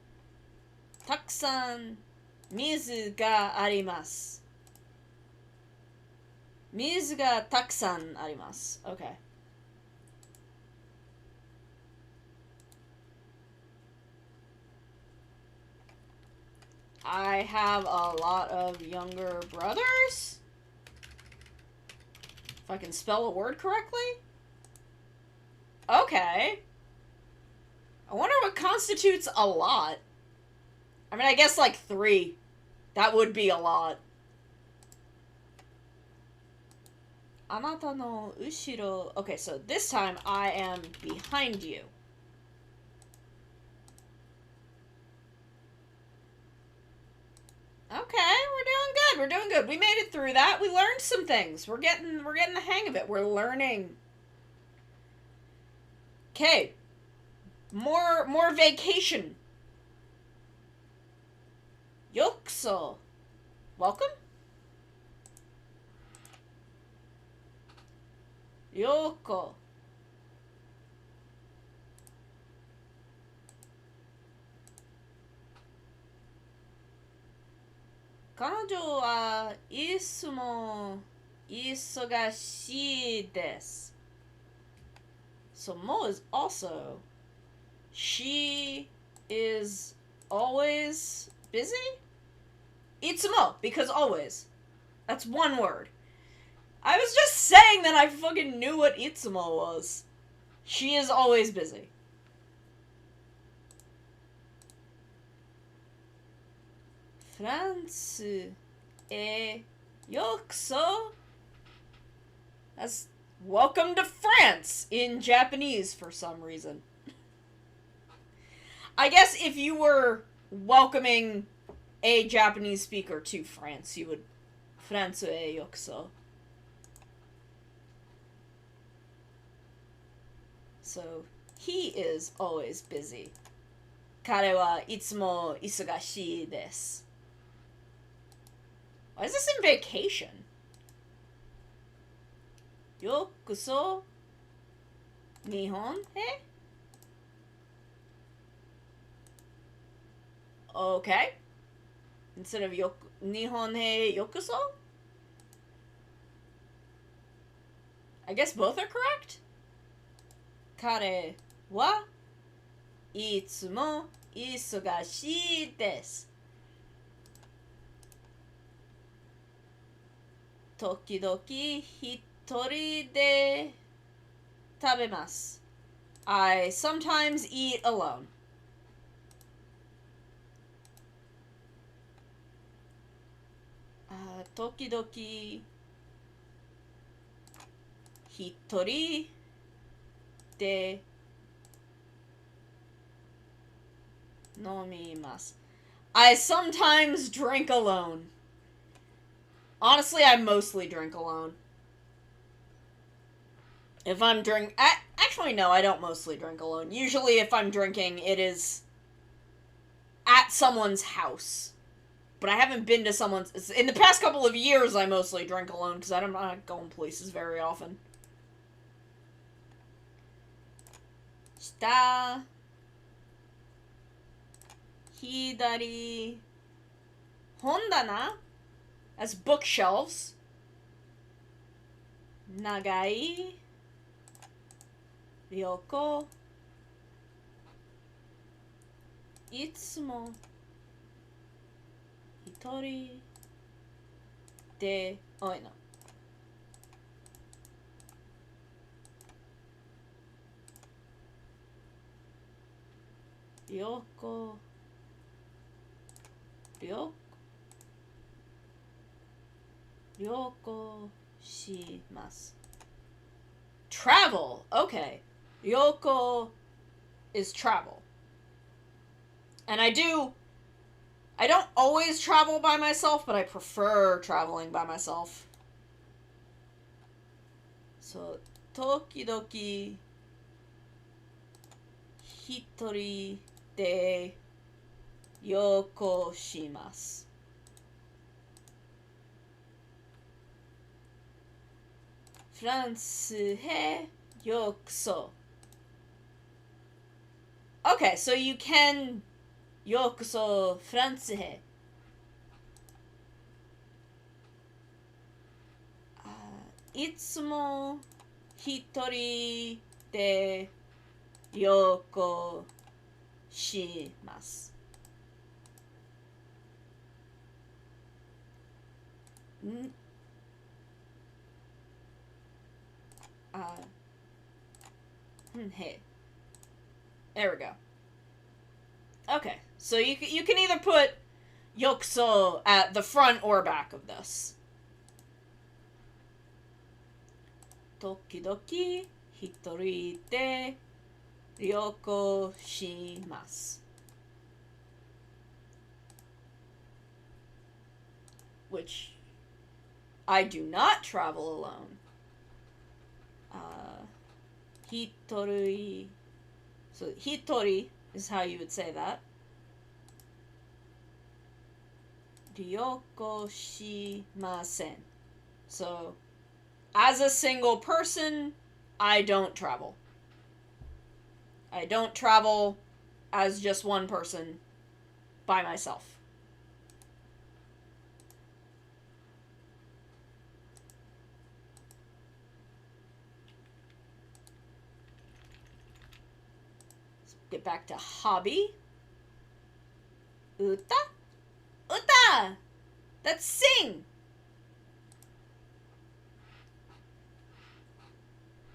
Takusan mizu ga arimasu. Mizu ga takusan arimasu. Okay. I have a lot of younger brothers? If I can spell a word correctly? Okay. I wonder what constitutes a lot. I mean, I guess like 3. That would be a lot. Anata no ushiro. Okay, so this time I am behind you. Okay, we're doing good. We made it through that. We learned some things. We're getting the hang of it. We're learning. Okay. More vacation. Yokuso. Welcome? Yoko. Kanojo wa isumo isogashii desu. So Mo is also. She is always busy? Itsumo, because always. That's one word. I was just saying that I fucking knew what Itsumo was. She is always busy. France e yokuso. That's welcome to France in Japanese for some reason. I guess if you were welcoming a Japanese speaker to France, you would France e yokuso. So, he is always busy. Kare wa itsumo isogashii desu. Why is this in vacation? Yokuso Nihon he? Okay. Instead of Nihon he yokuso? I guess both are correct? Kare wa itsumo isogashii desu. Tokidoki hitori de tabemasu. I sometimes eat alone. Tokidoki hitori de nomimasu. I sometimes drink alone. Honestly, I mostly drink alone. If I'm actually, no, I don't mostly drink alone. Usually, if I'm drinking, it is at someone's house. But I haven't been to someone's. In the past couple of years, I mostly drink alone because I'm not going places very often. Shita. Hidari. Hondana. As bookshelves. Nagai. 旅行いつも一人で多いの。旅行します。Travel. Okay. 旅行 is travel. And I don't always travel by myself, but I prefer traveling by myself. So, 時々一人で旅行します。フランスへようこそ。Okay, so you can ようこそフランスへ。いつも一人で旅行します。Hey. There we go. Okay, so you can either put yokuso at the front or back of this. 時々一人で旅行します。Which I do not travel alone. 一人 So 一人 is how you would say that. 旅行しません. So as a single person, I don't travel. I don't travel as just one person by myself. Let's get back to hobby. Uta? Uta! That's sing!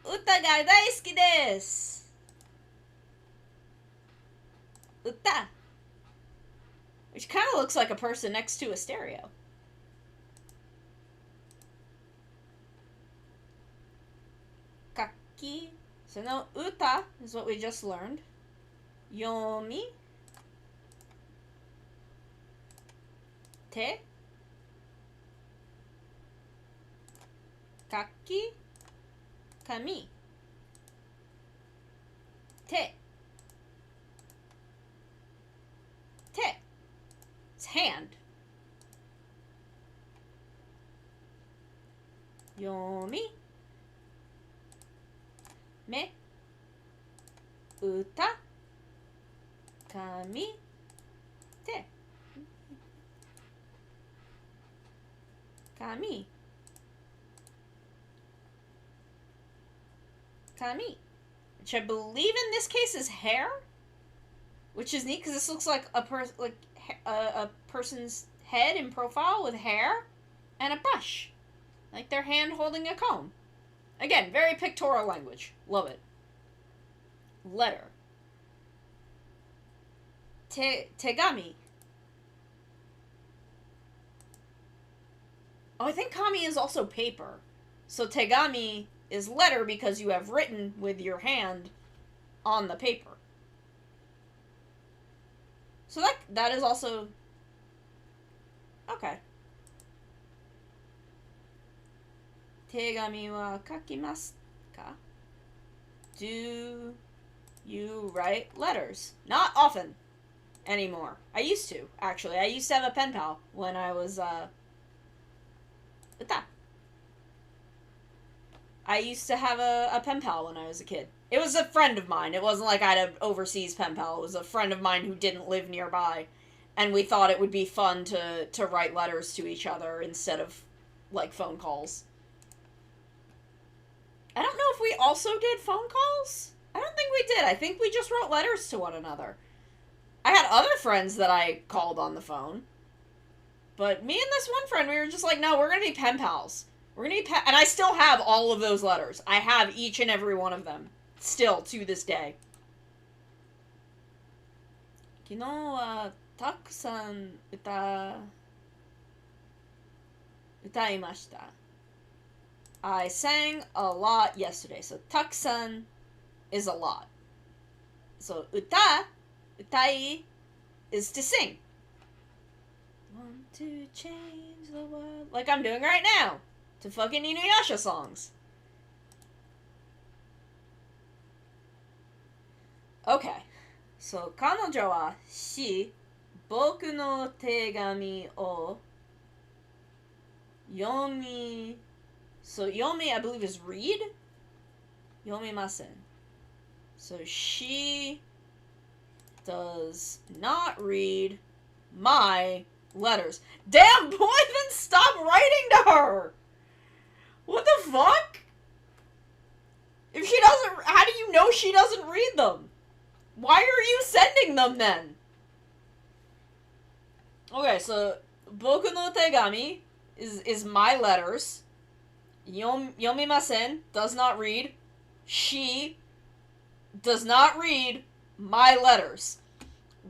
歌が大好きです。歌 Which kind of looks like a person next to a stereo. 書き So no, 歌 is what we just learned. 読み手書き紙手 It's hand. 読み目歌紙手紙which I believe in this case is hair, which is neat because this looks like a person's head in profile with hair and a brush, like their hand holding a comb. Again, very pictorial language. Love it. Letter. Tegami. Oh, I think kami is also paper. So tegami is letter because you have written with your hand on the paper. So that is also okay. 手紙は書きますか? Do you write letters? Not often anymore. I used to, actually. I used to have a pen pal when I was I used to have a pen pal when I was a kid. It was a friend of mine. It wasn't like I had an overseas pen pal. It was a friend of mine who didn't live nearby. And we thought it would be fun to write letters to each other instead of, like, phone calls. I don't know if we also did phone calls. I don't think we did. I think we just wrote letters to one another. I had other friends that I called on the phone. But me and this one friend, we were just like, no, we're going to be pen pals. We're going to be and I still have all of those letters. I have each and every one of them. Still, to this day. 昨日はたくさん歌いました。I sang a lot yesterday. So, たくさん is a lot. So, 歌い is to sing. Want to change the world. Like I'm doing right now. To fucking Inuyasha songs. Okay. So, 彼女は僕の手紙を読み So, yomi, I believe, is read? Yomimasen. So, she does not read my letters. Damn, boy, then stop writing to her! What the fuck? If she doesn't... How do you know she doesn't read them? Why are you sending them, then? Okay, so... Boku no tegami is my letters. Yomimasen does not read. She does not read my letters.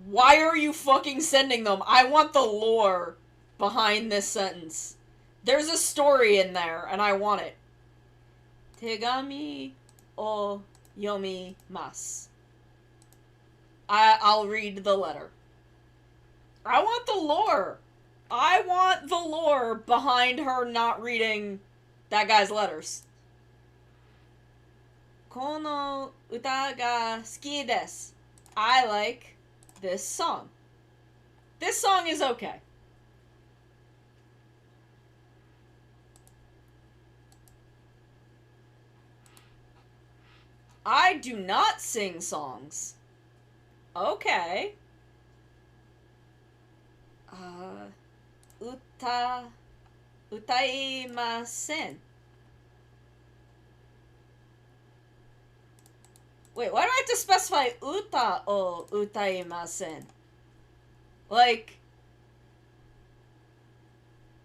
Why are you fucking sending them? I want the lore behind this sentence. There's a story in there, and I want it. Tegami o yomimasu. I'll read the letter. I want the lore. I want the lore behind her not reading that guy's letters. この歌が好きです. I like this song. This song is okay. I do not sing songs. Okay. 歌いません. Wait, why do I have to specify 歌を歌いません? Like,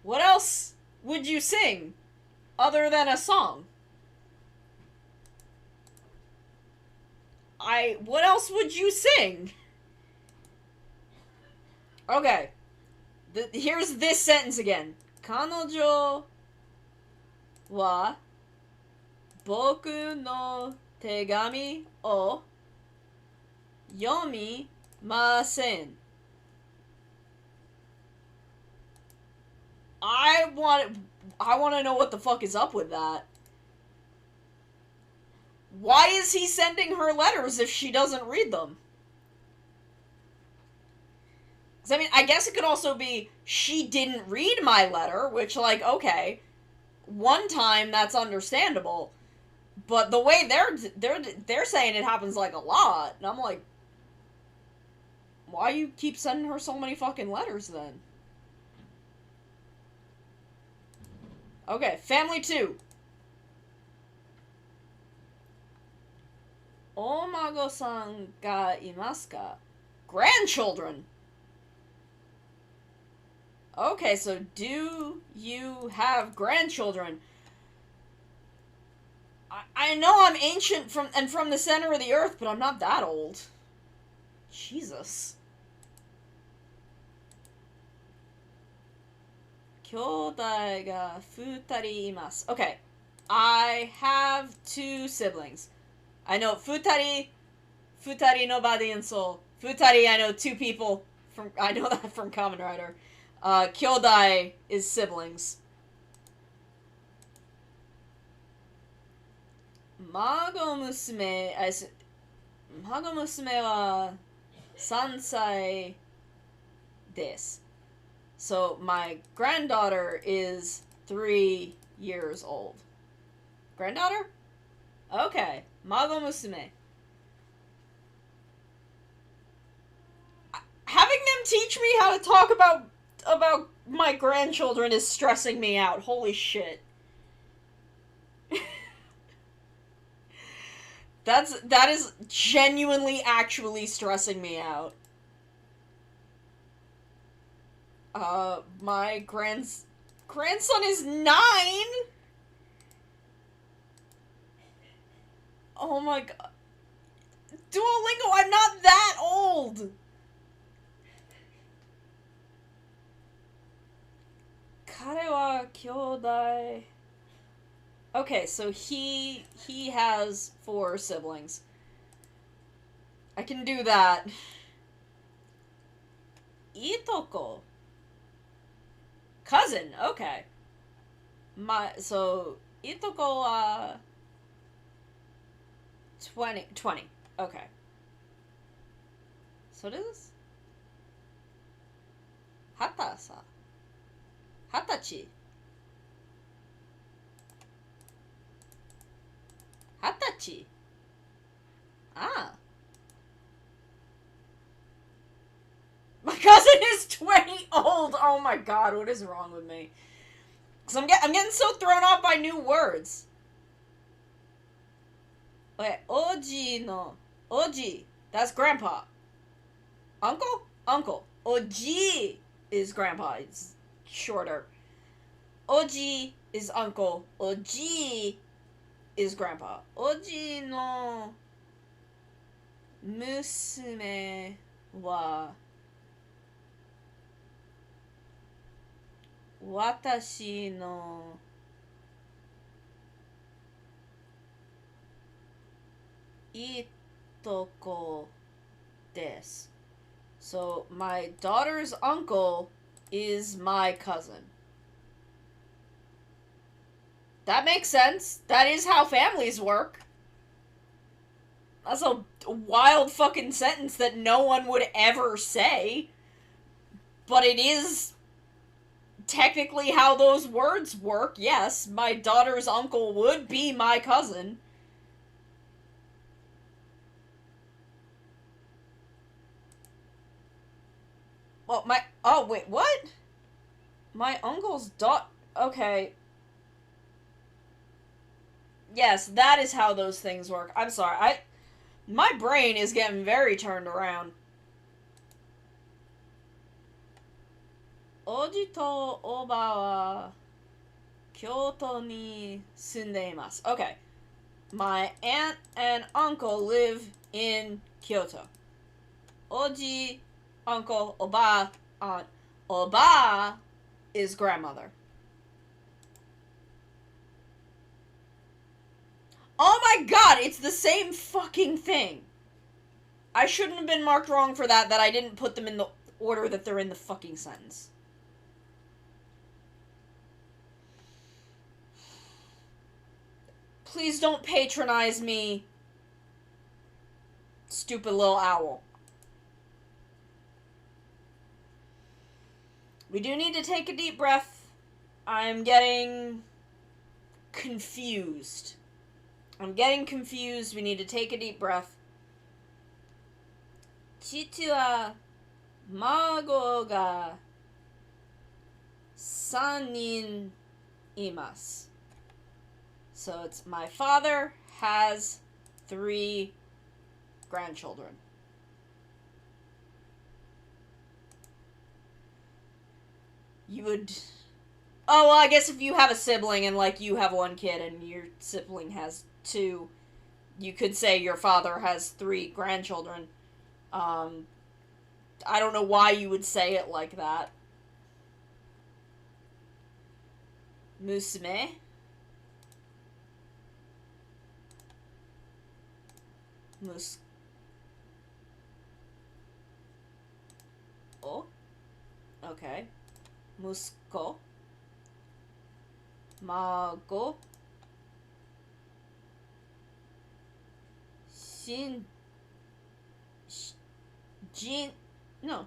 what else would you sing other than a song? What else would you sing? Okay. Here's this sentence again. 彼女は僕の手紙を読みません. I want to know what the fuck is up with that. Why is he sending her letters if she doesn't read them? I mean, I guess it could also be she didn't read my letter, which, like, okay, one time that's understandable, but the way they're saying it happens like a lot, and I'm like, why you keep sending her so many fucking letters then? Okay, family 2. Omago-san ga imasu ka? Grandchildren. Okay, so do you have grandchildren? I know I'm ancient from the center of the earth, but I'm not that old. Jesus. 兄弟が2人います. Okay, I have 2 siblings. I know 2人 no body and soul. 2人, I know 2 people. I know that from Kamen Rider. Kyodai is siblings. 孫娘は3歳です. So my granddaughter is 3 years old. Granddaughter? Okay. 孫娘. Having them teach me how to talk about my grandchildren is stressing me out. Holy shit. That is genuinely actually stressing me out. My grandson is 9? Oh my god. Duolingo, I'm not that old! Kare wa kyodai. Okay, so he has 4 siblings. I can do that. Itoko. Cousin, okay. So, Itoko, 20. Okay. So this? Hatasa. Hatachi. Hatachi. Ah. My cousin is 20 old! Oh my god, what is wrong with me? Because I'm getting so thrown off by new words. Wait, Oji no. Oji. That's grandpa. Uncle? Uncle. Oji is grandpa. It's shorter. Oji is uncle. Oji is grandpa. Oji no musume wa watashi no itoko desu. So, my daughter's uncle is my cousin. That makes sense. That is how families work. That's a wild fucking sentence that no one would ever say. But it is technically how those words work. Yes, my daughter's uncle would be my cousin. Well, oh, wait, what? My uncle's daughter... Okay. Yes, that is how those things work. I'm sorry, my brain is getting very turned around. Oji to oba wa Kyoto ni sundeimasu. Okay. My aunt and uncle live in Kyoto. Oji, uncle, oba, aunt. Oba is grandmother. Oh my god, it's the same fucking thing. I shouldn't have been marked wrong for that I didn't put them in the order that they're in the fucking sentence. Please don't patronize me, stupid little owl. We do need to take a deep breath. I'm getting confused. We need to take a deep breath. Chichi wa mago ga 3 nin imasu. So it's my father has 3 grandchildren. You would... Oh, well, I guess if you have a sibling and, like, you have 1 kid and your sibling has 2, you could say your father has 3 grandchildren. I don't know why you would say it like that. Musume. Oh. Okay. Musuko. Mago.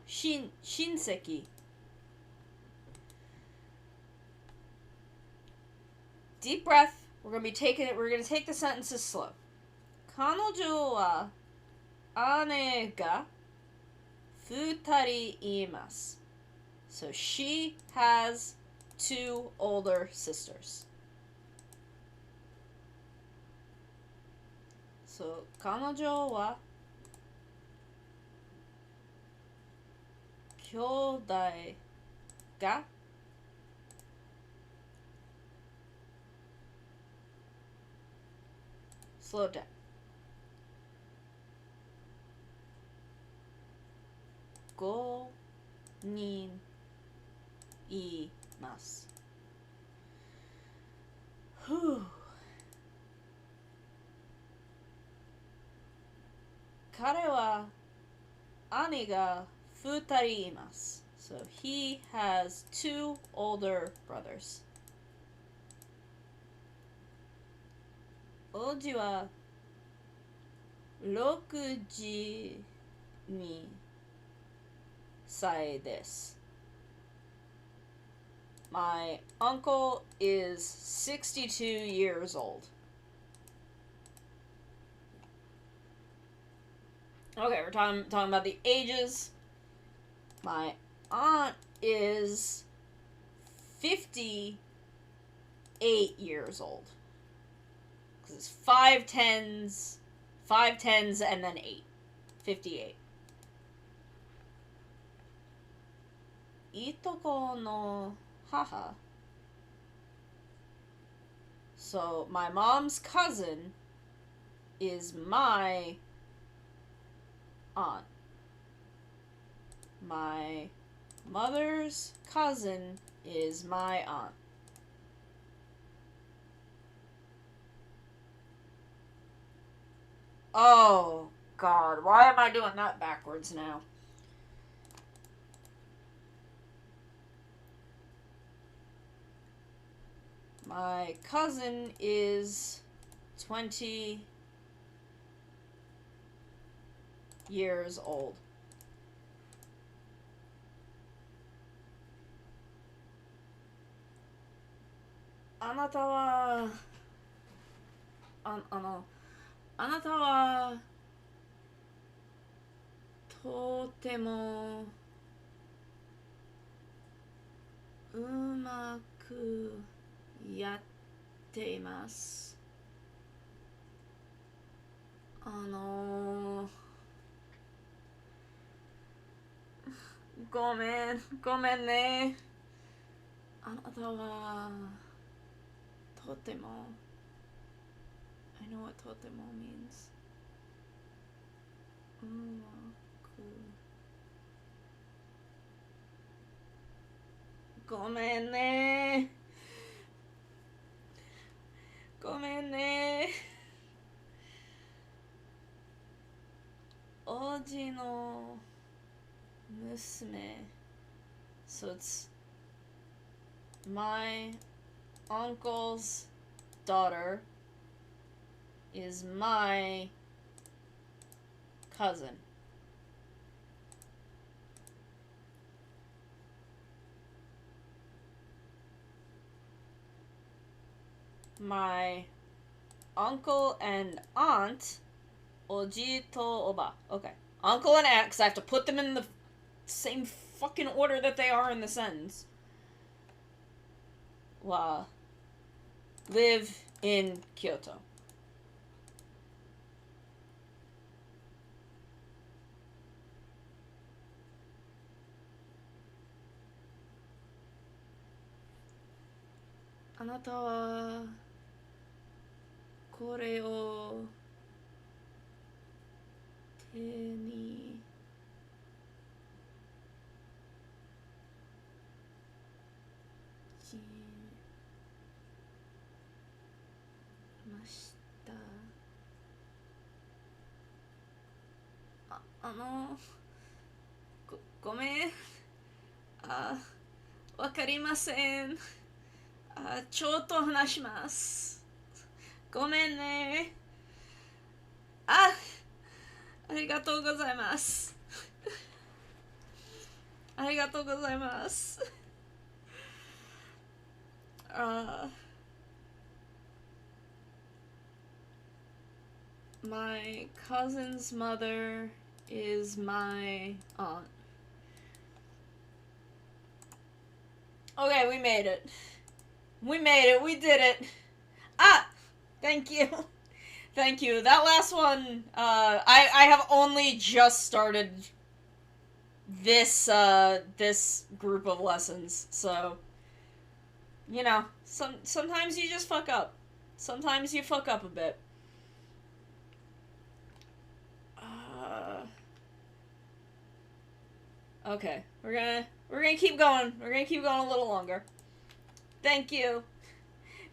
Shinseki. Deep breath. We're gonna take the sentences slow. Kanojo wa ane ga 2 imasu. So she has 2 older sisters. そう、彼女は兄弟がslow down 5人います。彼は兄が2人います。So he has two older brothers. おじは62歳です。My uncle is 62 years old. Okay, we're talking about the ages. My aunt is 58 years old. Because it's 5 tens, and then 8. 58. いとこの母. So my mom's cousin is my aunt. My mother's cousin is my aunt. Oh, God. Why am I doing that backwards now? My cousin is 20 years old. Aなたはとてもうまくやっています。ごめんね。あなたはとても I know what とても means. うまくごめんね。おじの娘. So it's my uncle's daughter is my cousin. My uncle and aunt, oji to oba. Okay. Uncle and aunt, because I have to put them in the same fucking order that they are in the sentence. Live in Kyoto. Aなたはこれを手にしました。ごめん。わかりません。ちょっと話します。ごめんね。ありがとうございます。ありがとうございます。My cousin's mother is my aunt. Okay, we made it. We did it. Thank you. Thank you. That last one, I have only just started this group of lessons, so you know, sometimes you just fuck up. Sometimes you fuck up a bit. Okay, we're gonna keep going. We're gonna keep going a little longer. Thank you.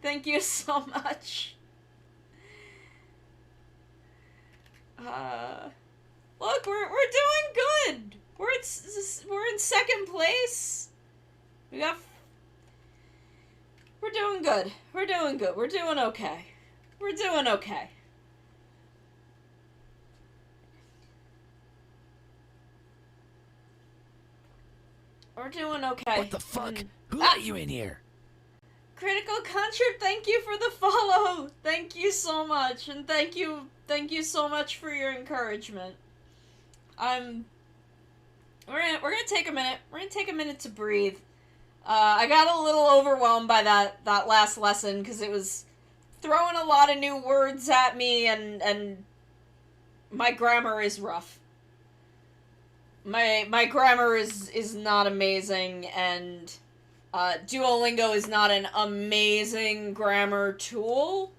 Thank you so much. Look, we're doing good. We're in second place. We're doing good. We're doing good. We're doing okay. We're doing okay. We're doing okay. What the fuck? Who let you in here? Critical Contrib, thank you for the follow. Thank you so much, and thank you so much for your encouragement. We're gonna take a minute. We're gonna take a minute to breathe. I got a little overwhelmed by that last lesson because it was throwing a lot of new words at me, and my grammar is rough. My grammar is not amazing, and Duolingo is not an amazing grammar tool.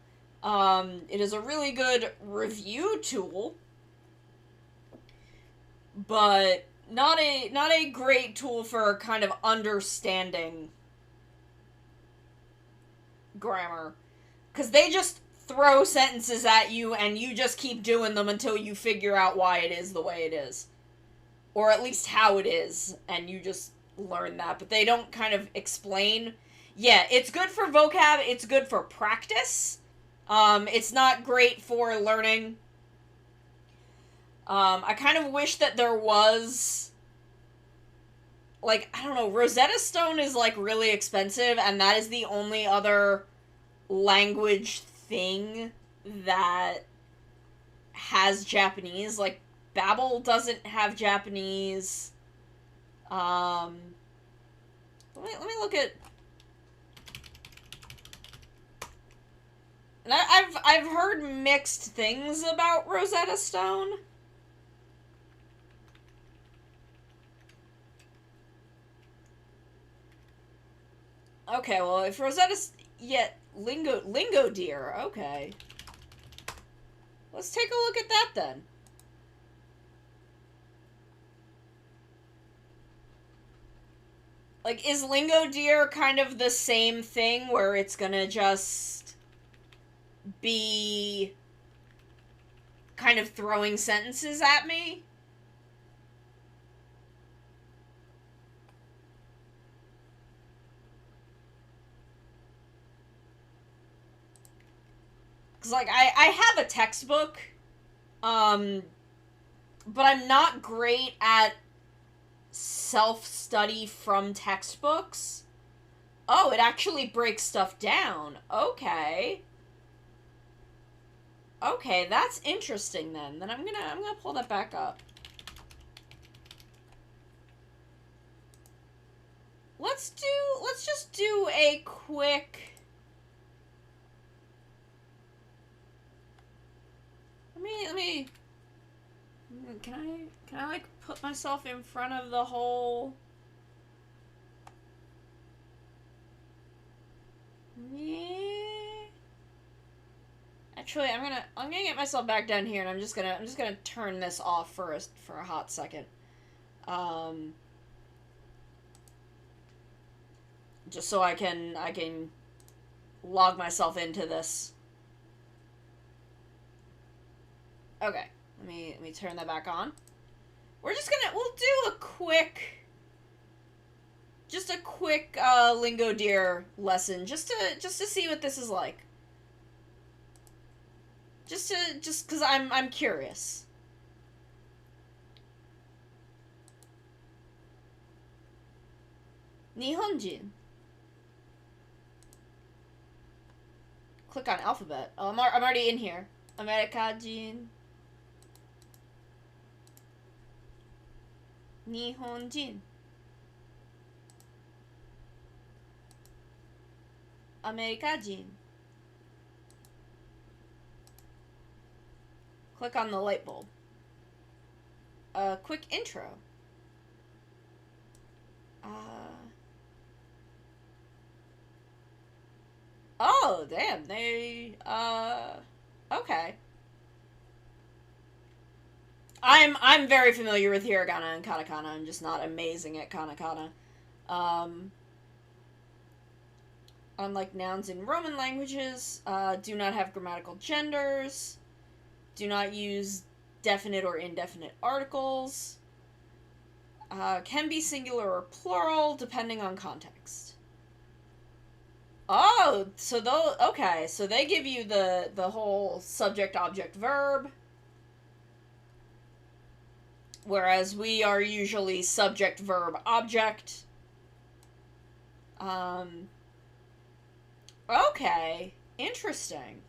It is a really good review tool, but not a great tool for kind of understanding grammar, because they just throw sentences at you and you just keep doing them until you figure out why it is the way it is, or at least how it is, and you just learn that, but they don't kind of explain. Yeah, it's good for vocab, it's good for practice. It's not great for learning. I kind of wish that there was, like, I don't know, Rosetta Stone is, like, really expensive, and that is the only other language thing that has Japanese. Like, Babbel doesn't have Japanese. Let me look at... And I've heard mixed things about Rosetta Stone. Okay, well, if Rosetta's... Yeah, Lingo Deer, okay. Let's take a look at that, then. Like, is Lingo Deer kind of the same thing, where it's gonna just be kind of throwing sentences at me? Because, like, I have a textbook, but I'm not great at self-study from textbooks. Oh, it actually breaks stuff down. Okay. Okay, that's interesting then. Then I'm gonna pull that back up. Let's just do a quick... Let me... Can I, like, put myself in front of the whole... Yeah. Actually, I'm gonna get myself back down here, and I'm just gonna turn this off for a hot second. Just so I can log myself into this. Okay, let me turn that back on. We'll do a quick Lingo Deer lesson, just to see what this is like. Just because I'm curious. Nihonjin. Click on alphabet. Oh, I'm already in here. Amerikajin. Nihonjin. Amerikajin. Click on the light bulb. Quick intro. Oh, damn, they, okay. I'm very familiar with hiragana and katakana. I'm just not amazing at katakana. Unlike nouns in Roman languages, do not have grammatical genders, do not use definite or indefinite articles, can be singular or plural depending on context. Oh, so okay, so they give you the whole subject, object, verb, whereas we are usually subject, verb, object. Okay, interesting.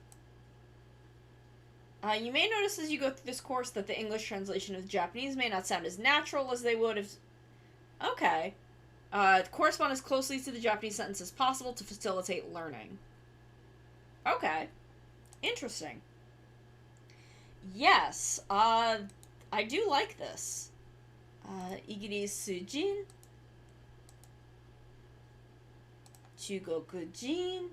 You may notice as you go through this course that the English translation of Japanese may not sound as natural as they would if... Okay. Correspond as closely to the Japanese sentence as possible to facilitate learning. Okay. Interesting. Yes, I do like this. Igirisu-jin, Chugoku-jin,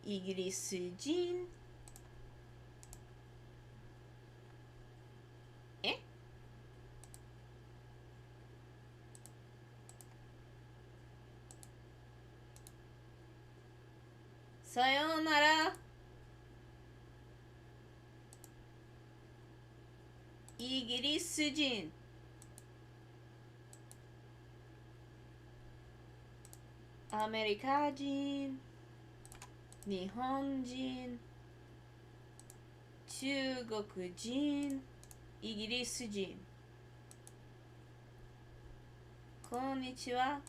Igirisu-jin. Sayonara. Igirisu-jin. America-jin. Nihon-jin. Chugoku-jin. Igirisu-jin. Konnichiwa.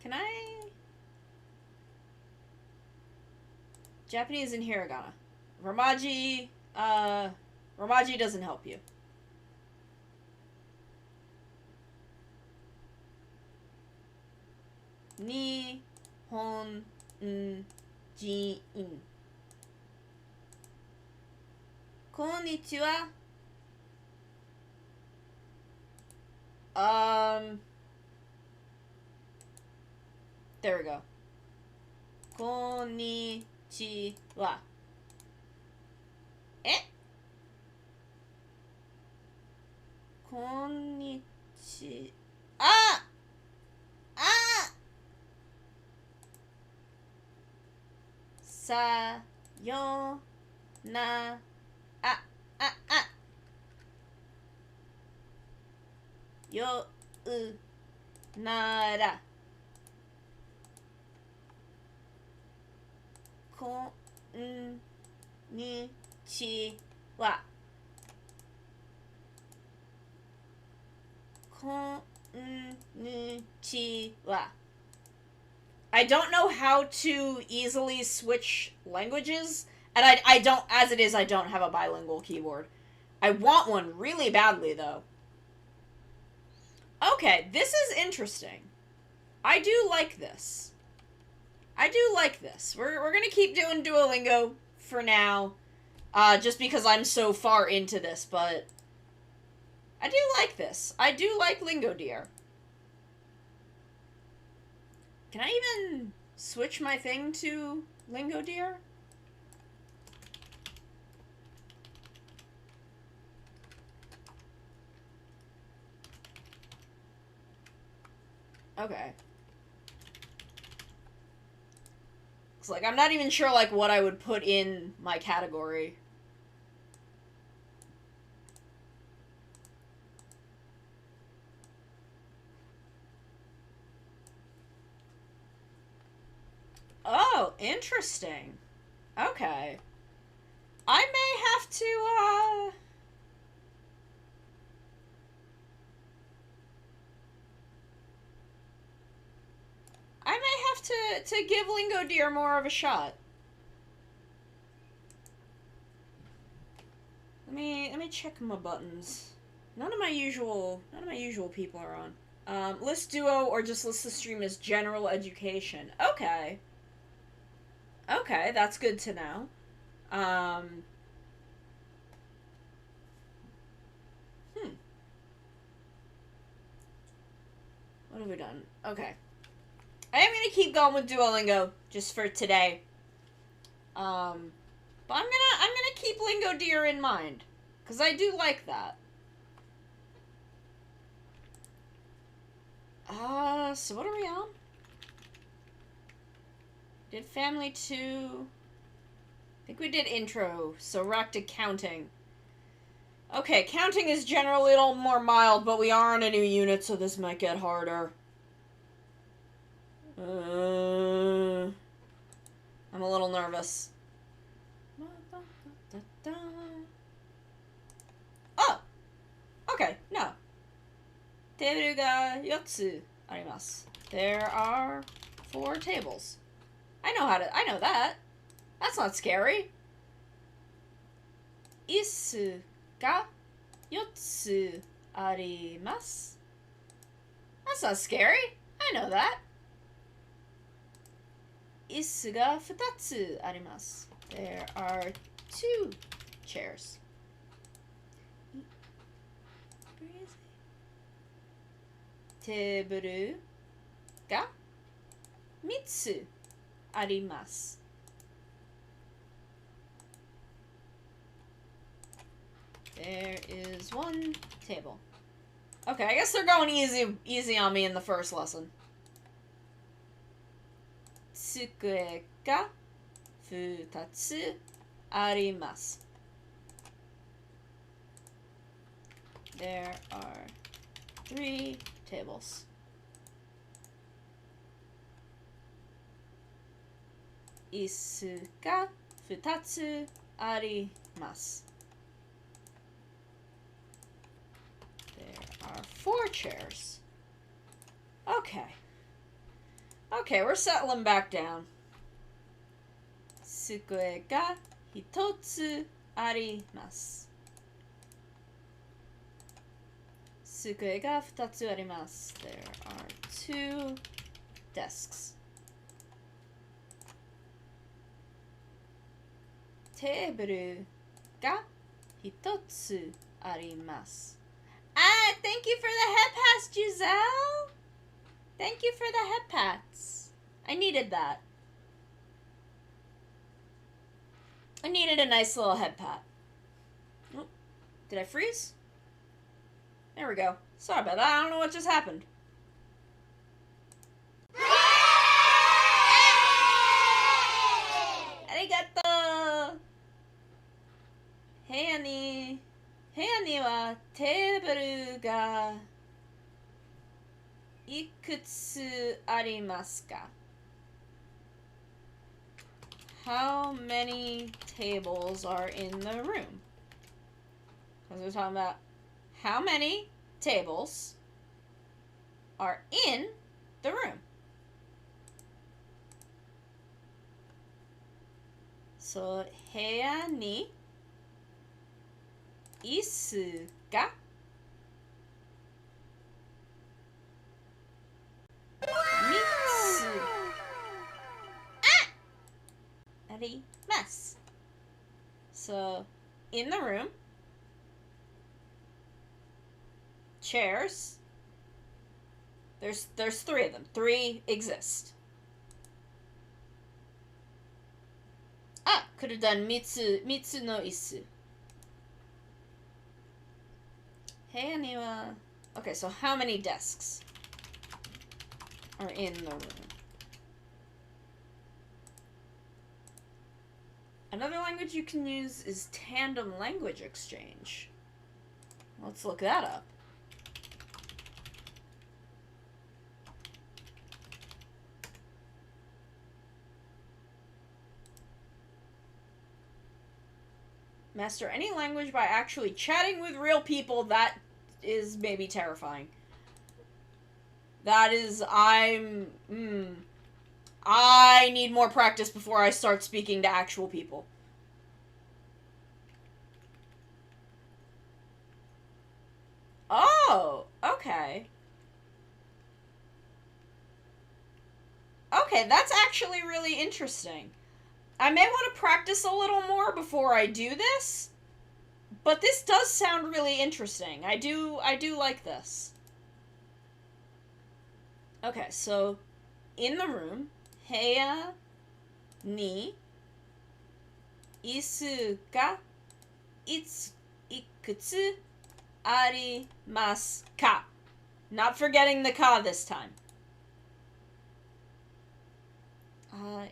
Can I... Japanese and hiragana. Romaji, Romaji doesn't help you. Nihon jin. Konnichiwa. There we go. Konnichiwa. Konnichi... Ah! Ah! Sayonara. Yo nara. Konnichiwa. Konnichiwa. I don't know how to easily switch languages, and I don't, as it is, I don't have a bilingual keyboard. I want one really badly, though. Okay, this is interesting. I do like this. I do like this. We're gonna keep doing Duolingo for now, just because I'm so far into this, but I do like this. I do like Lingo Deer. Can I even switch my thing to Lingo Deer? Okay. It's like, I'm not even sure, like, what I would put in my category. Oh, interesting. Okay. I may have to, I may have to give Lingo Deer more of a shot. Let me check my buttons. None of my usual people are on. List Duo or just list the stream as general education. Okay. Okay, that's good to know. Um, What have we done? Okay. I am gonna keep going with Duolingo just for today. But I'm gonna keep Lingo Deer in mind. Cause I do like that. So what are we on? Did family 2. I think we did intro, so we're back to counting. Okay, counting is generally a little more mild, but we are on a new unit, so this might get harder. I'm a little nervous. Oh! Okay, no. テーブルが4つあります. There are 4 tables. I know that. That's not scary. 椅子が4つあります. That's not scary. I know that. 椅子が2つあります. There are 2 chairs. Where is it? テーブルが3つあります. There is 1 table. Okay, I guess they're going easy on me in the first lesson. 机が2つあります. There are 3 tables. 椅子が2つあります. There are 4 chairs. Okay. Okay, we're settling back down. 机が1つあります. 机が2つあります. There are 2 desks. テーブルが1つあります. Ah, thank you for the head pats, Giselle! Thank you for the head pats. I needed that. I needed a nice little head pat. Oh, did I freeze? There we go. Sorry about that. I don't know what just happened. Arigato! 部屋にはテーブルがいくつありますか? How many tables are in the room? Because we're talking about how many tables are in the room. So, 部屋に椅子が3つあります. So, in the room, chairs, there's 3 of them. 3 exist. Ah, could have done 3つの椅子. 部屋には Okay, so how many desks are in the room? Another language you can use is tandem language exchange. Let's look that up. Master any language by actually chatting with real people. That is maybe terrifying. That is, I need more practice before I start speaking to actual people. Oh, okay. Okay, that's actually really interesting. I may want to practice a little more before I do this, but this does sound really interesting. I do like this. Okay, so in the room, heya ni isu ga ikutsu arimasu ka? Not forgetting the ka this time.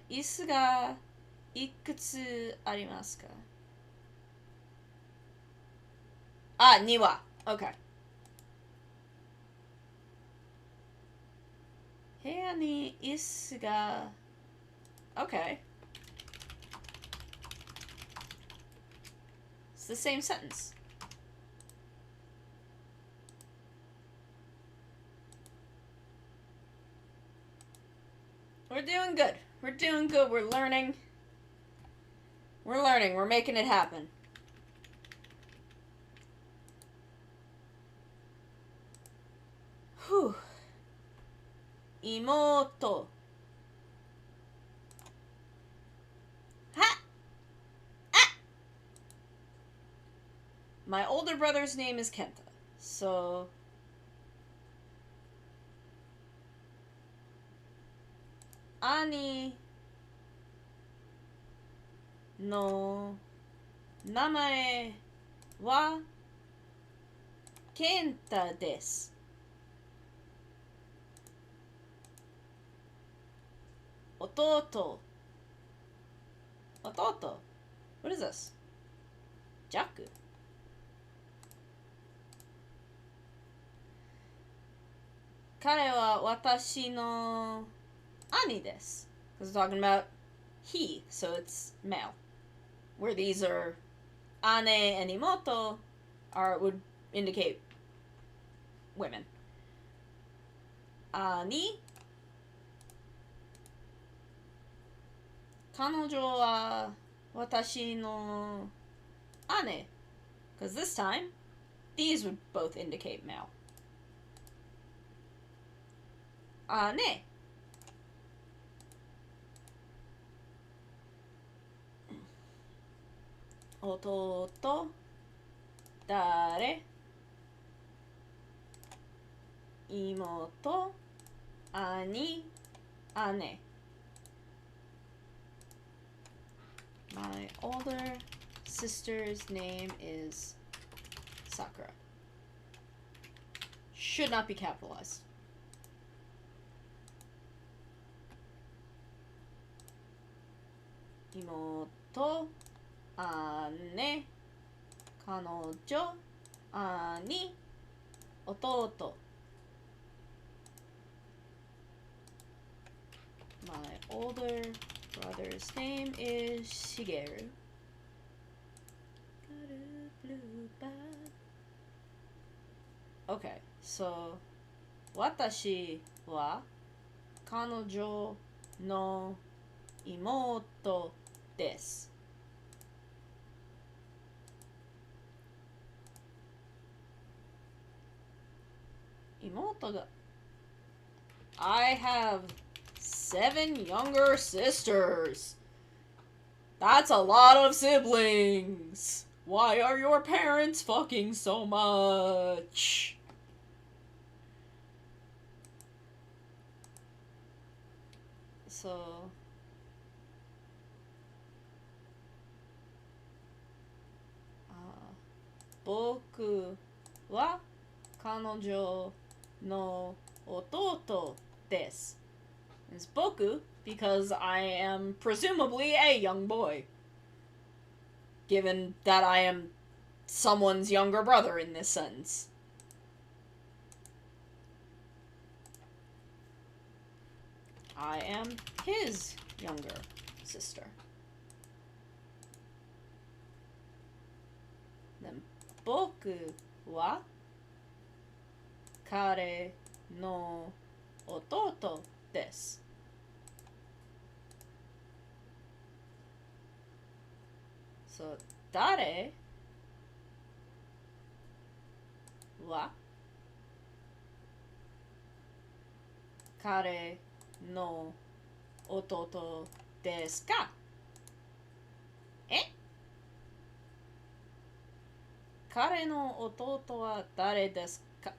椅子がいくつありますか? Ni wa. Okay. 部屋に椅子が... Okay. It's the same sentence. We're doing good. We're doing good. We're learning. We're learning. We're making it happen. Whew. Imoto. Ha! Ah! My older brother's name is Kenta. So... Ani no namae wa Kenta desu. Ototo. Ototo. What is this? Jaku. Kare wa watashi no ani desu. Because we're talking about he, so it's male. Where these are ane and imoto would indicate women. Ani. Kanojo wa watashi no ane. Because this time, these would both indicate male. Ane. Ototo. Dare. Imoto. Ani. Ane. My older sister's name is Sakura. Should not be capitalized. Imoto, ane, kanojo, ani, ototo. My older brother's name is Shigeru. Okay, so watashi wa kanojo no imoto desu. Imoto ga... I have 7 younger sisters. That's a lot of siblings. Why are your parents fucking so much? So... boku wa kanojo no ototo desu. It's boku because I am presumably a young boy. Given that I am someone's younger brother in this sentence. I am his younger sister. Then boku wa kare no ototo desu. So, dare wa kare no ototo desu ka? え彼の弟は誰ですか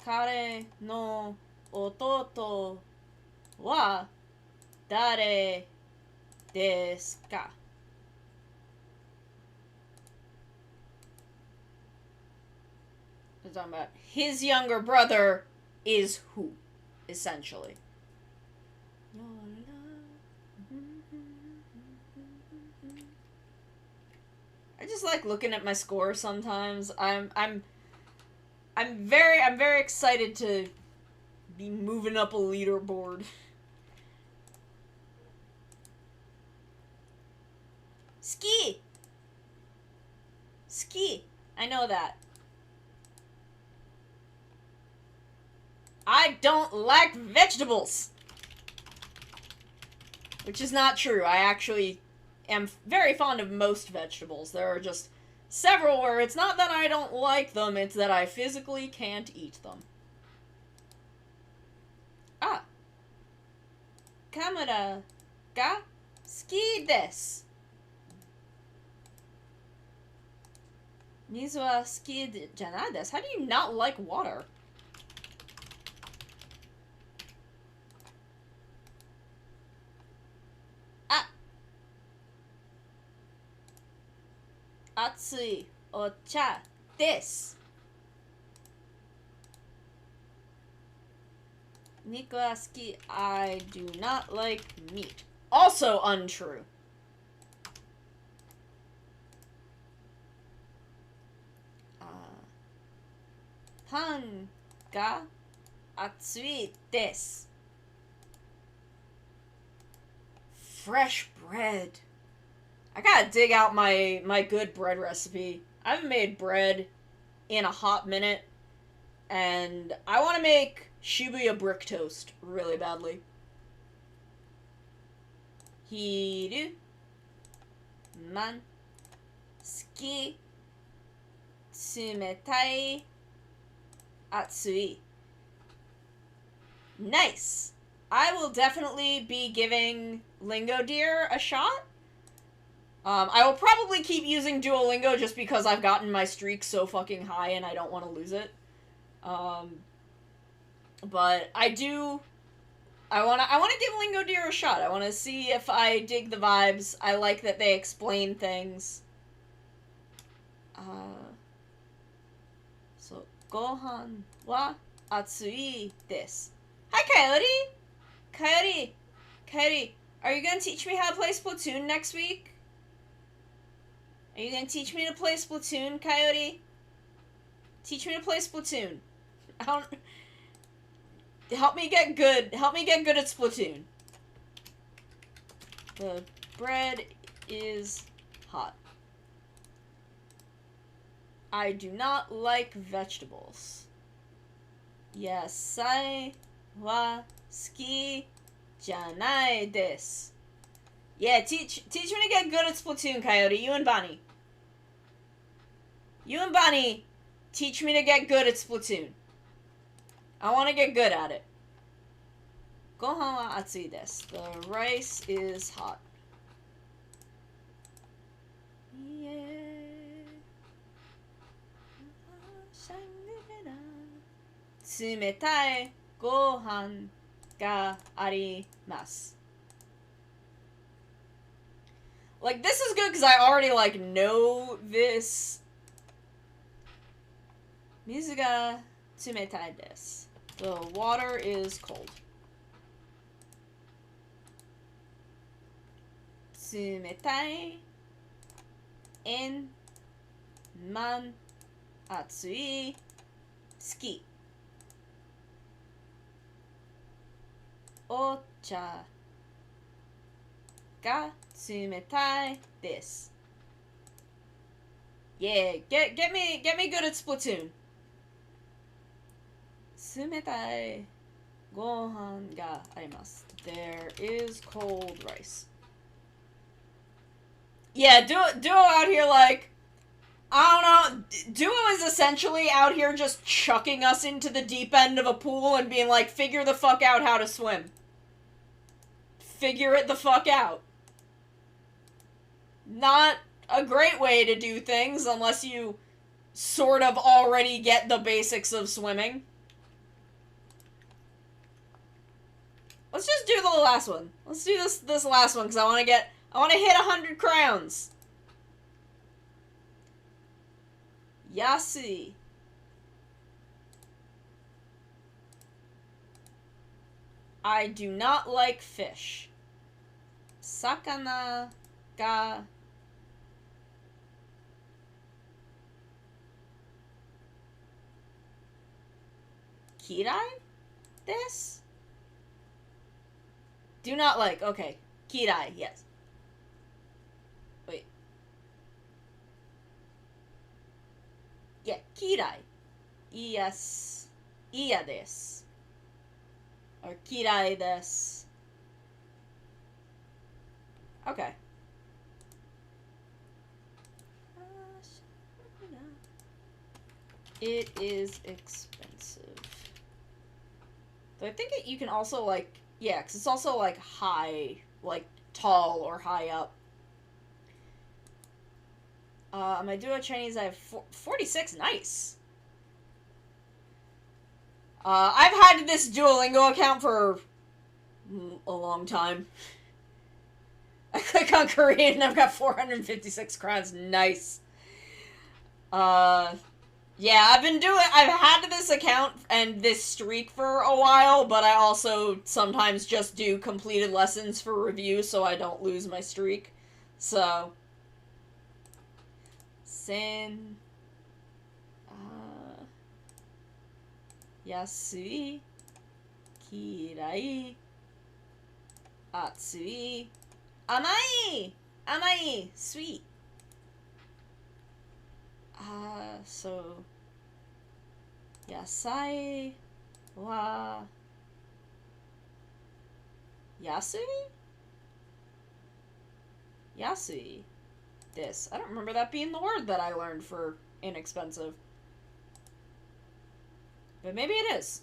彼の弟は誰ですか We're talking about his younger brother is who, essentially. I just like looking at my score sometimes. I'm very excited to be moving up a leaderboard. Ski! Ski! I know that. I don't like vegetables! Which is not true. I actually am very fond of most vegetables. There are just several where it's not that I don't like them, it's that I physically can't eat them. Ah. Kamera ga suki desu. Mizu wa suki janai desu. How do you not like water? Ah. Atsui ocha desu. Niku wa suki. I do not like meat. Also untrue. Pan ga atsui desu. Fresh bread. I gotta dig out my good bread recipe. I haven't made bread in a hot minute, and I want to make Shibuya brick toast really badly. Hiru man suki tsumetai atsui. Nice! I will definitely be giving Lingo Deer a shot. I will probably keep using Duolingo just because I've gotten my streak so fucking high and I don't want to lose it. But I wanna give Lingo Deer a shot. I wanna see if I dig the vibes. I like that they explain things. So, gohan wa atsui desu. Hi, Coyote! Coyote, are you gonna teach me how to play Splatoon next week? Are you gonna teach me to play Splatoon, Coyote? Teach me to play Splatoon. Help me get good. Help me get good at Splatoon. The bread is hot. I do not like vegetables. Yasai wa suki janai desu. Yeah, teach me to get good at Splatoon, Coyote. You and Bonnie. Teach me to get good at Splatoon. I want to get good at it. Gohan wa atsui desu. The rice is hot. Yeah. Tsumetai gohan ga arimasu. Like, this is good because I already, like, know this. Mizu ga tsumetai desu. The water is cold. Tsumetai en man atsui suki. Ocha ga tsumetai desu. Yeah, get me good at Splatoon. Tsumetai gohan ga arimasu. There is cold rice. Yeah, Duo out here like, I don't know. Duo is essentially out here just chucking us into the deep end of a pool and being like, figure the fuck out how to swim. Figure it the fuck out. Not a great way to do things unless you sort of already get the basics of swimming. Let's just do the last one. Let's do this last one because I want to hit 100 crowns. Yasui. I do not like fish. Sakana ga kirai desu? Do not like. Okay. Kirai, yes. Wait. Yeah, kirai. Yes. Iya desu. Or kirai desu. Okay. It is expensive. But I think you can also, like, yeah, because it's also, like, high, like, tall or high up. My Duo Chinese, I have 46, nice. I've had this Duolingo account for a long time. I click on Korean and I've got 456 crowns, nice. Yeah, I've had this account and this streak for a while, but I also sometimes just do completed lessons for review so I don't lose my streak. So, Sen, Yasui, Kirai, Atsui, Amai! Amai! Sweet. So, Yasai wa Yasui? Yasui. This. I don't remember that being the word that I learned for inexpensive. But maybe it is.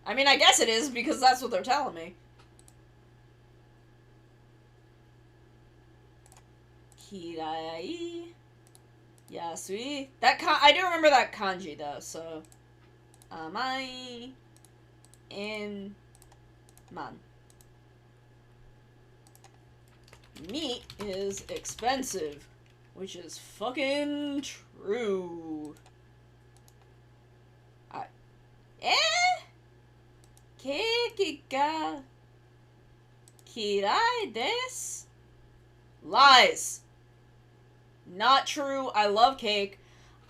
I mean, I guess it is because that's what they're telling me. Kirai. Yasui. I do remember that kanji though, so. Amai. In. Man. Meat is expensive. Which is fucking true. Keiki ga kirai desu? Lies. Not true. I love cake.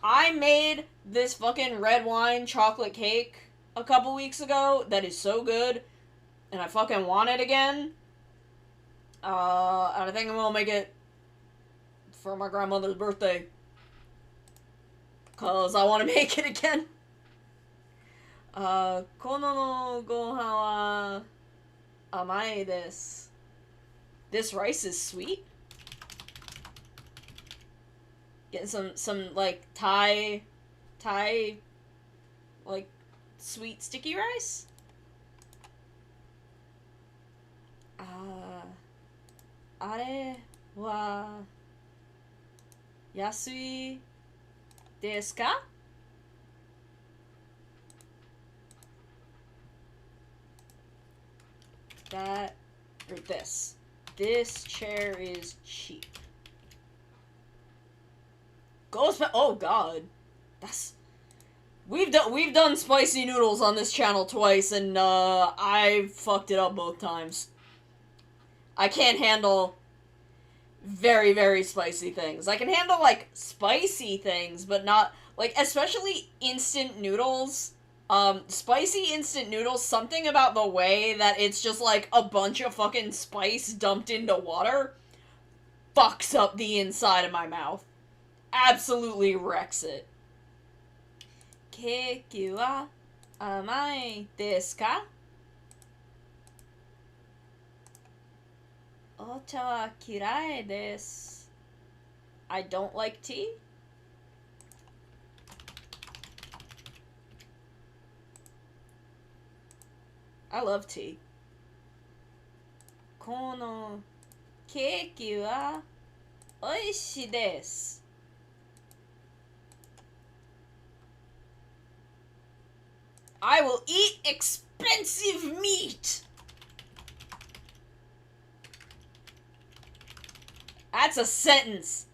I made this fucking red wine chocolate cake a couple weeks ago that is so good, and I fucking want it again. And I think I'm gonna make it for my grandmother's birthday. Cause I want to make it again. Kono no gohan wa amai desu. This rice is sweet. Getting some like Thai, like, sweet sticky rice? Are wa yasui desu ka? That, or this. This chair is cheap. Oh god. We've done spicy noodles on this channel twice, and I fucked it up both times. I can't handle very, very spicy things. I can handle, like, spicy things, but not, like, especially instant noodles. Spicy instant noodles, something about the way that it's just, like, a bunch of fucking spice dumped into water fucks up the inside of my mouth. Absolutely wrecks it. Keiki wa amai desu ka? Ocha wa kirai desu. I don't like tea. I love tea. このケーキは美味しいです。I will eat expensive meat. That's a sentence.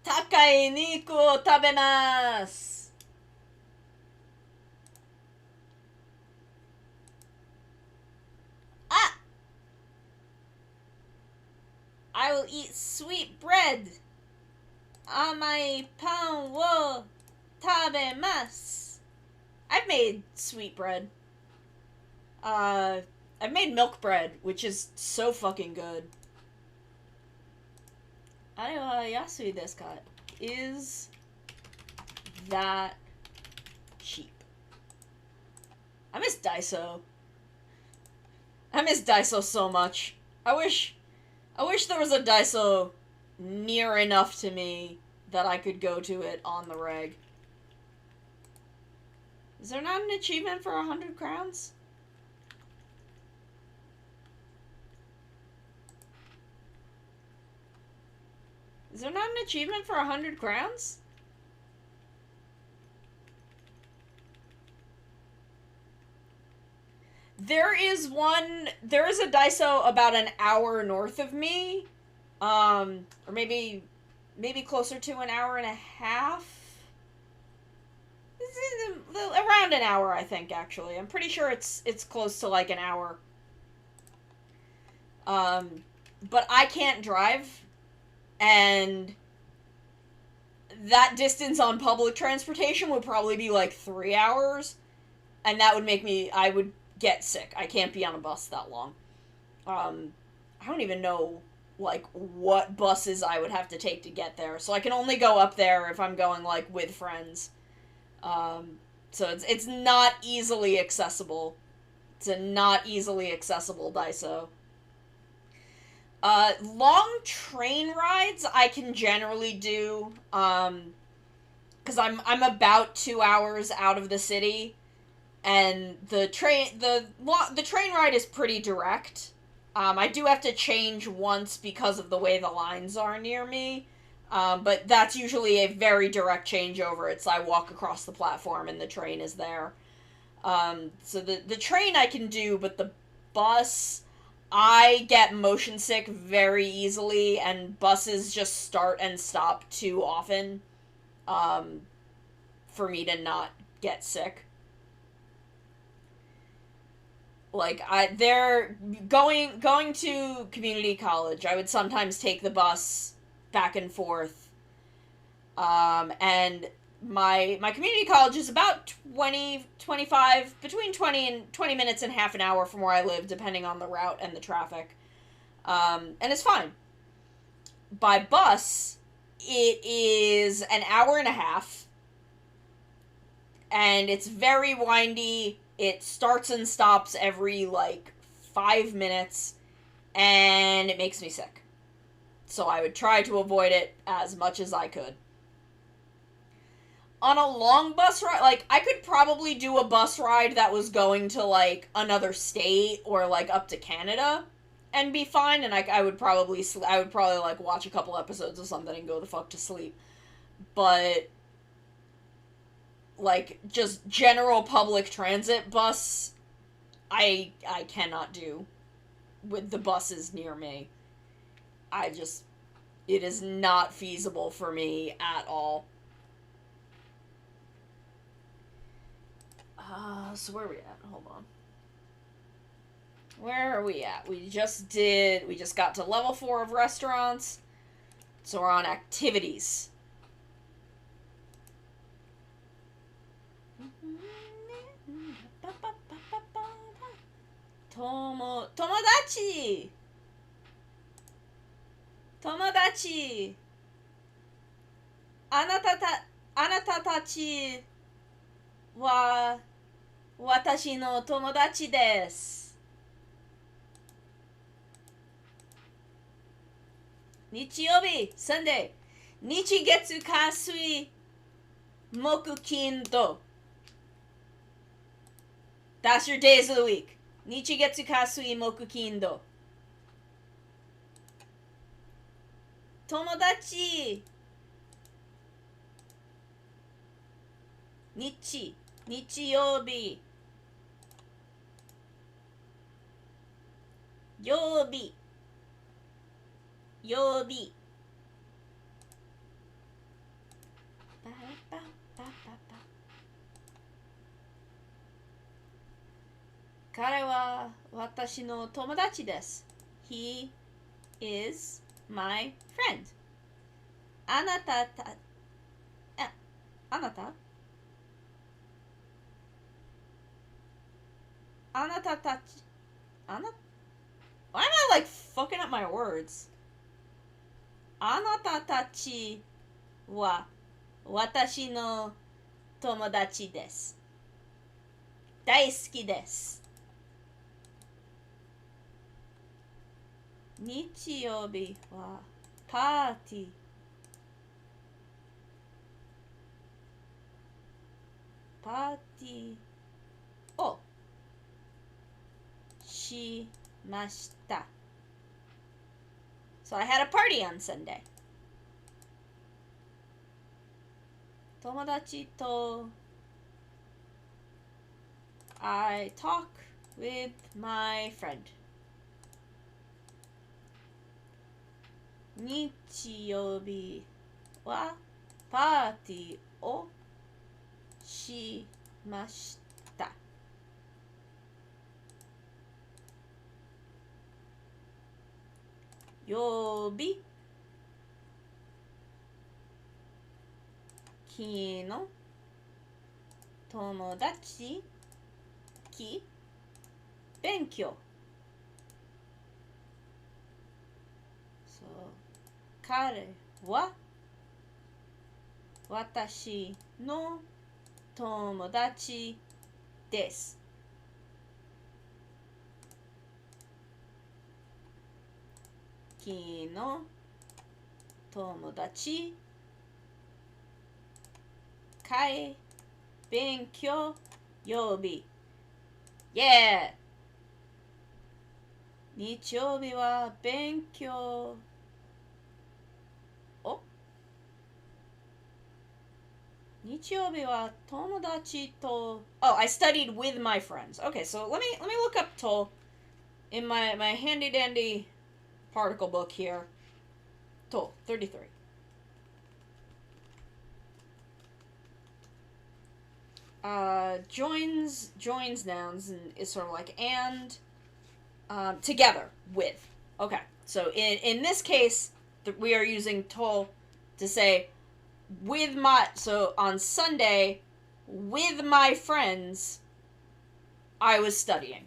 高い肉を食べます。あ I will eat sweet bread. 甘いパンを食べます。I've made sweet bread. I've made milk bread, which is so fucking good. あれは安いですか? Is that cheap? I miss Daiso. I miss Daiso so much. I wish there was a Daiso near enough to me that I could go to it on the reg. Is there not an achievement for 100 crowns? Is there not an achievement for 100 crowns? There is a Daiso about an hour north of me. Or maybe closer to an hour and a half. Around an hour, I think, actually. I'm pretty sure it's close to like an hour. But I can't drive, and that distance on public transportation would probably be like 3 hours, and that would make me, I would get sick. I can't be on a bus that long. I don't even know, like, what buses I would have to take to get there, so I can only go up there if I'm going, like, with friends. So it's not easily accessible. It's a not easily accessible Daiso. Long train rides I can generally do, because I'm about 2 hours out of the city, and the train ride is pretty direct. I do have to change once because of the way the lines are near me, but that's usually a very direct changeover. It's I walk across the platform and the train is there. So the train I can do, but the bus, I get motion sick very easily, and buses just start and stop too often for me to not get sick. Like, they're going to community college. I would sometimes take the bus back and forth. And my community college is about 25, between 20 minutes and half an hour from where I live, depending on the route and the traffic. And it's fine. By bus, it is an hour and a half. And it's very windy. It starts and stops every, like, 5 minutes, and it makes me sick. So I would try to avoid it as much as I could. On a long bus ride, like, I could probably do a bus ride that was going to, like, another state or, like, up to Canada and be fine, and I would probably, like, watch a couple episodes of something and go the fuck to sleep. But, like, just general public transit bus, I cannot do with the buses near me. It is not feasible for me at all. So where are we at? Hold on. Where are we at? We just got to level 4 of restaurants, so we're on activities. Tomodachi! あなたたちは私の友達です。日曜日、Sunday、日月火水木金土。That's your days of the week. 日月火水木金土。友達。日曜日。曜日。曜日。パパパパパ。彼は私の友達です。He is my friend. あなたた、あなたあなたたち、あな、Why am I like fucking up my words? あなたたちは私の友達です。大好きです。日曜日はパーティー。パーティーをしました。So I had a party on Sunday. 友達と I talk with my friend. 日曜日はパーティーをしました。曜日昨日友達勉強そう彼は私の友達です。昨日友達会勉強曜日 Yeah! 日曜日は勉強お日曜日は友達と Oh, I studied with my friends. Okay, so let me look up to in my handy dandy particle book here. To 33. Joins nouns and is sort of like and together with. Okay, so in this case we are using to say with my, so on Sunday with my friends I was studying.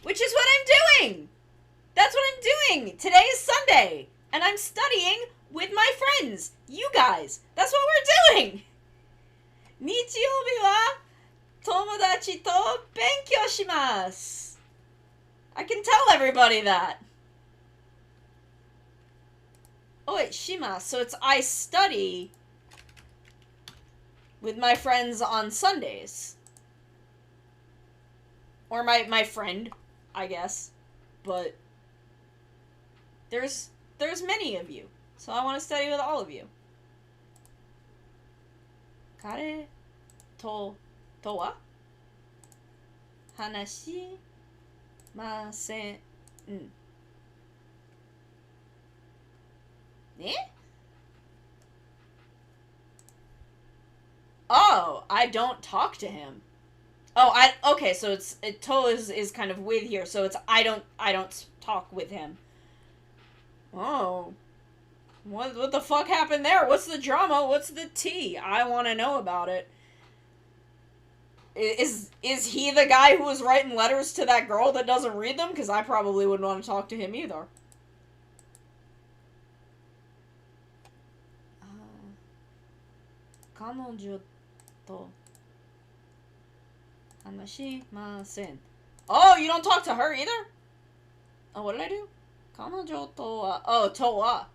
Which is what I'm doing. That's what I'm doing. Today is Sunday and I'm studying with my friends. You guys. That's what we're doing. 日曜日は友達と勉強します. I can tell everybody that. Oh wait, します. So it's I study with my friends on Sundays. Or my friend, I guess. But there's many of you. So I want to study with all of you. 彼とは話しません。ね? Oh, I don't talk to him. Oh, okay, so to is kind of with here, so it's I don't talk with him. Oh. What the fuck happened there? What's the drama? What's the tea? I want to know about it. Is he the guy who was writing letters to that girl that doesn't read them? Because I probably wouldn't want to talk to him either. Kanojo to hanashimasen. Oh, you don't talk to her either? Oh, what did I do? Kanojo to wa. Oh, to wa.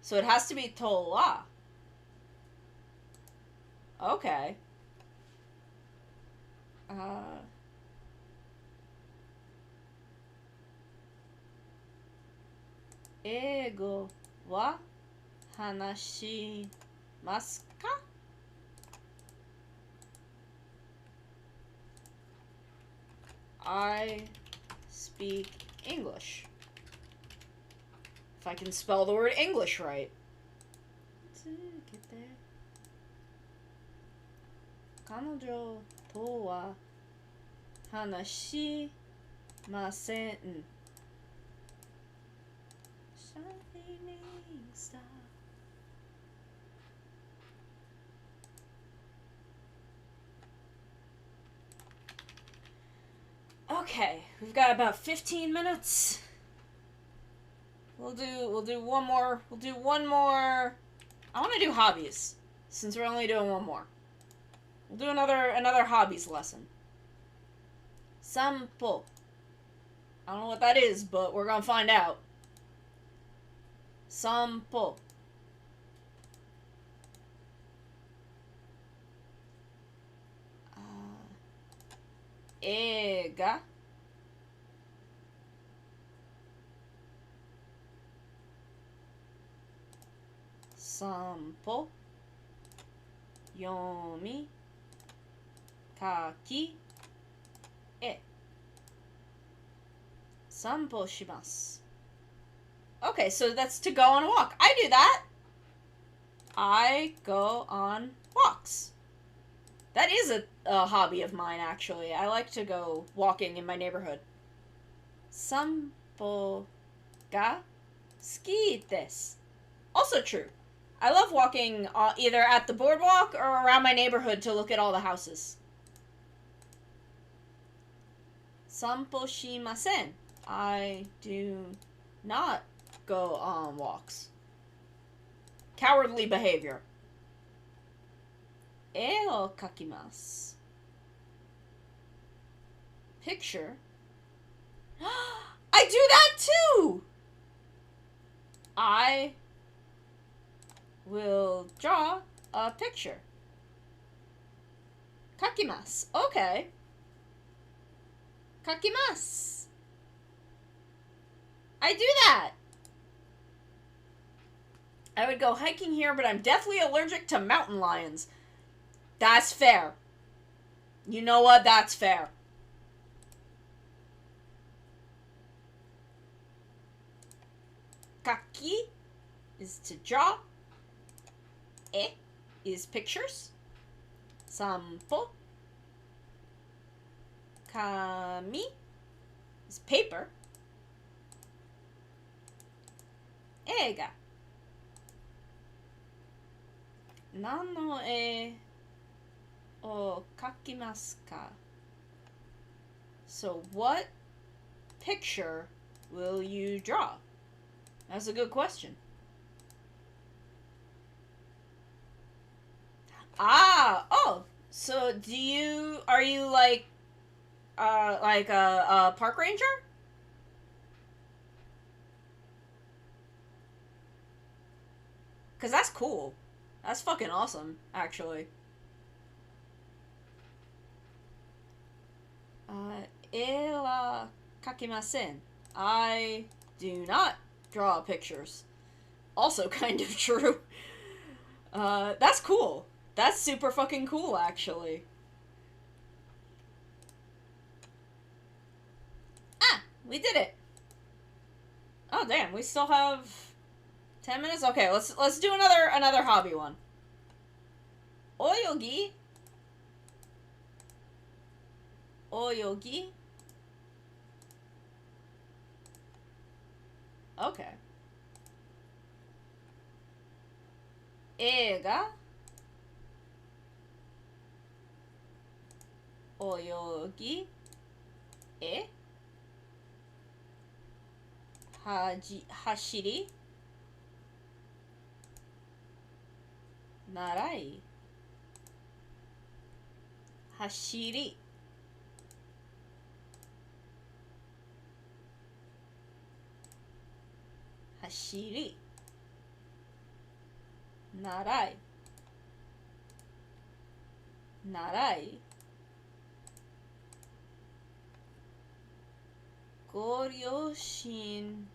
So it has to be to wa. Okay. Eigo wa hanashimasu ka? I speak English. If I can spell the word English right. To get there. 彼女とは話しません。Shining star. Okay, we've got about 15 minutes. We'll do one more. We'll do one more. I want to do hobbies since we're only doing one more. We'll do another hobbies lesson. Sampo. I don't know what that is, but we're gonna find out. Sampo. Eiga. Sampo. Yomi. Kaki. E. Sampo shimasu. Okay, so that's to go on a walk. I do that. I go on walks. That is a hobby of mine, actually. I like to go walking in my neighborhood. Sampo ga suki desu. Also true. I love walking either at the boardwalk or around my neighborhood to look at all the houses. Sampo shimasen. I do not go on walks. Cowardly behavior. E o kakimasu. Picture. I do that too! I will draw a picture. Kakimasu. Okay. Kakimasu. I do that. I would go hiking here, but I'm deathly allergic to mountain lions. That's fair. You know what? That's fair. Kaki is to draw. E is pictures. Sampo. Kami is paper. Eiga. Nan no e o kakimasu ka? So what picture will you draw? That's a good question. Oh, so are you like a park ranger? Cause that's cool. That's fucking awesome, actually. E wa kakimasen. I do not draw pictures. Also kind of true. That's cool. That's super fucking cool, actually. Ah! We did it! Oh, damn. We still have 10 minutes? Okay, let's do another hobby one. Oyogi? Oyogi? Okay. Eiga? Oyogi? E? Hashiri? Narai? Hashiri? Hashiri? Narai? narai. ご両親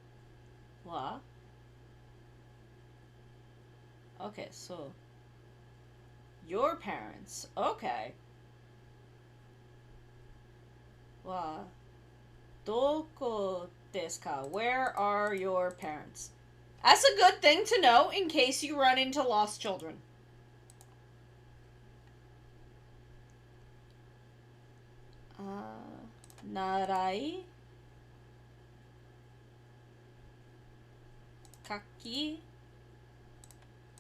は Okay, so your parents. Okay. はどこですか? Where are your parents? That's a good thing to know in case you run into lost children. Narai. Kaki.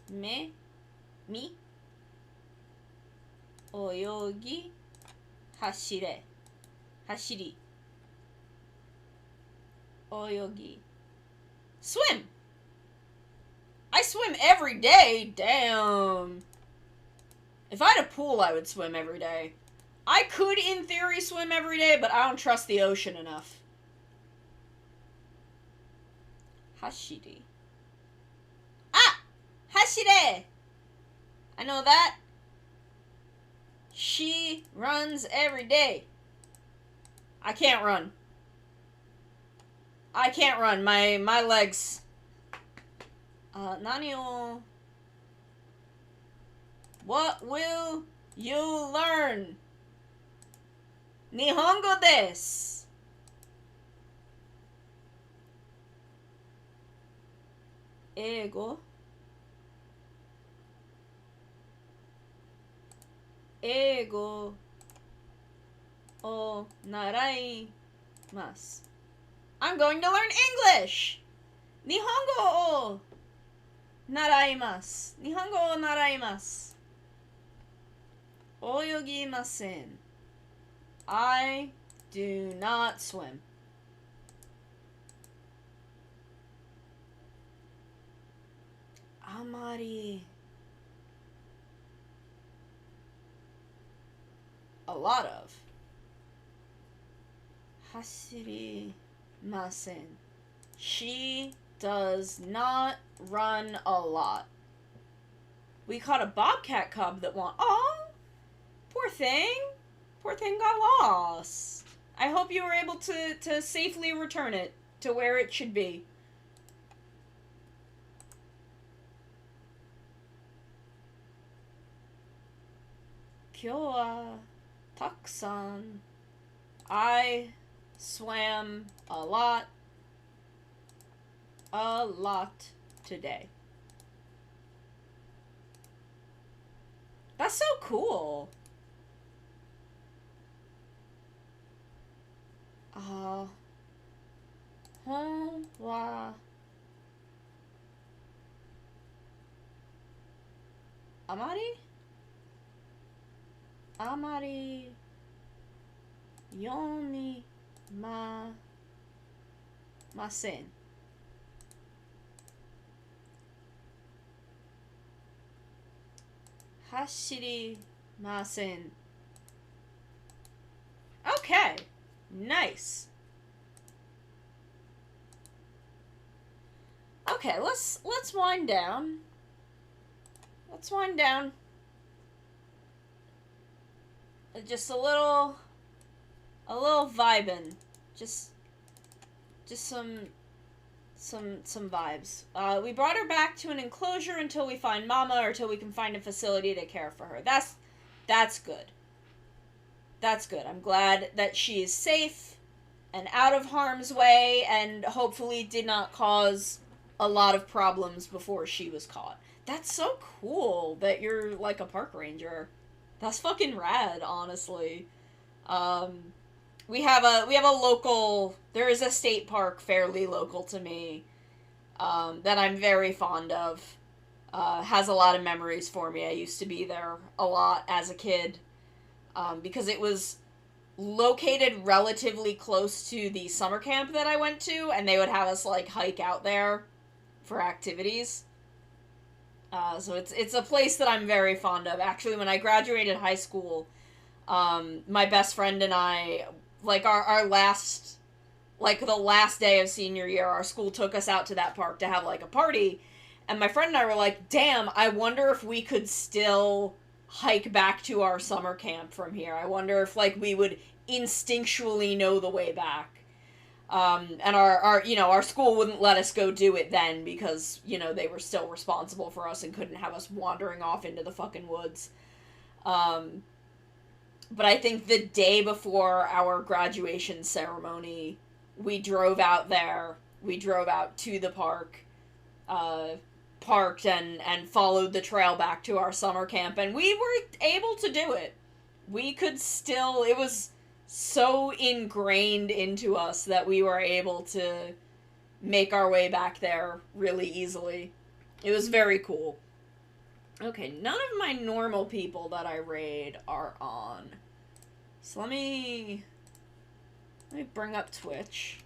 Me. Mi. Oyogi. Hashire. Hashiri. Oyogi. Swim! I swim every day! Damn. If I had a pool, I would swim every day. I could, in theory, swim every day, but I don't trust the ocean enough. Hashiri. Ah! Hashire! I know that. She runs every day. I can't run. I can't run. My legs. Nani o... What will you learn? Nihongo desu. Eigo. Eigo o naraimasu. I'm going to learn English. Nihongo o naraimasu. Nihongo o naraimasu. Oyogimasen. I do not swim. Amari. A lot of. Hashirimasen. She does not run a lot. We caught a bobcat cub that won. Oh, poor thing. Poor thing got lost. I hope you were able to safely return it to where it should be. Kyo wa takusan. I swam a lot today. That's so cool. Hon wa amari yoni masen. Hashirimasen. Okay. Nice. Okay, let's wind down. Let's wind down. Just a little vibin'. Just some vibes. We brought her back to an enclosure until we find Mama, or till we can find a facility to care for her. That's good. That's good. I'm glad that she is safe and out of harm's way, and hopefully did not cause a lot of problems before she was caught. That's so cool that you're like a park ranger. That's fucking rad, honestly. We have a local, there is a state park fairly local to me, that I'm very fond of. Has a lot of memories for me. I used to be there a lot as a kid, because it was located relatively close to the summer camp that I went to, and they would have us, like, hike out there for activities. So it's a place that I'm very fond of. Actually, when I graduated high school, my best friend and I, like, our last, like, the last day of senior year, our school took us out to that park to have, like, a party, and my friend and I were like, damn, I wonder if we could still hike back to our summer camp from here. I wonder if, like, we would instinctually know the way back. And our school wouldn't let us go do it then because, they were still responsible for us and couldn't have us wandering off into the fucking woods. But I think the day before our graduation ceremony, we drove out there. We drove out to the park, parked and followed the trail back to our summer camp, and we were able to do it. We could still, it was so ingrained into us that we were able to make our way back there really easily. It was very cool. Okay, none of my normal people that I raid are on. So let me bring up Twitch.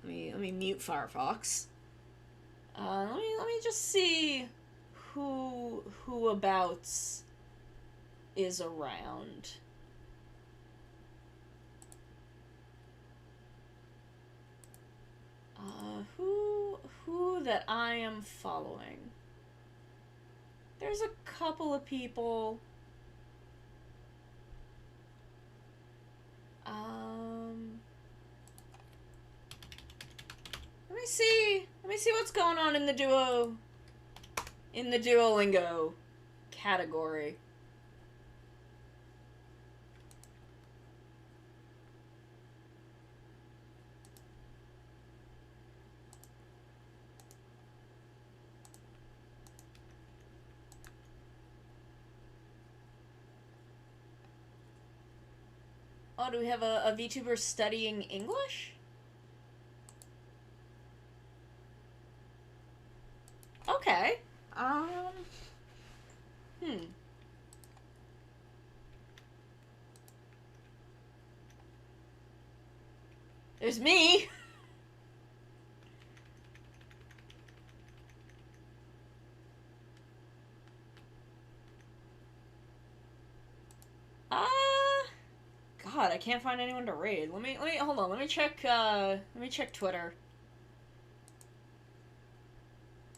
Let me mute Firefox. Let me just see who abouts is around. Who that I am following. There's a couple of people. Let me see what's going on in the Duolingo category. Oh, do we have a VTuber studying English? Okay. There's me. God, I can't find anyone to raid. Let me hold on. Let me check Twitter.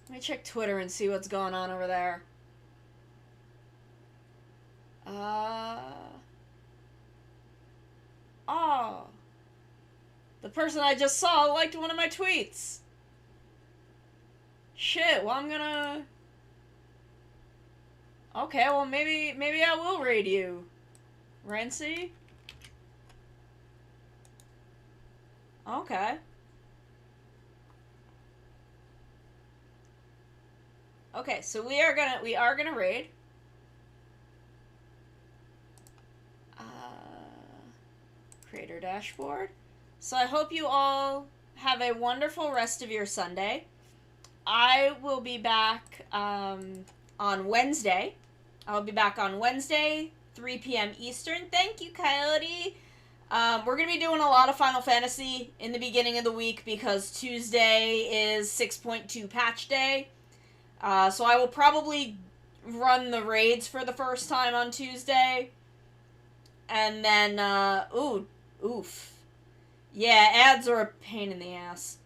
Let me check Twitter and see what's going on over there. Oh. The person I just saw liked one of my tweets. Shit, well I'm gonna... Okay, well maybe I will raid you. Rancy? Okay. Okay, so we are gonna raid. Creator dashboard. So I hope you all have a wonderful rest of your Sunday. I will be back on Wednesday. I'll be back on Wednesday, 3 p.m. Eastern. Thank you, Coyote. We're going to be doing a lot of Final Fantasy in the beginning of the week because Tuesday is 6.2 patch day. So I will probably run the raids for the first time on Tuesday. And then, oof. Yeah, ads are a pain in the ass.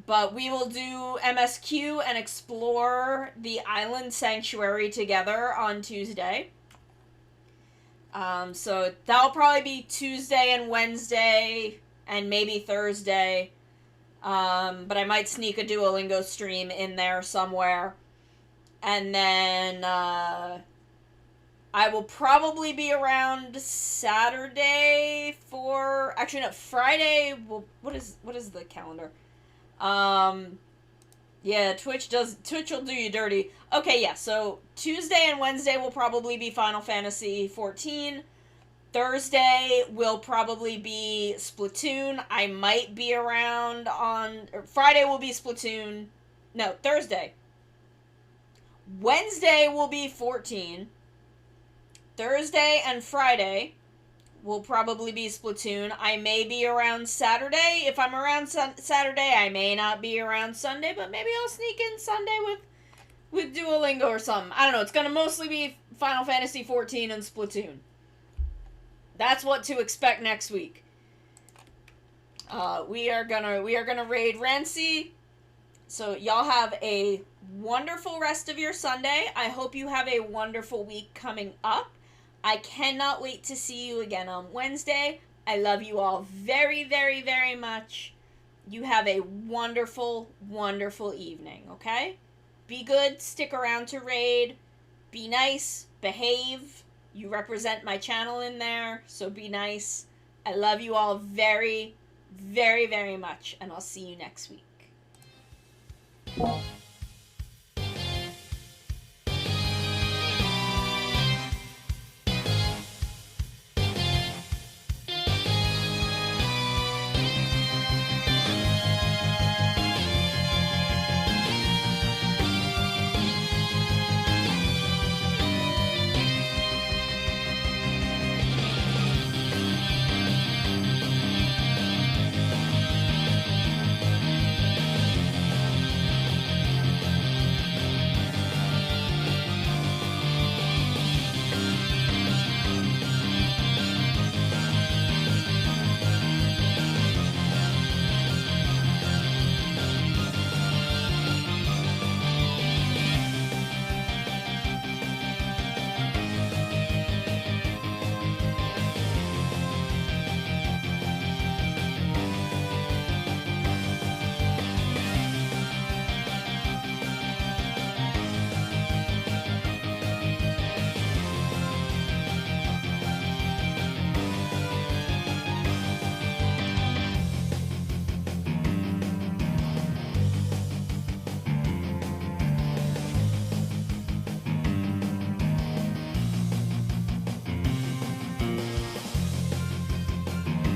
But we will do MSQ and explore the Island Sanctuary together on Tuesday. So that'll probably be Tuesday and Wednesday and maybe Thursday. But I might sneak a Duolingo stream in there somewhere. And then, I will probably be around Saturday for... Actually, no, Friday... Well, what is the calendar? Yeah, Twitch will do you dirty. Okay, yeah, so Tuesday and Wednesday will probably be Final Fantasy 14. Thursday will probably be Splatoon. I might be around on... Friday will be Splatoon. No, Thursday. Wednesday will be 14. Thursday and Friday will probably be Splatoon. I may be around Saturday. If I'm around Saturday, I may not be around Sunday, but maybe I'll sneak in Sunday with Duolingo or something. I don't know. It's going to mostly be Final Fantasy 14 and Splatoon. That's what to expect next week. We are gonna raid Rancy, So y'all have a wonderful rest of your Sunday. I hope you have a wonderful week coming up. I cannot wait to see you again on Wednesday. I love you all very, very, very much. You have a wonderful, wonderful evening, okay? Be good, stick around to raid, be nice, behave. You represent my channel in there, so be nice. I love you all very, very, very much, and I'll see you next week.